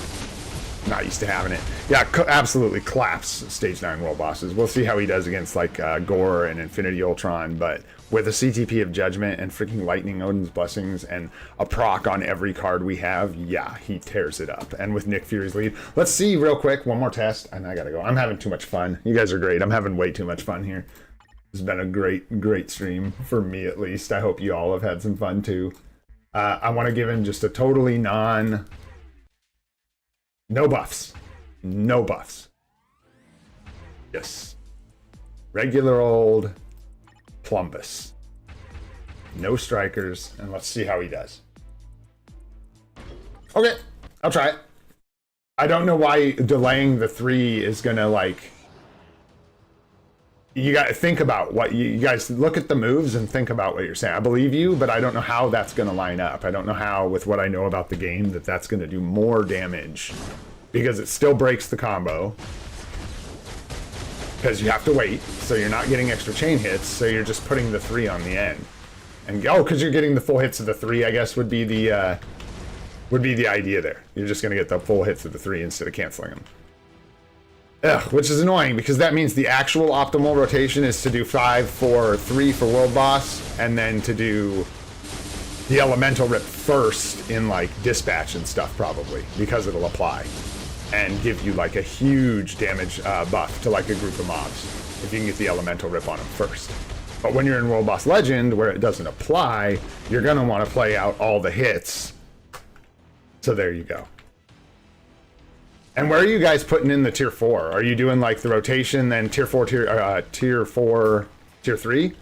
Not used to having it. Yeah, absolutely collapse stage 9 world bosses. We'll see how he does against like Gore and Infinity Ultron, but with a CTP of Judgment and freaking Lightning Odin's Blessings and a proc on every card we have, yeah, he tears it up. And with Nick Fury's lead, let's see real quick, one more test, and I gotta go. I'm having too much fun. You guys are great. I'm having way too much fun here. It's been a great stream, for me at least. I hope you all have had some fun too. I want to give him just a totally no buffs. No buffs. Yes. Regular old Plumbus. No strikers, and let's see how he does. Okay, I'll try it. I don't know why delaying the 3 is gonna, like, you got to think about what you guys look at the moves and think about what you're saying. I believe you, but I don't know how that's going to line up. I don't know how, with what I know about the game, that's going to do more damage, because it still breaks the combo. Because you have to wait, so you're not getting extra chain hits, so you're just putting the 3 on the end. And because you're getting the full hits of the 3, I guess would be the idea there. You're just going to get the full hits of the 3 instead of canceling them. Ugh, which is annoying, because that means the actual optimal rotation is to do 5, 4, 3 for World Boss, and then to do the Elemental Rip first in, like, Dispatch and stuff, probably, because it'll apply. And give you like a huge damage buff to like a group of mobs if you can get the Elemental Rip on them first. But when you're in World Boss Legend, where it doesn't apply, you're going to want to play out all the hits. So there you go. And where are you guys putting in the tier 4? Are you doing like the rotation, then tier 4, tier 4, tier 3?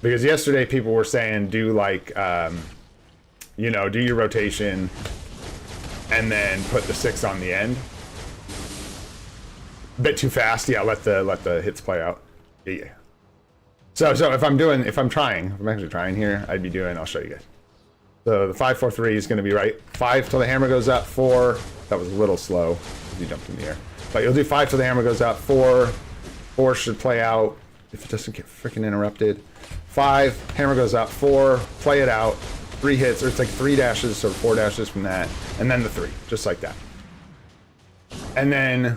Because yesterday people were saying do like, you know, do your rotation and then put the 6 on the end. A bit too fast. Yeah, let the hits play out. Yeah. So if I'm actually trying here, I'd be doing, I'll show you guys. So the 5, 4, 3 is going to be right. 5 till the hammer goes up. 4. That was a little slow. You jumped in the air. But you'll do 5 till the hammer goes up. 4. 4 should play out if it doesn't get freaking interrupted. 5, hammer goes up. 4, play it out. 3 hits, or it's like 3 dashes or 4 dashes from that, and then the 3, just like that. And then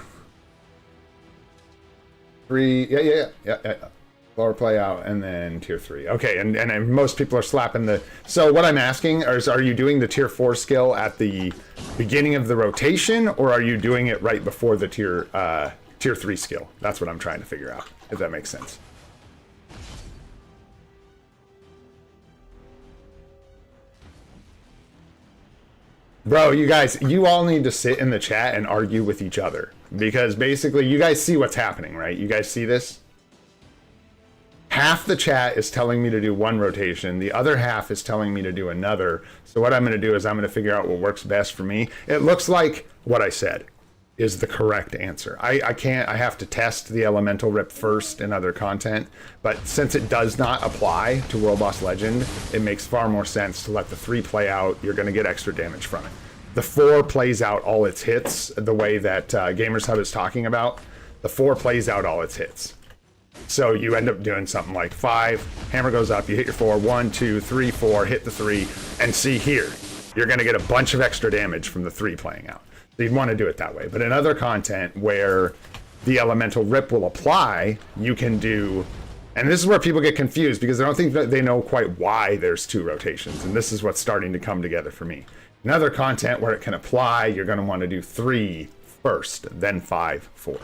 3, yeah. Lower play out, and then tier 3. Okay, and most people are slapping the. So what I'm asking is, are you doing the tier 4 skill at the beginning of the rotation, or are you doing it right before the tier 3 skill? That's what I'm trying to figure out, if that makes sense. Bro, you guys, you all need to sit in the chat and argue with each other. Because basically, you guys see what's happening, right? You guys see this? Half the chat is telling me to do one rotation. The other half is telling me to do another. So what I'm going to do is I'm going to figure out what works best for me. It looks like what I said is the correct answer. I have to test the Elemental Rip first in other content. But since it does not apply to World Boss Legend, it makes far more sense to let the 3 play out. You're going to get extra damage from it. The 4 plays out all its hits the way that Gamers Hub is talking about. The 4 plays out all its hits. So you end up doing something like 5, hammer goes up, you hit your 4, 1, 2, 3, 4, hit the 3, and see here, you're going to get a bunch of extra damage from the 3 playing out. So you'd want to do it that way. But in other content where the Elemental Rip will apply, you can do, and this is where people get confused because I don't think that they know quite why there's 2 rotations, and this is what's starting to come together for me. In other content where it can apply, you're going to want to do 3 first, then 5, 4.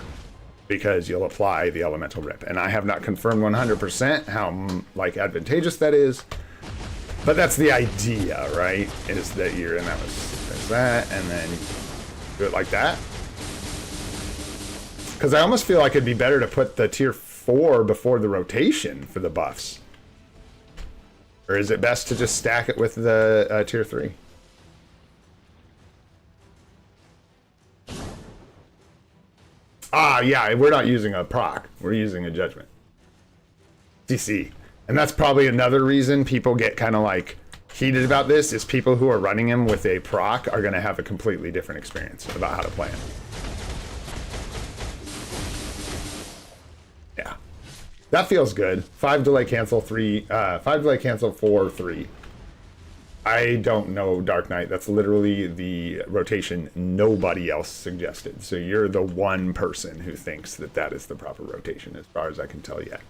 Because you'll apply the Elemental Rip. And I have not confirmed 100% how like advantageous that is. But that's the idea, right? Is that you're, and there's that, and then do it like that. Because I almost feel like it'd be better to put the tier 4 before the rotation for the buffs. Or is it best to just stack it with the tier 3? Ah, yeah, we're not using a proc. We're using a judgment. CC. And that's probably another reason people get kind of like heated about this, is people who are running him with a proc are going to have a completely different experience about how to play him. Yeah. That feels good. 5 delay cancel, 3, 5 delay cancel, 4, 3. I don't know Dark Knight. That's literally the rotation nobody else suggested. So you're the one person who thinks that that is the proper rotation, as far as I can tell yet.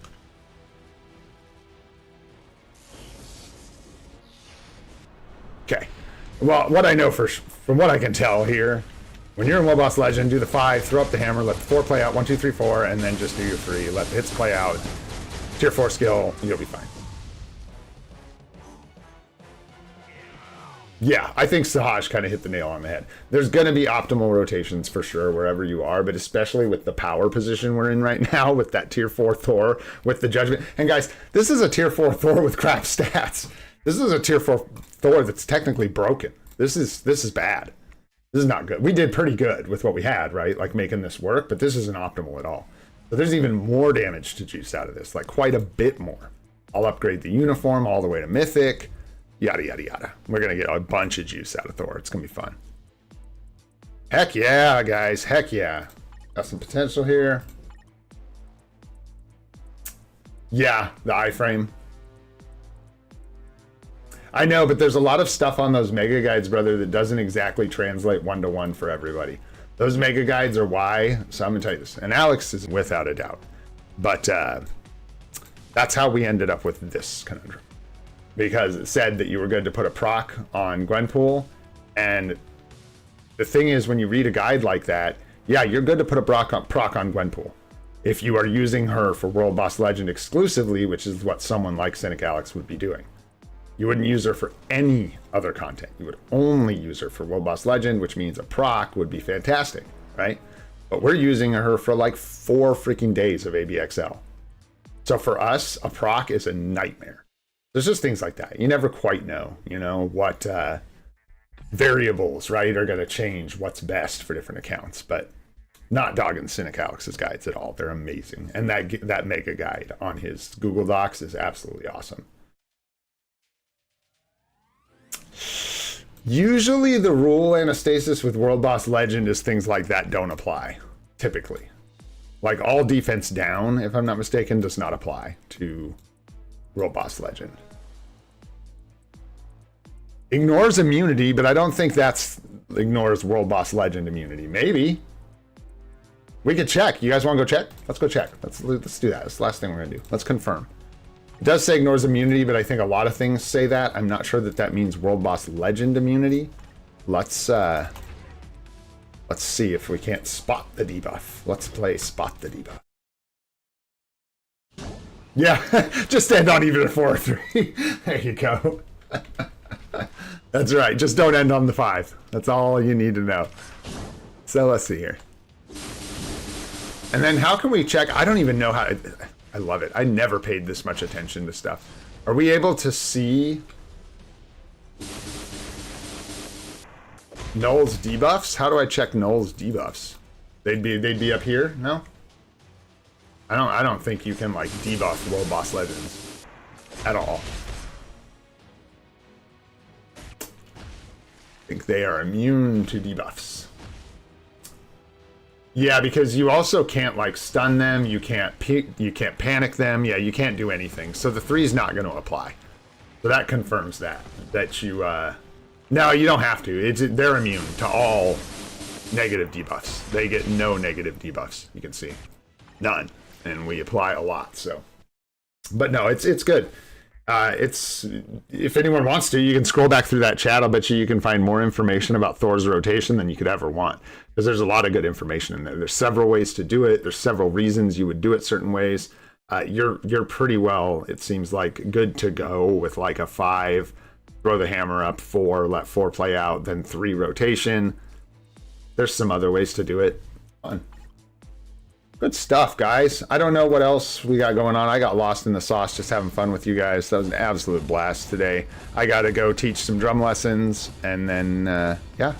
Okay. Well, what I know from what I can tell here, when you're in World Boss Legend, do the 5, throw up the hammer, let the 4 play out, 1, 2, 3, 4, and then just do your 3. Let the hits play out. Tier 4 skill, you'll be fine. Yeah, I think Sahaj kind of hit the nail on the head. There's going to be optimal rotations for sure wherever you are, but especially with the power position we're in right now with that tier 4 Thor, with the judgment. And guys, this is a tier 4 Thor with crap stats. This is a tier 4 Thor that's technically broken. This is bad. This is not good. We did pretty good with what we had, right? Like making this work, but this isn't optimal at all. So there's even more damage to juice out of this, like quite a bit more. I'll upgrade the uniform all the way to Mythic, yada, yada, yada. We're going to get a bunch of juice out of Thor. It's going to be fun. Heck yeah, guys. Heck yeah. Got some potential here. Yeah, the iframe. I know, but there's a lot of stuff on those mega guides, brother, that doesn't exactly translate one-to-one for everybody. Those mega guides are why, so I'm going to tell you this. And Alex is without a doubt. But that's how we ended up with this conundrum. Because it said that you were good to put a proc on Gwenpool. And the thing is, when you read a guide like that, yeah, you're good to put a proc on Gwenpool. If you are using her for World Boss Legend exclusively, which is what someone like Cynic Alex would be doing. You wouldn't use her for any other content. You would only use her for World Boss Legend, which means a proc would be fantastic, right? But we're using her for like 4 freaking days of ABXL. So for us, a proc is a nightmare. There's just things like that. You never quite know, you know, what variables, right, are going to change what's best for different accounts. But not dogging Cynic Alex's guides at all. They're amazing. And that mega guide on his Google Docs is absolutely awesome. Usually the rule anastasis with World Boss Legend is things like that don't apply, typically. Like all defense down, if I'm not mistaken, does not apply to World Boss Legend. Ignores immunity, but I don't think that's ignores World Boss Legend immunity. Maybe. We could check. You guys want to go check? Let's go check. Let's do that. That's the last thing we're going to do. Let's confirm. It does say ignores immunity, but I think a lot of things say that. I'm not sure that that means World Boss Legend immunity. Let's see if we can't spot the debuff. Let's play spot the debuff. Yeah, just stand on even a 4-3. There you go. That's right. Just don't end on the 5. That's all you need to know. So let's see here. And then how can we check? I don't even know how. I love it. I never paid this much attention to stuff. Are we able to see Null's debuffs? How do I check Null's debuffs? They'd be up here? No? I don't think you can like debuff World Boss Legends at all. I think they are immune to debuffs. Yeah, because you also can't like stun them, you can't panic them, yeah, you can't do anything. So the 3 is not going to apply. So that confirms that you no, you don't have to. They're immune to all negative debuffs. They get no negative debuffs, you can see. None. And we apply a lot, so. But no, it's good. It's if anyone wants to, you can scroll back through that chat. I'll bet you can find more information about Thor's rotation than you could ever want, because there's a lot of good information in there. There's several ways to do it. There's several reasons you would do it certain ways. You're pretty well, it seems like, good to go with like a 5, throw the hammer up, 4, let 4 play out, then 3 rotation. There's some other ways to do it. Fun. Good stuff, guys. I don't know what else we got going on. I got lost in the sauce just having fun with you guys. That was an absolute blast today. I got to go teach some drum lessons and then, yeah,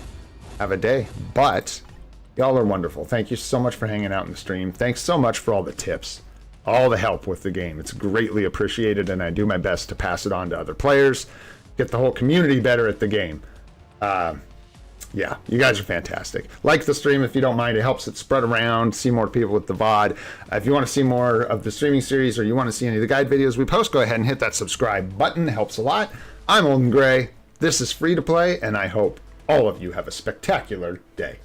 have a day. But y'all are wonderful. Thank you so much for hanging out in the stream. Thanks so much for all the tips, all the help with the game. It's greatly appreciated, and I do my best to pass it on to other players, get the whole community better at the game. Yeah, you guys are fantastic. Like the stream if you don't mind. It helps it spread around, see more people with the VOD. If you want to see more of the streaming series or you want to see any of the guide videos we post, go ahead and hit that subscribe button. It helps a lot. I'm Olden Gray. This is Free to Play, and I hope all of you have a spectacular day.